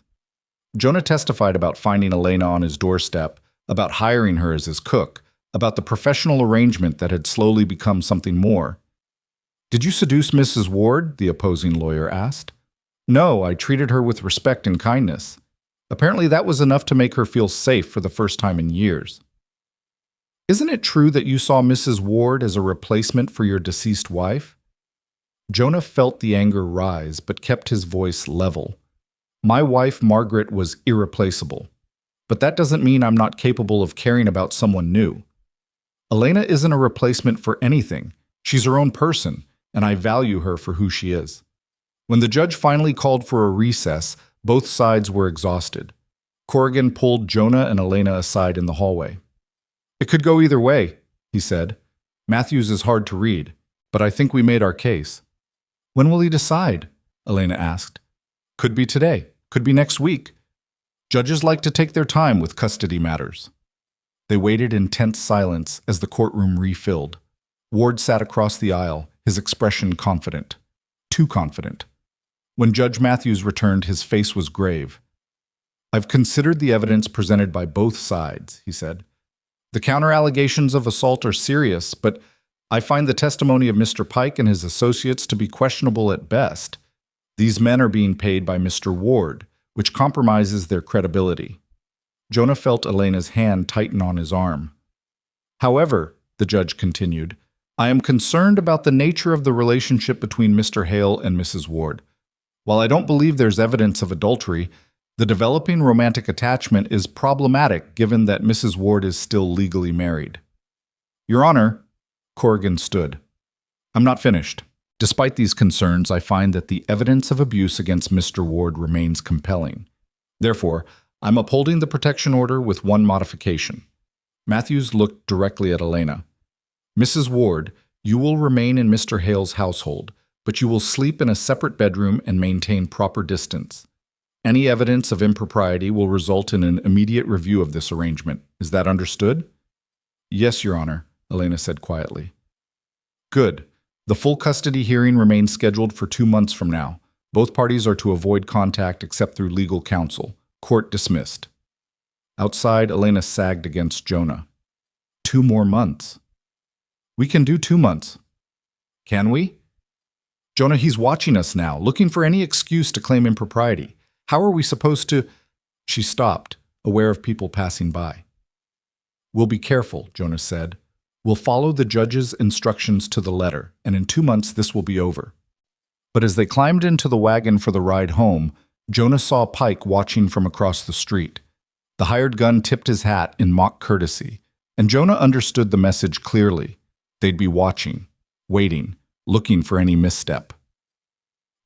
Jonah testified about finding Elena on his doorstep, about hiring her as his cook, about the professional arrangement that had slowly become something more. Did you seduce Mrs. Ward? The opposing lawyer asked. No, I treated her with respect and kindness. Apparently that was enough to make her feel safe for the first time in years. Isn't it true that you saw Mrs. Ward as a replacement for your deceased wife? Jonah felt the anger rise, but kept his voice level. My wife, Margaret, was irreplaceable. But that doesn't mean I'm not capable of caring about someone new. Elena isn't a replacement for anything. She's her own person, and I value her for who she is. When the judge finally called for a recess, both sides were exhausted. Corrigan pulled Jonah and Elena aside in the hallway. It could go either way, he said. Matthews is hard to read, but I think we made our case. When will he decide? Elena asked. Could be today, could be next week. Judges like to take their time with custody matters. They waited in tense silence as the courtroom refilled. Ward sat across the aisle, his expression confident. Too confident. When Judge Matthews returned, his face was grave. I've considered the evidence presented by both sides, he said. The counter-allegations of assault are serious, but I find the testimony of Mr. Pike and his associates to be questionable at best. These men are being paid by Mr. Ward, which compromises their credibility. Jonah felt Elena's hand tighten on his arm. However, the judge continued, I am concerned about the nature of the relationship between Mr. Hale and Mrs. Ward. While I don't believe there's evidence of adultery, the developing romantic attachment is problematic given that Mrs. Ward is still legally married. Your Honor, Corrigan stood. I'm not finished. Despite these concerns, I find that the evidence of abuse against Mr. Ward remains compelling. Therefore, I'm upholding the protection order with one modification. Matthews looked directly at Elena. Mrs. Ward, You will remain in Mr. Hale's household, but you will sleep in a separate bedroom and maintain proper distance. Any evidence of impropriety will result in an immediate review of this arrangement. Is that understood? Yes, Your Honor, Elena said quietly. Good. The full custody hearing remains scheduled for 2 months from now. Both parties are to avoid contact except through legal counsel. Court dismissed. Outside, Elena sagged against Jonah. 2 more months. We can do 2 months. Can we? Jonah, he's watching us now, looking for any excuse to claim impropriety. How are we supposed to? She stopped, aware of people passing by. We'll be careful, Jonah said. We'll follow the judge's instructions to the letter, and in 2 months this will be over. But as they climbed into the wagon for the ride home, Jonah saw Pike watching from across the street. The hired gun tipped his hat in mock courtesy, and Jonah understood the message clearly. They'd be watching, waiting, looking for any misstep.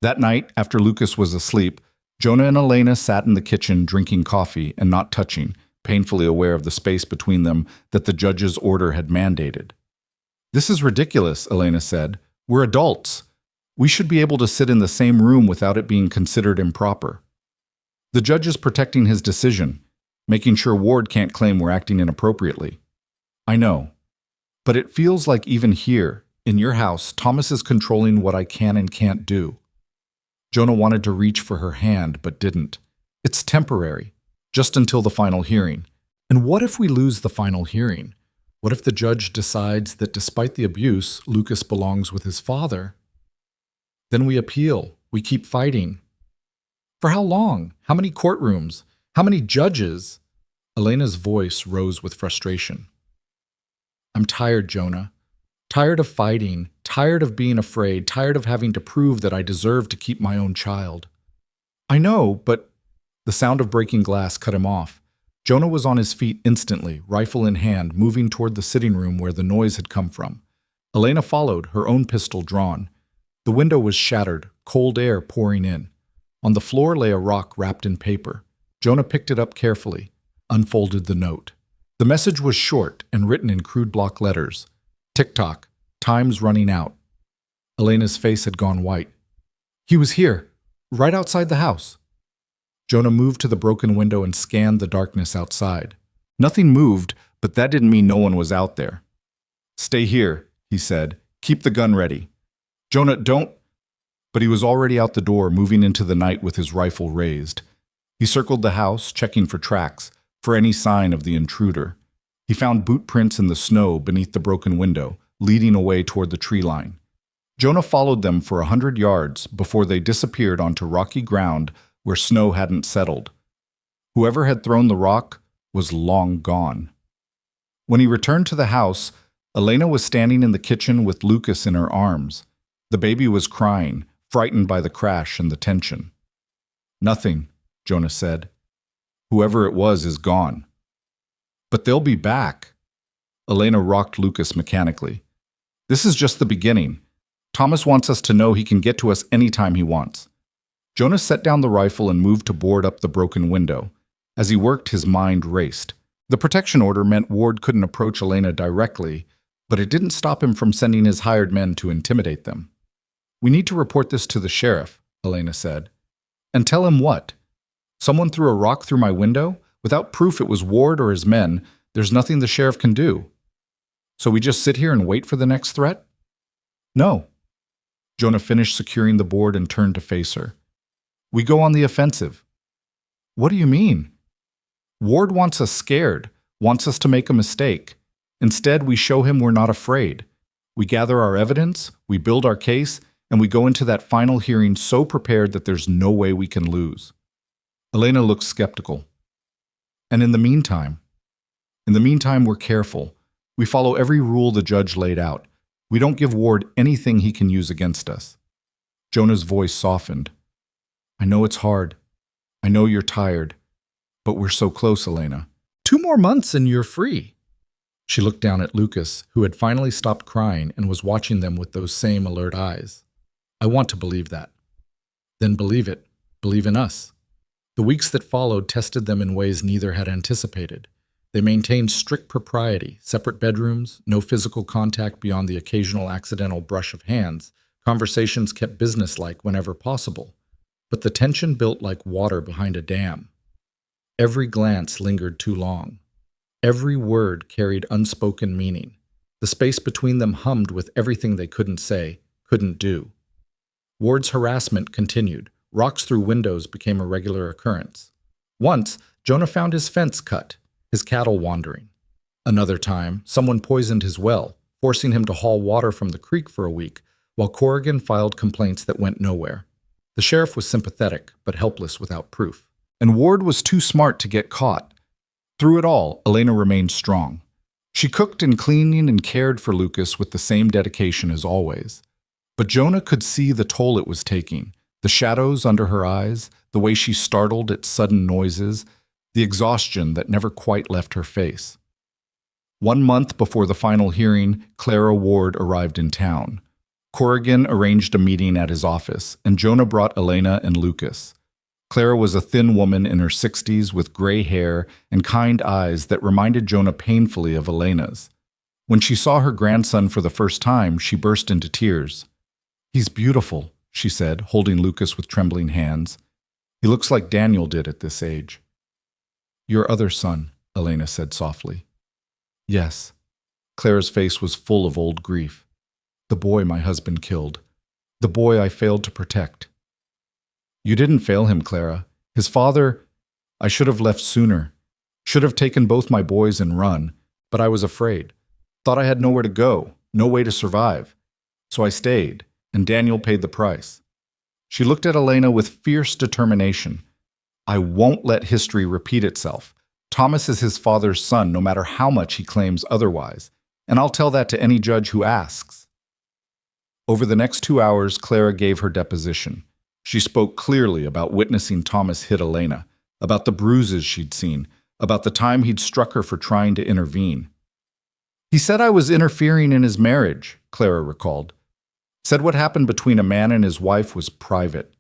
That night, after Lucas was asleep, Jonah and Elena sat in the kitchen drinking coffee and not touching, painfully aware of the space between them that the judge's order had mandated. This is ridiculous, Elena said. We're adults. We should be able to sit in the same room without it being considered improper. The judge is protecting his decision, making sure Ward can't claim we're acting inappropriately. I know. But it feels like even here, in your house, Thomas is controlling what I can and can't do. Jonah wanted to reach for her hand, but didn't. It's temporary, just until the final hearing. And what if we lose the final hearing? What if the judge decides that despite the abuse, Lucas belongs with his father? Then we appeal. We keep fighting. For how long? How many courtrooms? How many judges? Elena's voice rose with frustration. I'm tired, Jonah. Tired of fighting, tired of being afraid, tired of having to prove that I deserve to keep my own child. I know, but the sound of breaking glass cut him off. Jonah was on his feet instantly, rifle in hand, moving toward the sitting room where the noise had come from. Elena followed, her own pistol drawn. The window was shattered, cold air pouring in. On the floor lay a rock wrapped in paper. Jonah picked it up carefully, unfolded the note. The message was short and written in crude block letters. Tick-tock, time's running out. Elena's face had gone white. He was here, right outside the house. Jonah moved to the broken window and scanned the darkness outside. Nothing moved, but that didn't mean no one was out there. Stay here, he said. Keep the gun ready. Jonah, don't... But he was already out the door, moving into the night with his rifle raised. He circled the house, checking for tracks, for any sign of the intruder. He found boot prints in the snow beneath the broken window, leading away toward the tree line. Jonah followed them for 100 yards before they disappeared onto rocky ground where snow hadn't settled. Whoever had thrown the rock was long gone. When he returned to the house, Elena was standing in the kitchen with Lucas in her arms. The baby was crying, frightened by the crash and the tension. Nothing, Jonah said. Whoever it was is gone. But they'll be back. Elena rocked Lucas mechanically. This is just the beginning. Thomas wants us to know he can get to us anytime he wants. Jonah set down the rifle and moved to board up the broken window. As he worked, his mind raced. The protection order meant Ward couldn't approach Elena directly, but it didn't stop him from sending his hired men to intimidate them. We need to report this to the sheriff, Elena said. And tell him what? Someone threw a rock through my window? Without proof it was Ward or his men, there's nothing the sheriff can do. So we just sit here and wait for the next threat? No. Jonah finished securing the board and turned to face her. We go on the offensive. What do you mean? Ward wants us scared, wants us to make a mistake. Instead, we show him we're not afraid. We gather our evidence, we build our case, and we go into that final hearing so prepared that there's no way we can lose. Elena looked skeptical. And in the meantime, we're careful. We follow every rule the judge laid out. We don't give Ward anything he can use against us. Jonah's voice softened. I know it's hard. I know you're tired. But we're so close, Elena. 2 more months and you're free. She looked down at Lucas, who had finally stopped crying and was watching them with those same alert eyes. I want to believe that. Then believe it. Believe in us. The weeks that followed tested them in ways neither had anticipated. They maintained strict propriety, separate bedrooms, no physical contact beyond the occasional accidental brush of hands. Conversations kept businesslike whenever possible, but the tension built like water behind a dam. Every glance lingered too long. Every word carried unspoken meaning. The space between them hummed with everything they couldn't say, couldn't do. Ward's harassment continued. Rocks through windows became a regular occurrence. Once, Jonah found his fence cut, his cattle wandering. Another time, someone poisoned his well, forcing him to haul water from the creek for a week, while Corrigan filed complaints that went nowhere. The sheriff was sympathetic, but helpless without proof. And Ward was too smart to get caught. Through it all, Elena remained strong. She cooked and cleaned and cared for Lucas with the same dedication as always. But Jonah could see the toll it was taking, the shadows under her eyes, the way she startled at sudden noises, the exhaustion that never quite left her face. 1 month before the final hearing, Clara Ward arrived in town. Corrigan arranged a meeting at his office, and Jonah brought Elena and Lucas. Clara was a thin woman in her 60s with gray hair and kind eyes that reminded Jonah painfully of Elena's. When she saw her grandson for the first time, she burst into tears. "He's beautiful," she said, holding Lucas with trembling hands. "He looks like Daniel did at this age." "Your other son," Elena said softly. "Yes." Clara's face was full of old grief. "The boy my husband killed. The boy I failed to protect." "You didn't fail him, Clara. His father... I should have left sooner. Should have taken both my boys and run, but I was afraid. Thought I had nowhere to go, no way to survive. So I stayed, and Daniel paid the price." She looked at Elena with fierce determination. "I won't let history repeat itself. Thomas is his father's son, no matter how much he claims otherwise, and I'll tell that to any judge who asks." Over the next 2 hours, Clara gave her deposition. She spoke clearly about witnessing Thomas hit Elena, about the bruises she'd seen, about the time he'd struck her for trying to intervene. "He said I was interfering in his marriage," Clara recalled. "Said what happened between a man and his wife was private.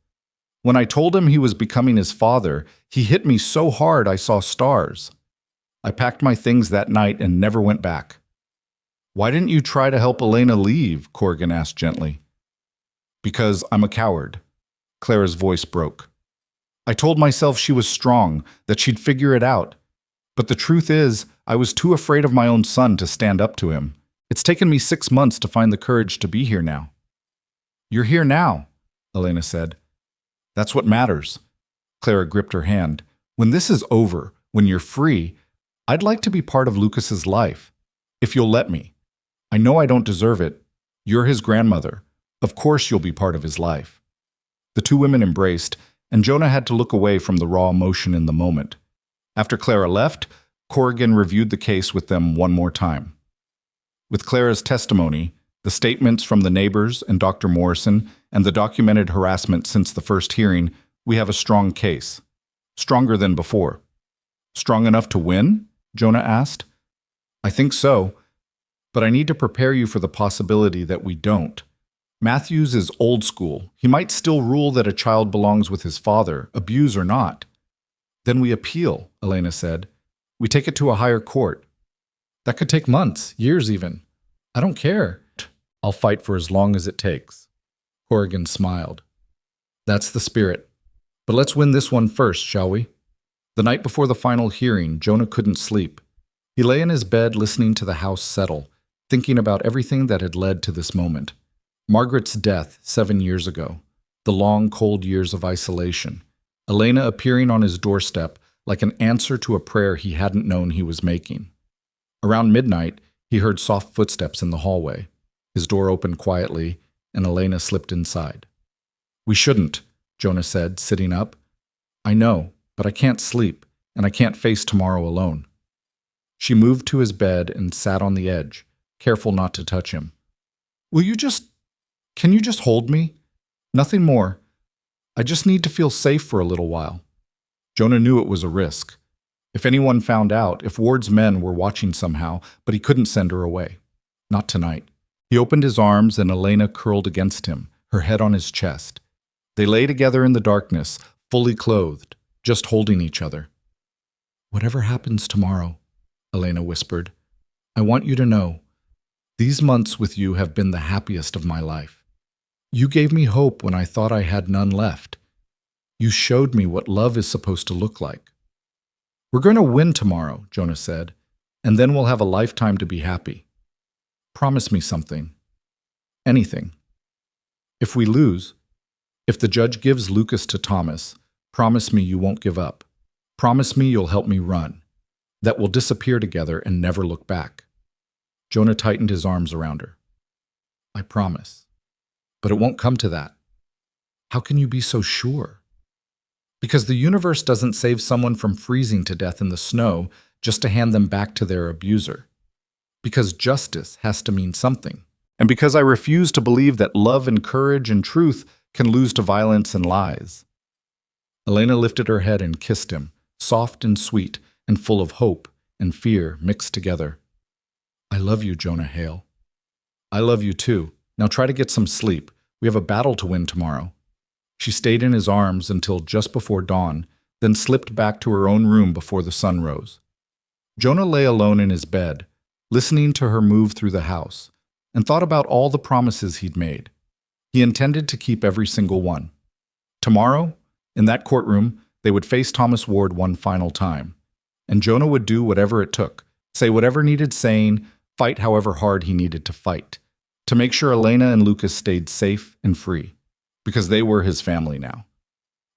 When I told him he was becoming his father, he hit me so hard I saw stars. I packed my things that night and never went back." "Why didn't you try to help Elena leave?" Corrigan asked gently. "Because I'm a coward." Clara's voice broke. "I told myself she was strong, that she'd figure it out. But the truth is, I was too afraid of my own son to stand up to him. It's taken me 6 months to find the courage to be here now." "You're here now," Elena said. "That's what matters." Clara gripped her hand. "When this is over, when you're free, I'd like to be part of Lucas's life. If you'll let me. I know I don't deserve it. You're his grandmother. Of course you'll be part of his life." The two women embraced, and Jonah had to look away from the raw emotion in the moment. After Clara left, Corrigan reviewed the case with them one more time. With Clara's testimony, the statements from the neighbors and Dr. Morrison, and the documented harassment since the first hearing, we have a strong case. Stronger than before. "Strong enough to win?" Jonah asked. "I think so, but I need to prepare you for the possibility that we don't. Matthews is old school. He might still rule that a child belongs with his father, abuse or not." "Then we appeal," Elena said. "We take it to a higher court." "That could take months, years even." "I don't care. I'll fight for as long as it takes." Corrigan smiled. "That's the spirit. But let's win this one first, shall we?" The night before the final hearing, Jonah couldn't sleep. He lay in his bed listening to the house settle, thinking about everything that had led to this moment. Margaret's death 7 years ago, the long, cold years of isolation, Elena appearing on his doorstep like an answer to a prayer he hadn't known he was making. Around midnight, he heard soft footsteps in the hallway. His door opened quietly, and Elena slipped inside. "We shouldn't," Jonah said, sitting up. "I know, but I can't sleep, and I can't face tomorrow alone." She moved to his bed and sat on the edge, careful not to touch him. Can you just hold me? Nothing more. I just need to feel safe for a little while." Jonah knew it was a risk. If anyone found out, if Ward's men were watching somehow, but he couldn't send her away. Not tonight. He opened his arms and Elena curled against him, her head on his chest. They lay together in the darkness, fully clothed, just holding each other. "Whatever happens tomorrow," Elena whispered. "I want you to know, these months with you have been the happiest of my life. You gave me hope when I thought I had none left. You showed me what love is supposed to look like." "We're going to win tomorrow," Jonah said, "and then we'll have a lifetime to be happy. Promise me something. Anything. If we lose, if the judge gives Lucas to Thomas, promise me you won't give up. Promise me you'll help me run, that we'll disappear together and never look back." Jonah tightened his arms around her. "I promise. But it won't come to that." "How can you be so sure?" "Because the universe doesn't save someone from freezing to death in the snow just to hand them back to their abuser. Because justice has to mean something. And because I refuse to believe that love and courage and truth can lose to violence and lies." Elena lifted her head and kissed him, soft and sweet and full of hope and fear mixed together. "I love you, Jonah Hale." "I love you too. Now try to get some sleep. We have a battle to win tomorrow." She stayed in his arms until just before dawn, then slipped back to her own room before the sun rose. Jonah lay alone in his bed, listening to her move through the house, and thought about all the promises he'd made. He intended to keep every single one. Tomorrow, in that courtroom, they would face Thomas Ward one final time, and Jonah would do whatever it took, say whatever needed saying, fight however hard he needed to fight, to make sure Elena and Lucas stayed safe and free, because they were his family now.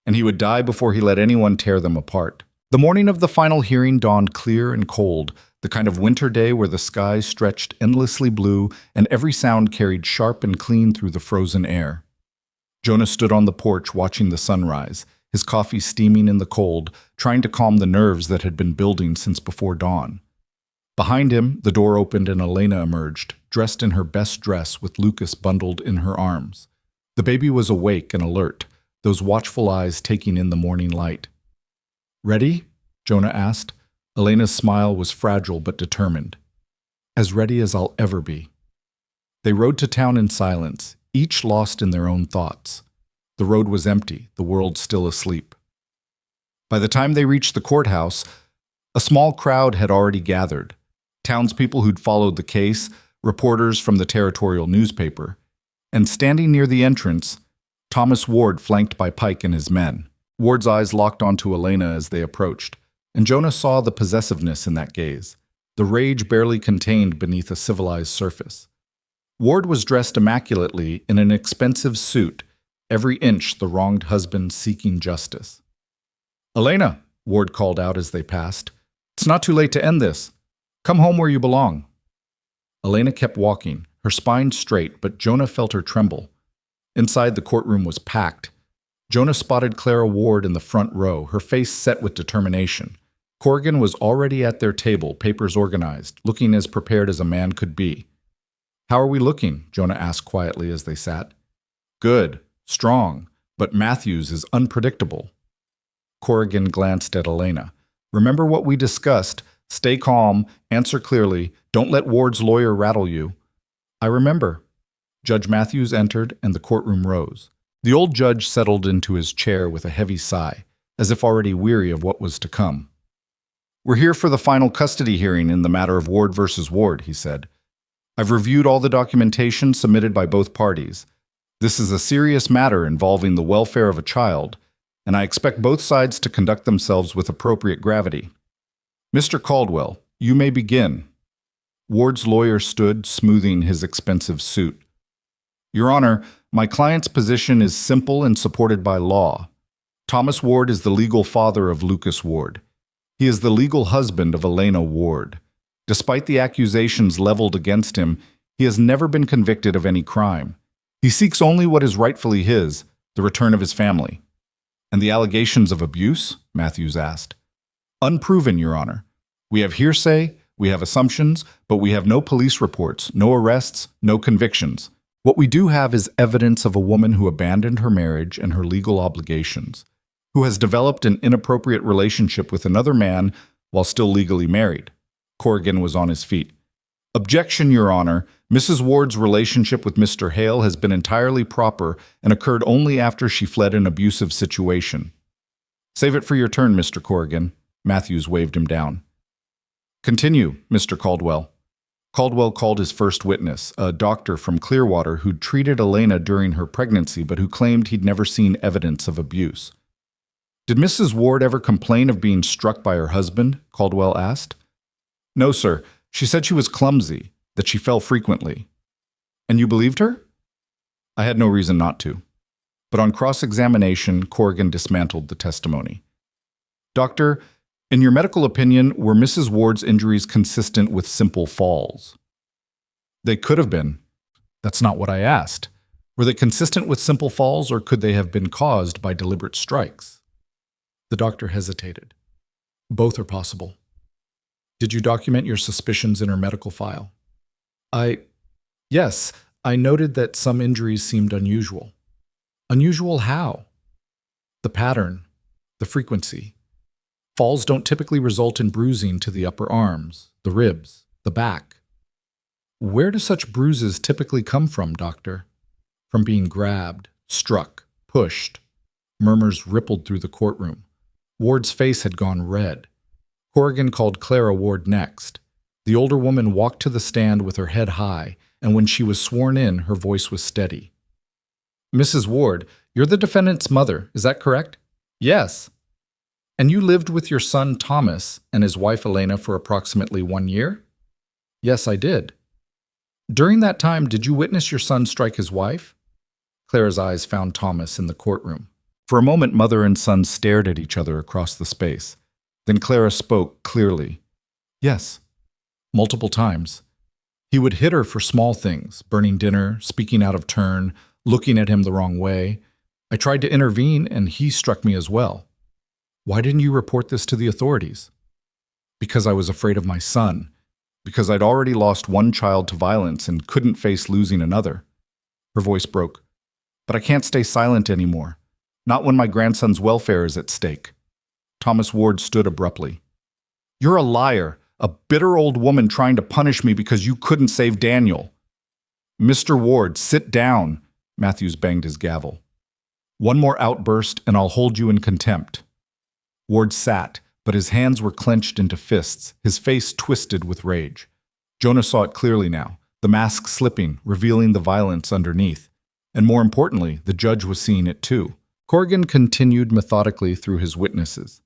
And he would die before he let anyone tear them apart. The morning of the final hearing dawned clear and cold, the kind of winter day where the skies stretched endlessly blue and every sound carried sharp and clean through the frozen air. Jonah stood on the porch watching the sunrise, his coffee steaming in the cold, trying to calm the nerves that had been building since before dawn. Behind him, the door opened and Elena emerged, dressed in her best dress with Lucas bundled in her arms. The baby was awake and alert, those watchful eyes taking in the morning light. "Ready?" Jonah asked. Elena's smile was fragile but determined. "As ready as I'll ever be." They rode to town in silence, each lost in their own thoughts. The road was empty, the world still asleep. By the time they reached the courthouse, a small crowd had already gathered. Townspeople who'd followed the case, reporters from the territorial newspaper, and standing near the entrance, Thomas Ward flanked by Pike and his men. Ward's eyes locked onto Elena as they approached, and Jonah saw the possessiveness in that gaze, the rage barely contained beneath a civilized surface. Ward was dressed immaculately in an expensive suit, every inch the wronged husband seeking justice. "Elena," Ward called out as they passed, "it's not too late to end this. Come home where you belong." Elena kept walking, her spine straight, but Jonah felt her tremble. Inside, the courtroom was packed. Jonah spotted Clara Ward in the front row, her face set with determination. Corrigan was already at their table, papers organized, looking as prepared as a man could be. "How are we looking?" Jonah asked quietly as they sat. "Good, strong, but Matthews is unpredictable." Corrigan glanced at Elena. "Remember what we discussed. Stay calm, answer clearly, don't let Ward's lawyer rattle you." "I remember." Judge Matthews entered, and the courtroom rose. The old judge settled into his chair with a heavy sigh, as if already weary of what was to come. "We're here for the final custody hearing in the matter of Ward versus Ward," he said. "I've reviewed all the documentation submitted by both parties. This is a serious matter involving the welfare of a child, and I expect both sides to conduct themselves with appropriate gravity. Mr. Caldwell, you may begin." Ward's lawyer stood, smoothing his expensive suit. "Your Honor, my client's position is simple and supported by law. Thomas Ward is the legal father of Lucas Ward. He is the legal husband of Elena Ward. Despite the accusations leveled against him, he has never been convicted of any crime. He seeks only what is rightfully his, the return of his family." "And the allegations of abuse?" Matthews asked. "Unproven, Your Honor. We have hearsay, we have assumptions, but we have no police reports, no arrests, no convictions. What we do have is evidence of a woman who abandoned her marriage and her legal obligations, who has developed an inappropriate relationship with another man while still legally married." Corrigan was on his feet. "Objection, Your Honor. Mrs. Ward's relationship with Mr. Hale has been entirely proper and occurred only after she fled an abusive situation." "Save it for your turn, Mr. Corrigan." Matthews waved him down. Continue, Mr. Caldwell. Caldwell called his first witness, a doctor from Clearwater who'd treated Elena during her pregnancy but who claimed he'd never seen evidence of abuse. Did Mrs. Ward ever complain of being struck by her husband? Caldwell asked. No, sir. She said she was clumsy, that she fell frequently. And you believed her? I had no reason not to. But on cross-examination, Corrigan dismantled the testimony. Doctor, in your medical opinion, were Mrs. Ward's injuries consistent with simple falls? They could have been. That's not what I asked. Were they consistent with simple falls, or could they have been caused by deliberate strikes? The doctor hesitated. Both are possible. Did you document your suspicions in her medical file? Yes, I noted that some injuries seemed unusual. Unusual how? The pattern, the frequency. Falls don't typically result in bruising to the upper arms, the ribs, the back. Where do such bruises typically come from, doctor? From being grabbed, struck, pushed. Murmurs rippled through the courtroom. Ward's face had gone red. Corrigan called Clara Ward next. The older woman walked to the stand with her head high, and when she was sworn in, her voice was steady. Mrs. Ward, you're the defendant's mother, is that correct? Yes. And you lived with your son Thomas and his wife Elena for approximately 1 year? Yes, I did. During that time, did you witness your son strike his wife? Clara's eyes found Thomas in the courtroom. For a moment, mother and son stared at each other across the space. Then Clara spoke clearly. Yes, multiple times. He would hit her for small things, burning dinner, speaking out of turn, looking at him the wrong way. I tried to intervene, and he struck me as well. Why didn't you report this to the authorities? Because I was afraid of my son. Because I'd already lost one child to violence and couldn't face losing another. Her voice broke. But I can't stay silent anymore. Not when my grandson's welfare is at stake. Thomas Ward stood abruptly. You're a liar, a bitter old woman trying to punish me because you couldn't save Daniel. Mr. Ward, sit down, Matthews banged his gavel. One more outburst and I'll hold you in contempt. Ward sat, but his hands were clenched into fists, his face twisted with rage. Jonah saw it clearly now, the mask slipping, revealing the violence underneath. And more importantly, the judge was seeing it too. Corrigan continued methodically through his witnesses.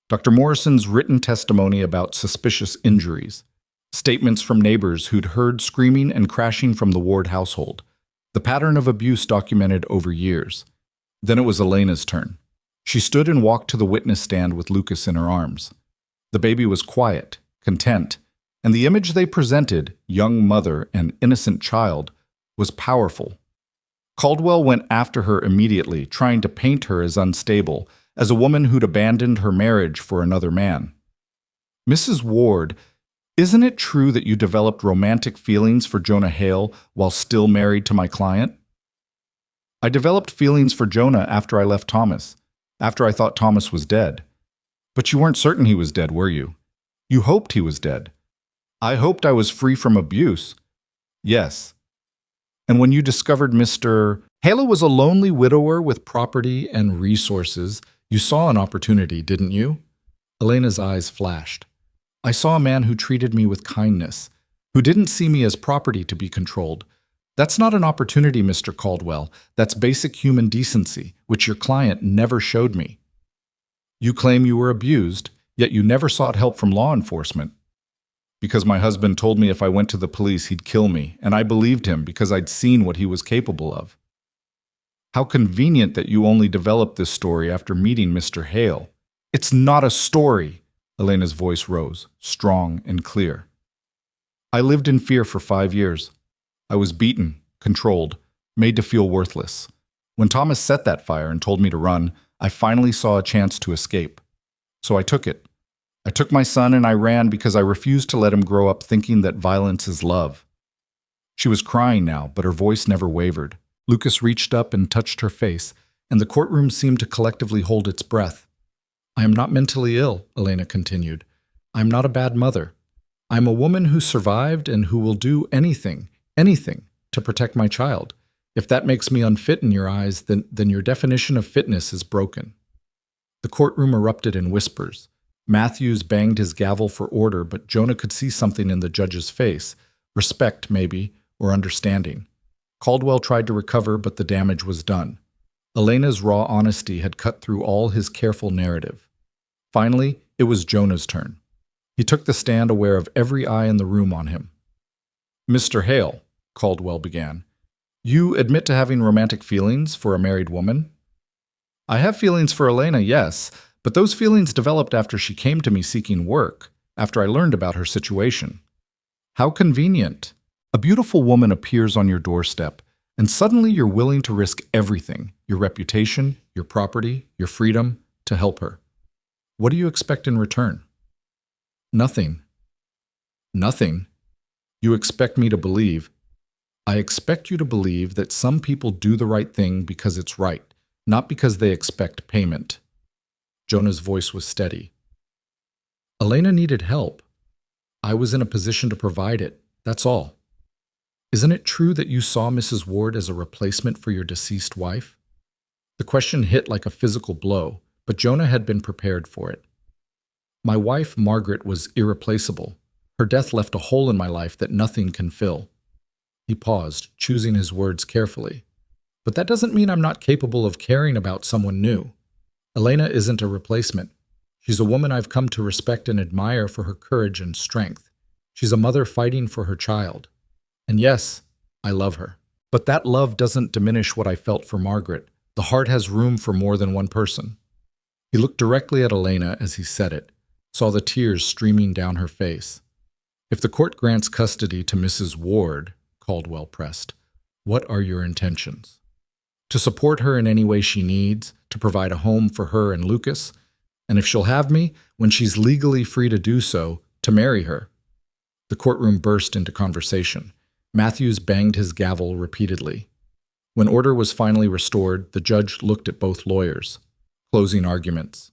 Dr. Morrison's written testimony about suspicious injuries, statements from neighbors who'd heard screaming and crashing from the Ward household, the pattern of abuse documented over years. Then it was Elena's turn. She stood and walked to the witness stand with Lucas in her arms. The baby was quiet, content, and the image they presented, young mother and innocent child, was powerful. Caldwell went after her immediately, trying to paint her as unstable, as a woman who'd abandoned her marriage for another man. Mrs. Ward, isn't it true that you developed romantic feelings for Jonah Hale while still married to my client? I developed feelings for Jonah after I left Thomas, after I thought Thomas was dead. But you weren't certain he was dead, were you? You hoped he was dead. I hoped I was free from abuse. Yes. And when you discovered Mr. Hale was a lonely widower with property and resources, you saw an opportunity, didn't you? Elena's eyes flashed. I saw a man who treated me with kindness, who didn't see me as property to be controlled. That's not an opportunity, Mr. Caldwell. That's basic human decency, which your client never showed me. You claim you were abused, yet you never sought help from law enforcement. Because my husband told me if I went to the police, he'd kill me, and I believed him because I'd seen what he was capable of. How convenient that you only developed this story after meeting Mr. Hale. It's not a story. Elena's voice rose, strong and clear. I lived in fear for 5 years. I was beaten, controlled, made to feel worthless. When Thomas set that fire and told me to run, I finally saw a chance to escape. So I took it. I took my son and I ran because I refused to let him grow up thinking that violence is love. She was crying now, but her voice never wavered. Lucas reached up and touched her face, and the courtroom seemed to collectively hold its breath. I am not mentally ill, Elena continued. I am not a bad mother. I am a woman who survived and who will do anything, to protect my child. If that makes me unfit in your eyes, then your definition of fitness is broken. The courtroom erupted in whispers. Matthews banged his gavel for order, but Jonah could see something in the judge's face. Respect, maybe, or understanding. Caldwell tried to recover, but the damage was done. Elena's raw honesty had cut through all his careful narrative. Finally, it was Jonah's turn. He took the stand, aware of every eye in the room on him. "Mr. Hale," Caldwell began, "you admit to having romantic feelings for a married woman?" "I have feelings for Elena, yes, but those feelings developed after she came to me seeking work, after I learned about her situation." "How convenient. A beautiful woman appears on your doorstep, and suddenly you're willing to risk everything, your reputation, your property, your freedom, to help her. What do you expect in return?" "Nothing." "Nothing? You expect me to believe—" "I expect you to believe that some people do the right thing because it's right, not because they expect payment." Jonah's voice was steady. "Elena needed help. I was in a position to provide it, that's all. Isn't it true that you saw Mrs. Ward as a replacement for your deceased wife?" The question hit like a physical blow, but Jonah had been prepared for it. "My wife, Margaret, was irreplaceable. Her death left a hole in my life that nothing can fill." He paused, choosing his words carefully. "But that doesn't mean I'm not capable of caring about someone new. Elena isn't a replacement. She's a woman I've come to respect and admire for her courage and strength. She's a mother fighting for her child. And yes, I love her. But that love doesn't diminish what I felt for Margaret. The heart has room for more than one person." He looked directly at Elena as he said it, saw the tears streaming down her face. "If the court grants custody to Mrs. Ward," Caldwell pressed, "what are your intentions? To support her in any way she needs, to provide a home for her and Lucas, and if she'll have me, when she's legally free to do so, to marry her." The courtroom burst into conversation. Matthews banged his gavel repeatedly. When order was finally restored, the judge looked at both lawyers. Closing arguments.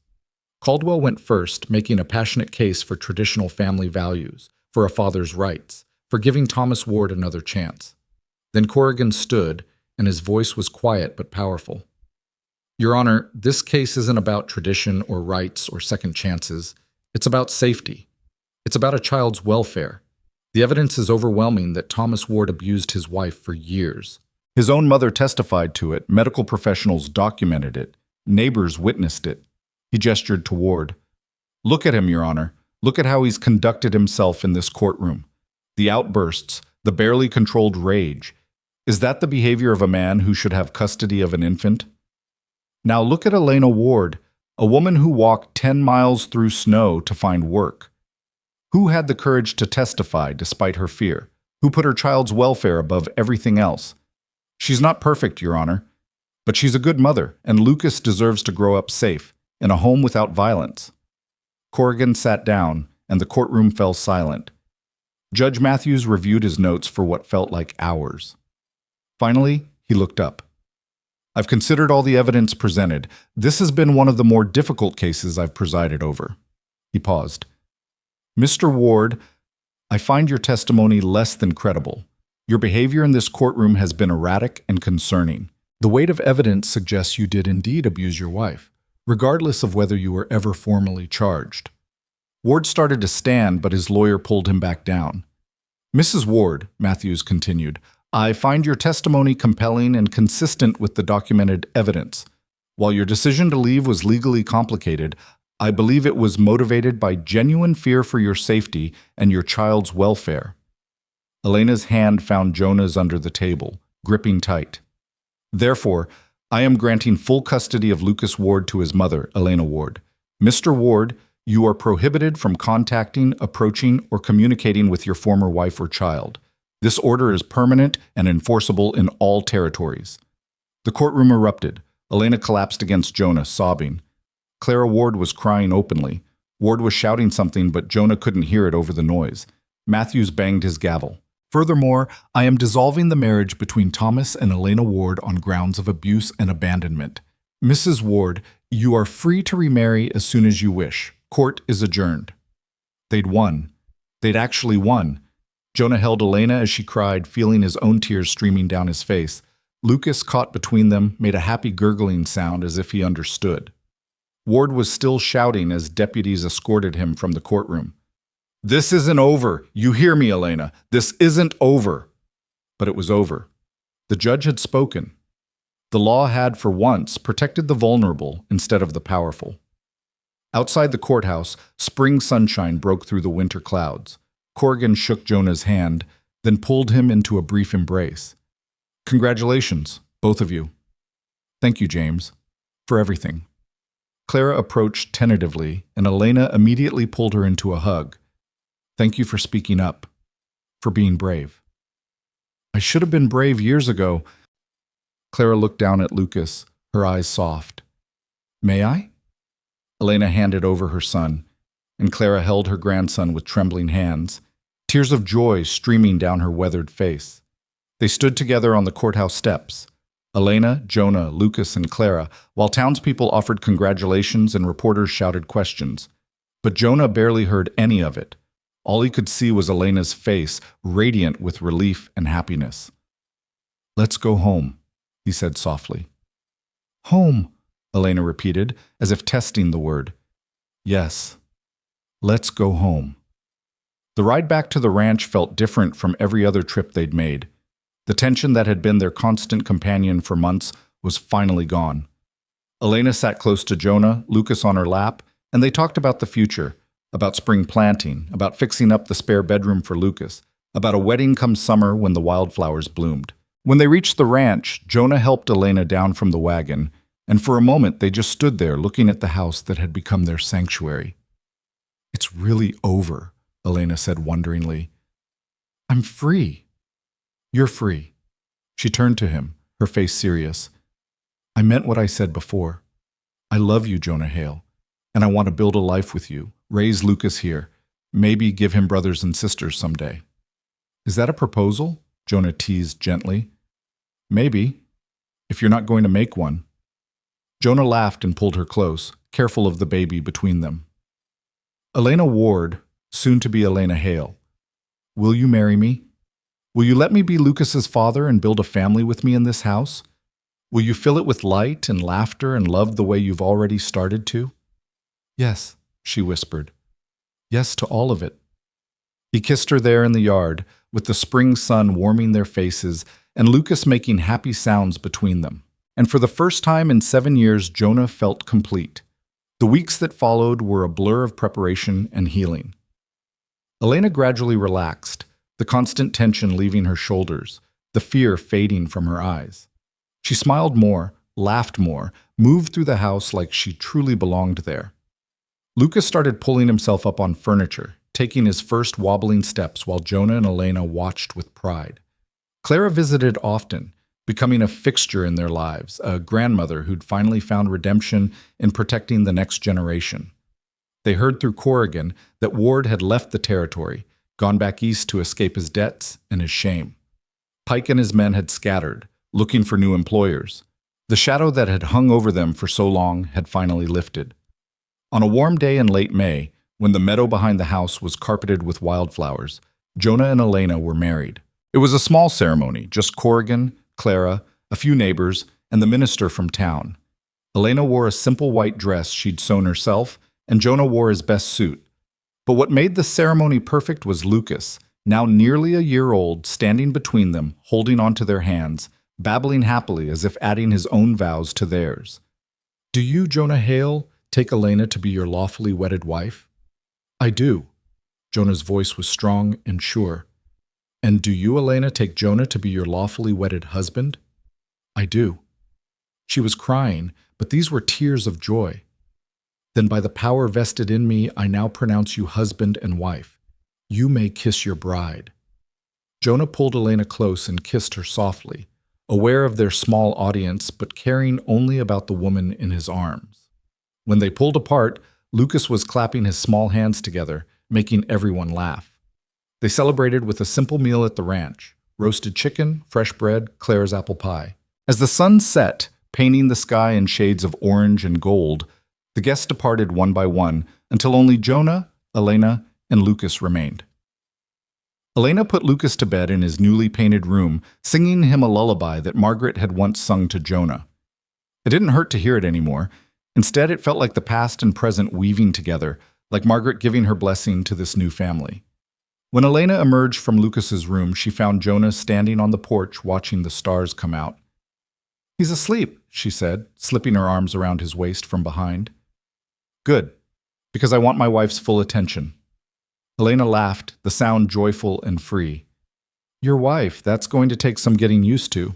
Caldwell went first, making a passionate case for traditional family values, for a father's rights, for giving Thomas Ward another chance. Then Corrigan stood, and his voice was quiet but powerful. "Your Honor, this case isn't about tradition or rights or second chances. It's about safety. It's about a child's welfare. The evidence is overwhelming that Thomas Ward abused his wife for years. His own mother testified to it, medical professionals documented it, neighbors witnessed it." He gestured to Ward. "Look at him, Your Honor. Look at how he's conducted himself in this courtroom. The outbursts, the barely controlled rage. Is that the behavior of a man who should have custody of an infant? Now look at Elena Ward, a woman who walked 10 miles through snow to find work. Who had the courage to testify despite her fear? Who put her child's welfare above everything else? She's not perfect, Your Honor, but she's a good mother, and Lucas deserves to grow up safe, in a home without violence." Corrigan sat down, and the courtroom fell silent. Judge Matthews reviewed his notes for what felt like hours. Finally, he looked up. "I've considered all the evidence presented. This has been one of the more difficult cases I've presided over." He paused. "Mr. Ward, I find your testimony less than credible. Your behavior in this courtroom has been erratic and concerning. The weight of evidence suggests you did indeed abuse your wife, regardless of whether you were ever formally charged." Ward started to stand, but his lawyer pulled him back down. "Mrs. Ward," Matthews continued, "I find your testimony compelling and consistent with the documented evidence. While your decision to leave was legally complicated, I believe it was motivated by genuine fear for your safety and your child's welfare." Elena's hand found Jonah's under the table, gripping tight. "Therefore, I am granting full custody of Lucas Ward to his mother, Elena Ward. Mr. Ward, you are prohibited from contacting, approaching, or communicating with your former wife or child. This order is permanent and enforceable in all territories." The courtroom erupted. Elena collapsed against Jonah, sobbing. Clara Ward was crying openly. Ward was shouting something, but Jonah couldn't hear it over the noise. Matthews banged his gavel. "Furthermore, I am dissolving the marriage between Thomas and Elena Ward on grounds of abuse and abandonment. Mrs. Ward, you are free to remarry as soon as you wish. Court is adjourned." They'd won. They'd actually won. Jonah held Elena as she cried, feeling his own tears streaming down his face. Lucas, caught between them, made a happy gurgling sound as if he understood. Ward was still shouting as deputies escorted him from the courtroom. "This isn't over. You hear me, Elena. This isn't over." But it was over. The judge had spoken. The law had, for once, protected the vulnerable instead of the powerful. Outside the courthouse, spring sunshine broke through the winter clouds. Corrigan shook Jonah's hand, then pulled him into a brief embrace. "Congratulations, both of you." "Thank you, James, for everything." Clara approached tentatively, and Elena immediately pulled her into a hug. "Thank you for speaking up, for being brave." "I should have been brave years ago." Clara looked down at Lucas, her eyes soft. "May I?" Elena handed over her son, and Clara held her grandson with trembling hands, tears of joy streaming down her weathered face. They stood together on the courthouse steps, Elena, Jonah, Lucas, and Clara, while townspeople offered congratulations and reporters shouted questions. But Jonah barely heard any of it. All he could see was Elena's face, radiant with relief and happiness. "Let's go home," he said softly. "Home," Elena repeated, as if testing the word. "Yes, let's go home." The ride back to the ranch felt different from every other trip they'd made. The tension that had been their constant companion for months was finally gone. Elena sat close to Jonah, Lucas on her lap, and they talked about the future, about spring planting, about fixing up the spare bedroom for Lucas, about a wedding come summer when the wildflowers bloomed. When they reached the ranch, Jonah helped Elena down from the wagon, and for a moment they just stood there looking at the house that had become their sanctuary. "It's really over," Elena said wonderingly. "I'm free." "You're free." She turned to him, her face serious. "I meant what I said before. I love you, Jonah Hale, and I want to build a life with you, raise Lucas here, maybe give him brothers and sisters someday." "Is that a proposal?" Jonah teased gently. "Maybe, if you're not going to make one." Jonah laughed and pulled her close, careful of the baby between them. "Elena Ward, soon to be Elena Hale, will you marry me? Will you let me be Lucas's father and build a family with me in this house? Will you fill it with light and laughter and love the way you've already started to?" "Yes," she whispered. "Yes to all of it." He kissed her there in the yard, with the spring sun warming their faces and Lucas making happy sounds between them. And for the first time in 7 years, Jonah felt complete. The weeks that followed were a blur of preparation and healing. Elena gradually relaxed, the constant tension leaving her shoulders, the fear fading from her eyes. She smiled more, laughed more, moved through the house like she truly belonged there. Lucas started pulling himself up on furniture, taking his first wobbling steps while Jonah and Elena watched with pride. Clara visited often, becoming a fixture in their lives, a grandmother who'd finally found redemption in protecting the next generation. They heard through Corrigan that Ward had left the territory, gone back east to escape his debts and his shame. Pike and his men had scattered, looking for new employers. The shadow that had hung over them for so long had finally lifted. On a warm day in late May, when the meadow behind the house was carpeted with wildflowers, Jonah and Elena were married. It was a small ceremony, just Corrigan, Clara, a few neighbors, and the minister from town. Elena wore a simple white dress she'd sewn herself, and Jonah wore his best suit. But what made the ceremony perfect was Lucas, now nearly a year old, standing between them, holding onto their hands, babbling happily as if adding his own vows to theirs. "Do you, Jonah Hale, take Elena to be your lawfully wedded wife?" "I do." Jonah's voice was strong and sure. "And do you, Elena, take Jonah to be your lawfully wedded husband?" "I do." She was crying, but these were tears of joy. "Then by the power vested in me, I now pronounce you husband and wife. You may kiss your bride." Jonah pulled Elena close and kissed her softly, aware of their small audience, but caring only about the woman in his arms. When they pulled apart, Lucas was clapping his small hands together, making everyone laugh. They celebrated with a simple meal at the ranch: roasted chicken, fresh bread, Clara's apple pie. As the sun set, painting the sky in shades of orange and gold, the guests departed one by one until only Jonah, Elena, and Lucas remained. Elena put Lucas to bed in his newly painted room, singing him a lullaby that Margaret had once sung to Jonah. It didn't hurt to hear it anymore. Instead, it felt like the past and present weaving together, like Margaret giving her blessing to this new family. When Elena emerged from Lucas's room, she found Jonah standing on the porch watching the stars come out. "He's asleep," she said, slipping her arms around his waist from behind. "Good, because I want my wife's full attention." Elena laughed, the sound joyful and free. "Your wife, that's going to take some getting used to."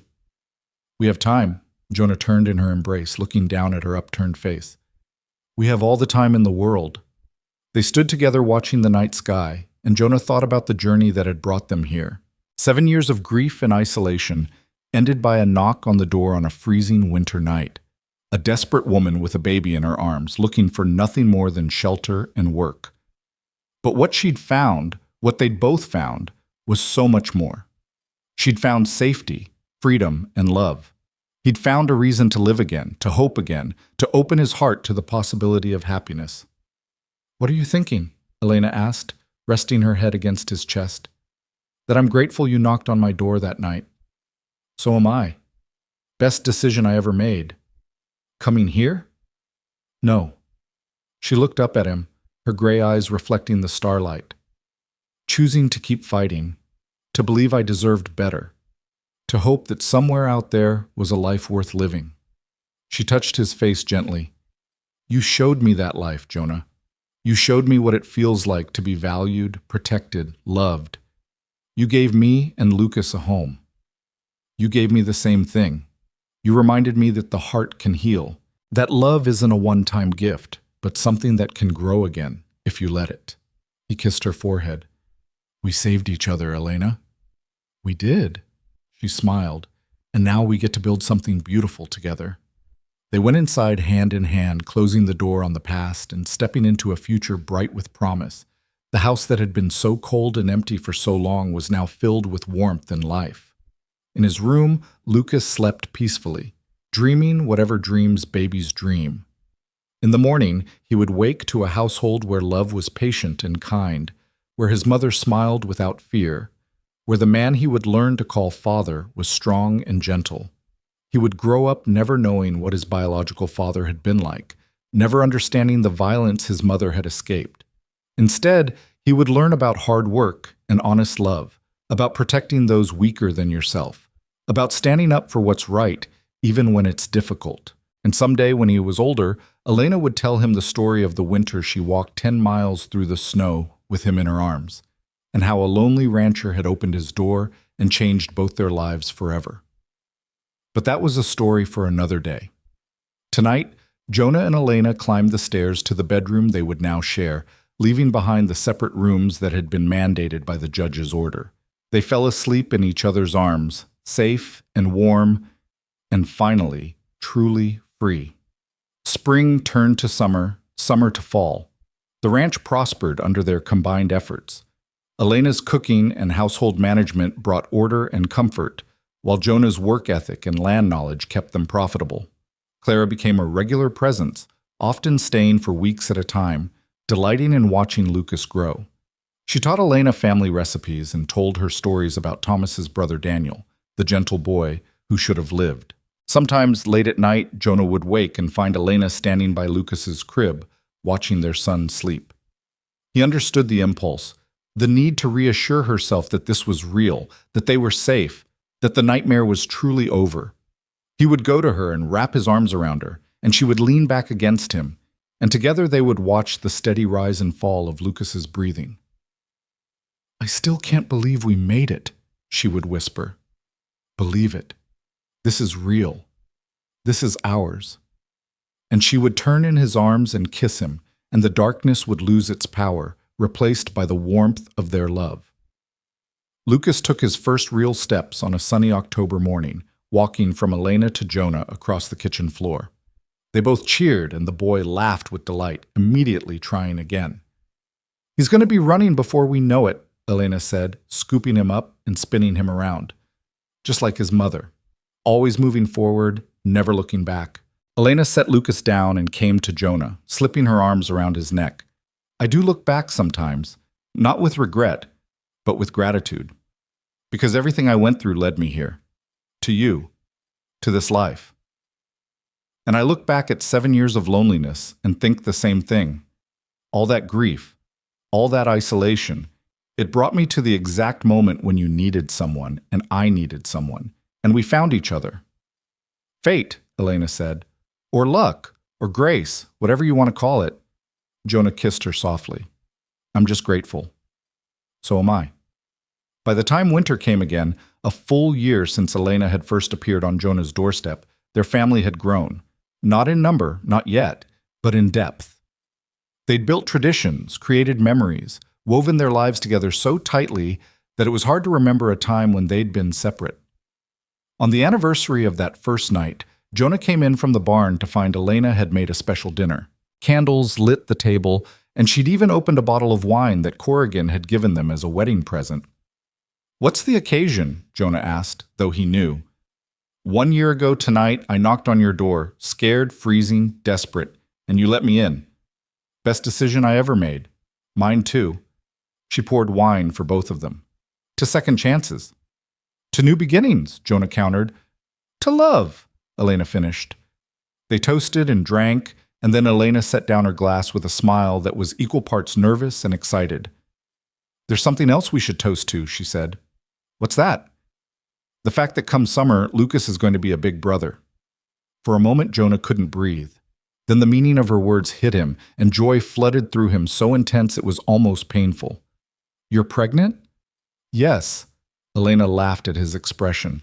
"We have time." Jonah turned in her embrace, looking down at her upturned face. "We have all the time in the world." They stood together watching the night sky, and Jonah thought about the journey that had brought them here. 7 years of grief and isolation, ended by a knock on the door on a freezing winter night. A desperate woman with a baby in her arms, looking for nothing more than shelter and work. But what she'd found, what they'd both found, was so much more. She'd found safety, freedom, and love. He'd found a reason to live again, to hope again, to open his heart to the possibility of happiness. "What are you thinking?" Elena asked, resting her head against his chest. "That I'm grateful you knocked on my door that night." "So am I. Best decision I ever made." "Coming here?" "No." She looked up at him, her gray eyes reflecting the starlight. "Choosing to keep fighting, to believe I deserved better, to hope that somewhere out there was a life worth living." She touched his face gently. "You showed me that life, Jonah. You showed me what it feels like to be valued, protected, loved. You gave me and Lucas a home. You gave me the same thing. You reminded me that the heart can heal, that love isn't a one-time gift, but something that can grow again, if you let it." He kissed her forehead. "We saved each other, Elena." "We did." She smiled. "And now we get to build something beautiful together." They went inside hand in hand, closing the door on the past and stepping into a future bright with promise. The house that had been so cold and empty for so long was now filled with warmth and life. In his room, Lucas slept peacefully, dreaming whatever dreams babies dream. In the morning, he would wake to a household where love was patient and kind, where his mother smiled without fear, where the man he would learn to call father was strong and gentle. He would grow up never knowing what his biological father had been like, never understanding the violence his mother had escaped. Instead, he would learn about hard work and honest love, about protecting those weaker than yourself, about standing up for what's right, even when it's difficult. And someday, when he was older, Elena would tell him the story of the winter she walked 10 miles through the snow with him in her arms, and how a lonely rancher had opened his door and changed both their lives forever. But that was a story for another day. Tonight, Jonah and Elena climbed the stairs to the bedroom they would now share, leaving behind the separate rooms that had been mandated by the judge's order. They fell asleep in each other's arms, safe and warm, and finally, truly free. Spring turned to summer, summer to fall. The ranch prospered under their combined efforts. Elena's cooking and household management brought order and comfort, while Jonah's work ethic and land knowledge kept them profitable. Clara became a regular presence, often staying for weeks at a time, delighting in watching Lucas grow. She taught Elena family recipes and told her stories about Thomas's brother Daniel, the gentle boy who should have lived. Sometimes late at night, Jonah would wake and find Elena standing by Lucas's crib, watching their son sleep. He understood the impulse, the need to reassure herself that this was real, that they were safe, that the nightmare was truly over. He would go to her and wrap his arms around her, and she would lean back against him, and together they would watch the steady rise and fall of Lucas's breathing. "I still can't believe we made it," she would whisper. "Believe it. This is real. This is ours." And she would turn in his arms and kiss him, and the darkness would lose its power, replaced by the warmth of their love. Lucas took his first real steps on a sunny October morning, walking from Elena to Jonah across the kitchen floor. They both cheered, and the boy laughed with delight, immediately trying again. "He's going to be running before we know it," Elena said, scooping him up and spinning him around. Just like his mother, always moving forward, never looking back. Elena set Lucas down and came to Jonah, slipping her arms around his neck. "I do look back sometimes, not with regret, but with gratitude. Because everything I went through led me here. To you. To this life." And I look back at 7 years of loneliness and think the same thing. All that grief, all that isolation, it brought me to the exact moment when you needed someone and I needed someone, and we found each other. Fate, Elena said, or luck, or grace, whatever you want to call it. Jonah kissed her softly. I'm just grateful. So am I. By the time winter came again, a full year since Elena had first appeared on Jonah's doorstep, their family had grown. Not in number, not yet, but in depth. They'd built traditions, created memories, woven their lives together so tightly that it was hard to remember a time when they'd been separate. On the anniversary of that first night, Jonah came in from the barn to find Elena had made a special dinner. Candles lit the table, and she'd even opened a bottle of wine that Corrigan had given them as a wedding present. What's the occasion? Jonah asked, though he knew. 1 year ago tonight, I knocked on your door, scared, freezing, desperate, and you let me in. Best decision I ever made. Mine too. She poured wine for both of them. To second chances. To new beginnings, Jonah countered. To love, Elena finished. They toasted and drank, and then Elena set down her glass with a smile that was equal parts nervous and excited. There's something else we should toast to, she said. What's that? The fact that come summer, Lucas is going to be a big brother. For a moment, Jonah couldn't breathe. Then the meaning of her words hit him, and joy flooded through him so intense it was almost painful. You're pregnant? Yes. Elena laughed at his expression.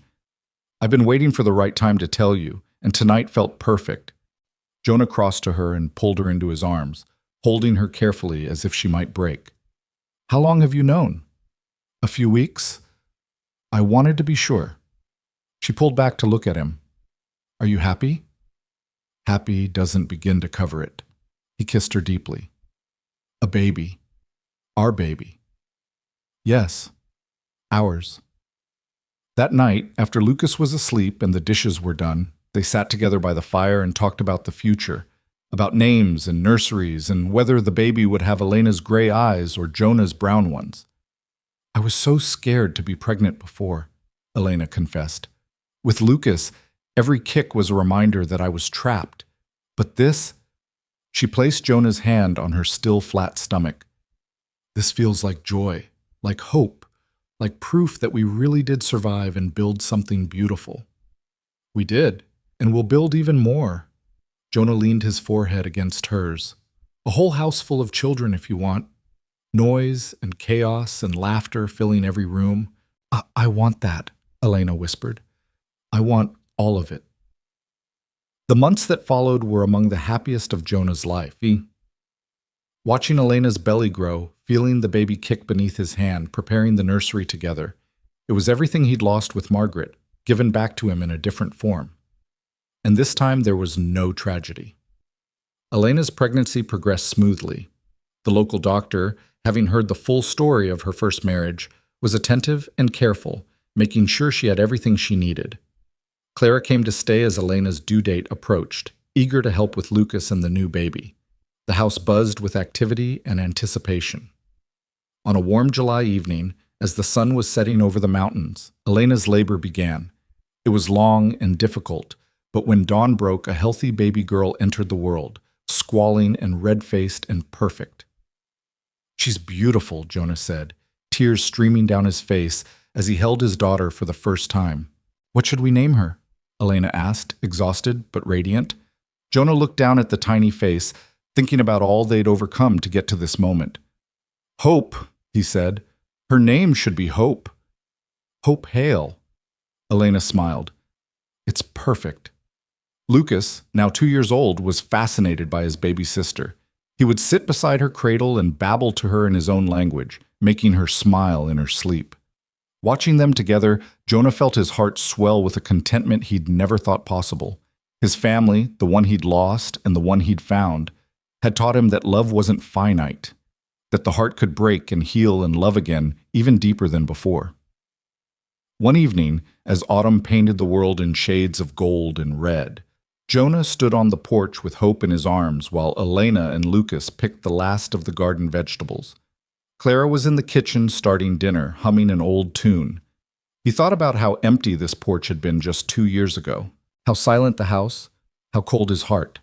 I've been waiting for the right time to tell you, and tonight felt perfect. Jonah crossed to her and pulled her into his arms, holding her carefully as if she might break. How long have you known? A few weeks. I wanted to be sure. She pulled back to look at him. Are you happy? Happy doesn't begin to cover it. He kissed her deeply. A baby. Our baby. Yes. Ours. That night, after Lucas was asleep and the dishes were done, they sat together by the fire and talked about the future, about names and nurseries and whether the baby would have Elena's gray eyes or Jonah's brown ones. I was so scared to be pregnant before, Elena confessed. With Lucas, every kick was a reminder that I was trapped. But this, she placed Jonah's hand on her still flat stomach. This feels like joy, like hope, like proof that we really did survive and build something beautiful. We did, and we'll build even more. Jonah leaned his forehead against hers. A whole house full of children if you want. Noise and chaos and laughter filling every room. I want that, Elena whispered. I want all of it. The months that followed were among the happiest of Jonah's life. Watching Elena's belly grow, feeling the baby kick beneath his hand, preparing the nursery together. It was everything he'd lost with Margaret, given back to him in a different form. And this time there was no tragedy. Elena's pregnancy progressed smoothly. The local doctor, having heard the full story of her first marriage, was attentive and careful, making sure she had everything she needed. Clara came to stay as Elena's due date approached, eager to help with Lucas and the new baby. The house buzzed with activity and anticipation. On a warm July evening, as the sun was setting over the mountains, Elena's labor began. It was long and difficult, but when dawn broke, a healthy baby girl entered the world, squalling and red-faced and perfect. She's beautiful, Jonah said, tears streaming down his face as he held his daughter for the first time. What should we name her? Elena asked, exhausted but radiant. Jonah looked down at the tiny face, thinking about all they'd overcome to get to this moment. Hope, he said. Her name should be Hope. Hope Hale. Elena smiled. It's perfect. Lucas, now 2 years old, was fascinated by his baby sister. He would sit beside her cradle and babble to her in his own language, making her smile in her sleep. Watching them together, Jonah felt his heart swell with a contentment he'd never thought possible. His family, the one he'd lost and the one he'd found, had taught him that love wasn't finite, that the heart could break and heal and love again, even deeper than before. One evening, as autumn painted the world in shades of gold and red, Jonah stood on the porch with Hope in his arms while Elena and Lucas picked the last of the garden vegetables. Clara was in the kitchen starting dinner, humming an old tune. He thought about how empty this porch had been just 2 years ago, how silent the house, how cold his heart.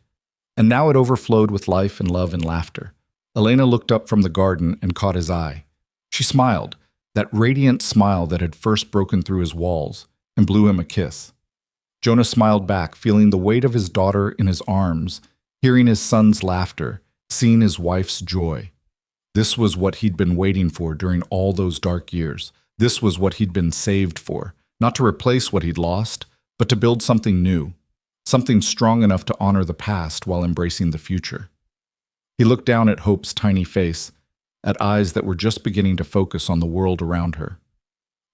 And now it overflowed with life and love and laughter. Elena looked up from the garden and caught his eye. She smiled, that radiant smile that had first broken through his walls, and blew him a kiss. Jonah smiled back, feeling the weight of his daughter in his arms, hearing his son's laughter, seeing his wife's joy. This was what he'd been waiting for during all those dark years. This was what he'd been saved for, not to replace what he'd lost, but to build something new, something strong enough to honor the past while embracing the future. He looked down at Hope's tiny face, at eyes that were just beginning to focus on the world around her.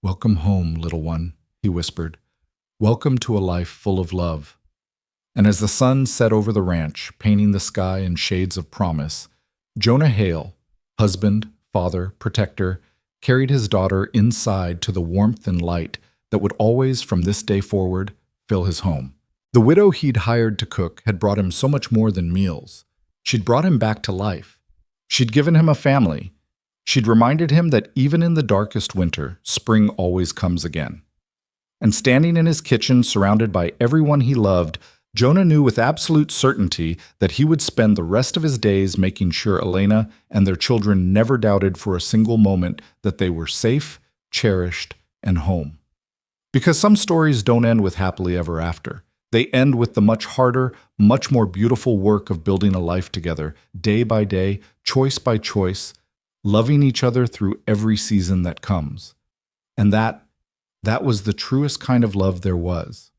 "Welcome home, little one," he whispered. "Welcome to a life full of love." And as the sun set over the ranch, painting the sky in shades of promise, Jonah Hale, husband, father, protector, carried his daughter inside to the warmth and light that would always, from this day forward, fill his home. The widow he'd hired to cook had brought him so much more than meals. She'd brought him back to life. She'd given him a family. She'd reminded him that even in the darkest winter, spring always comes again. And standing in his kitchen, surrounded by everyone he loved, Jonah knew with absolute certainty that he would spend the rest of his days making sure Elena and their children never doubted for a single moment that they were safe, cherished, and home. Because some stories don't end with happily ever after. They end with the much harder, much more beautiful work of building a life together, day by day, choice by choice, loving each other through every season that comes. And that was the truest kind of love there was.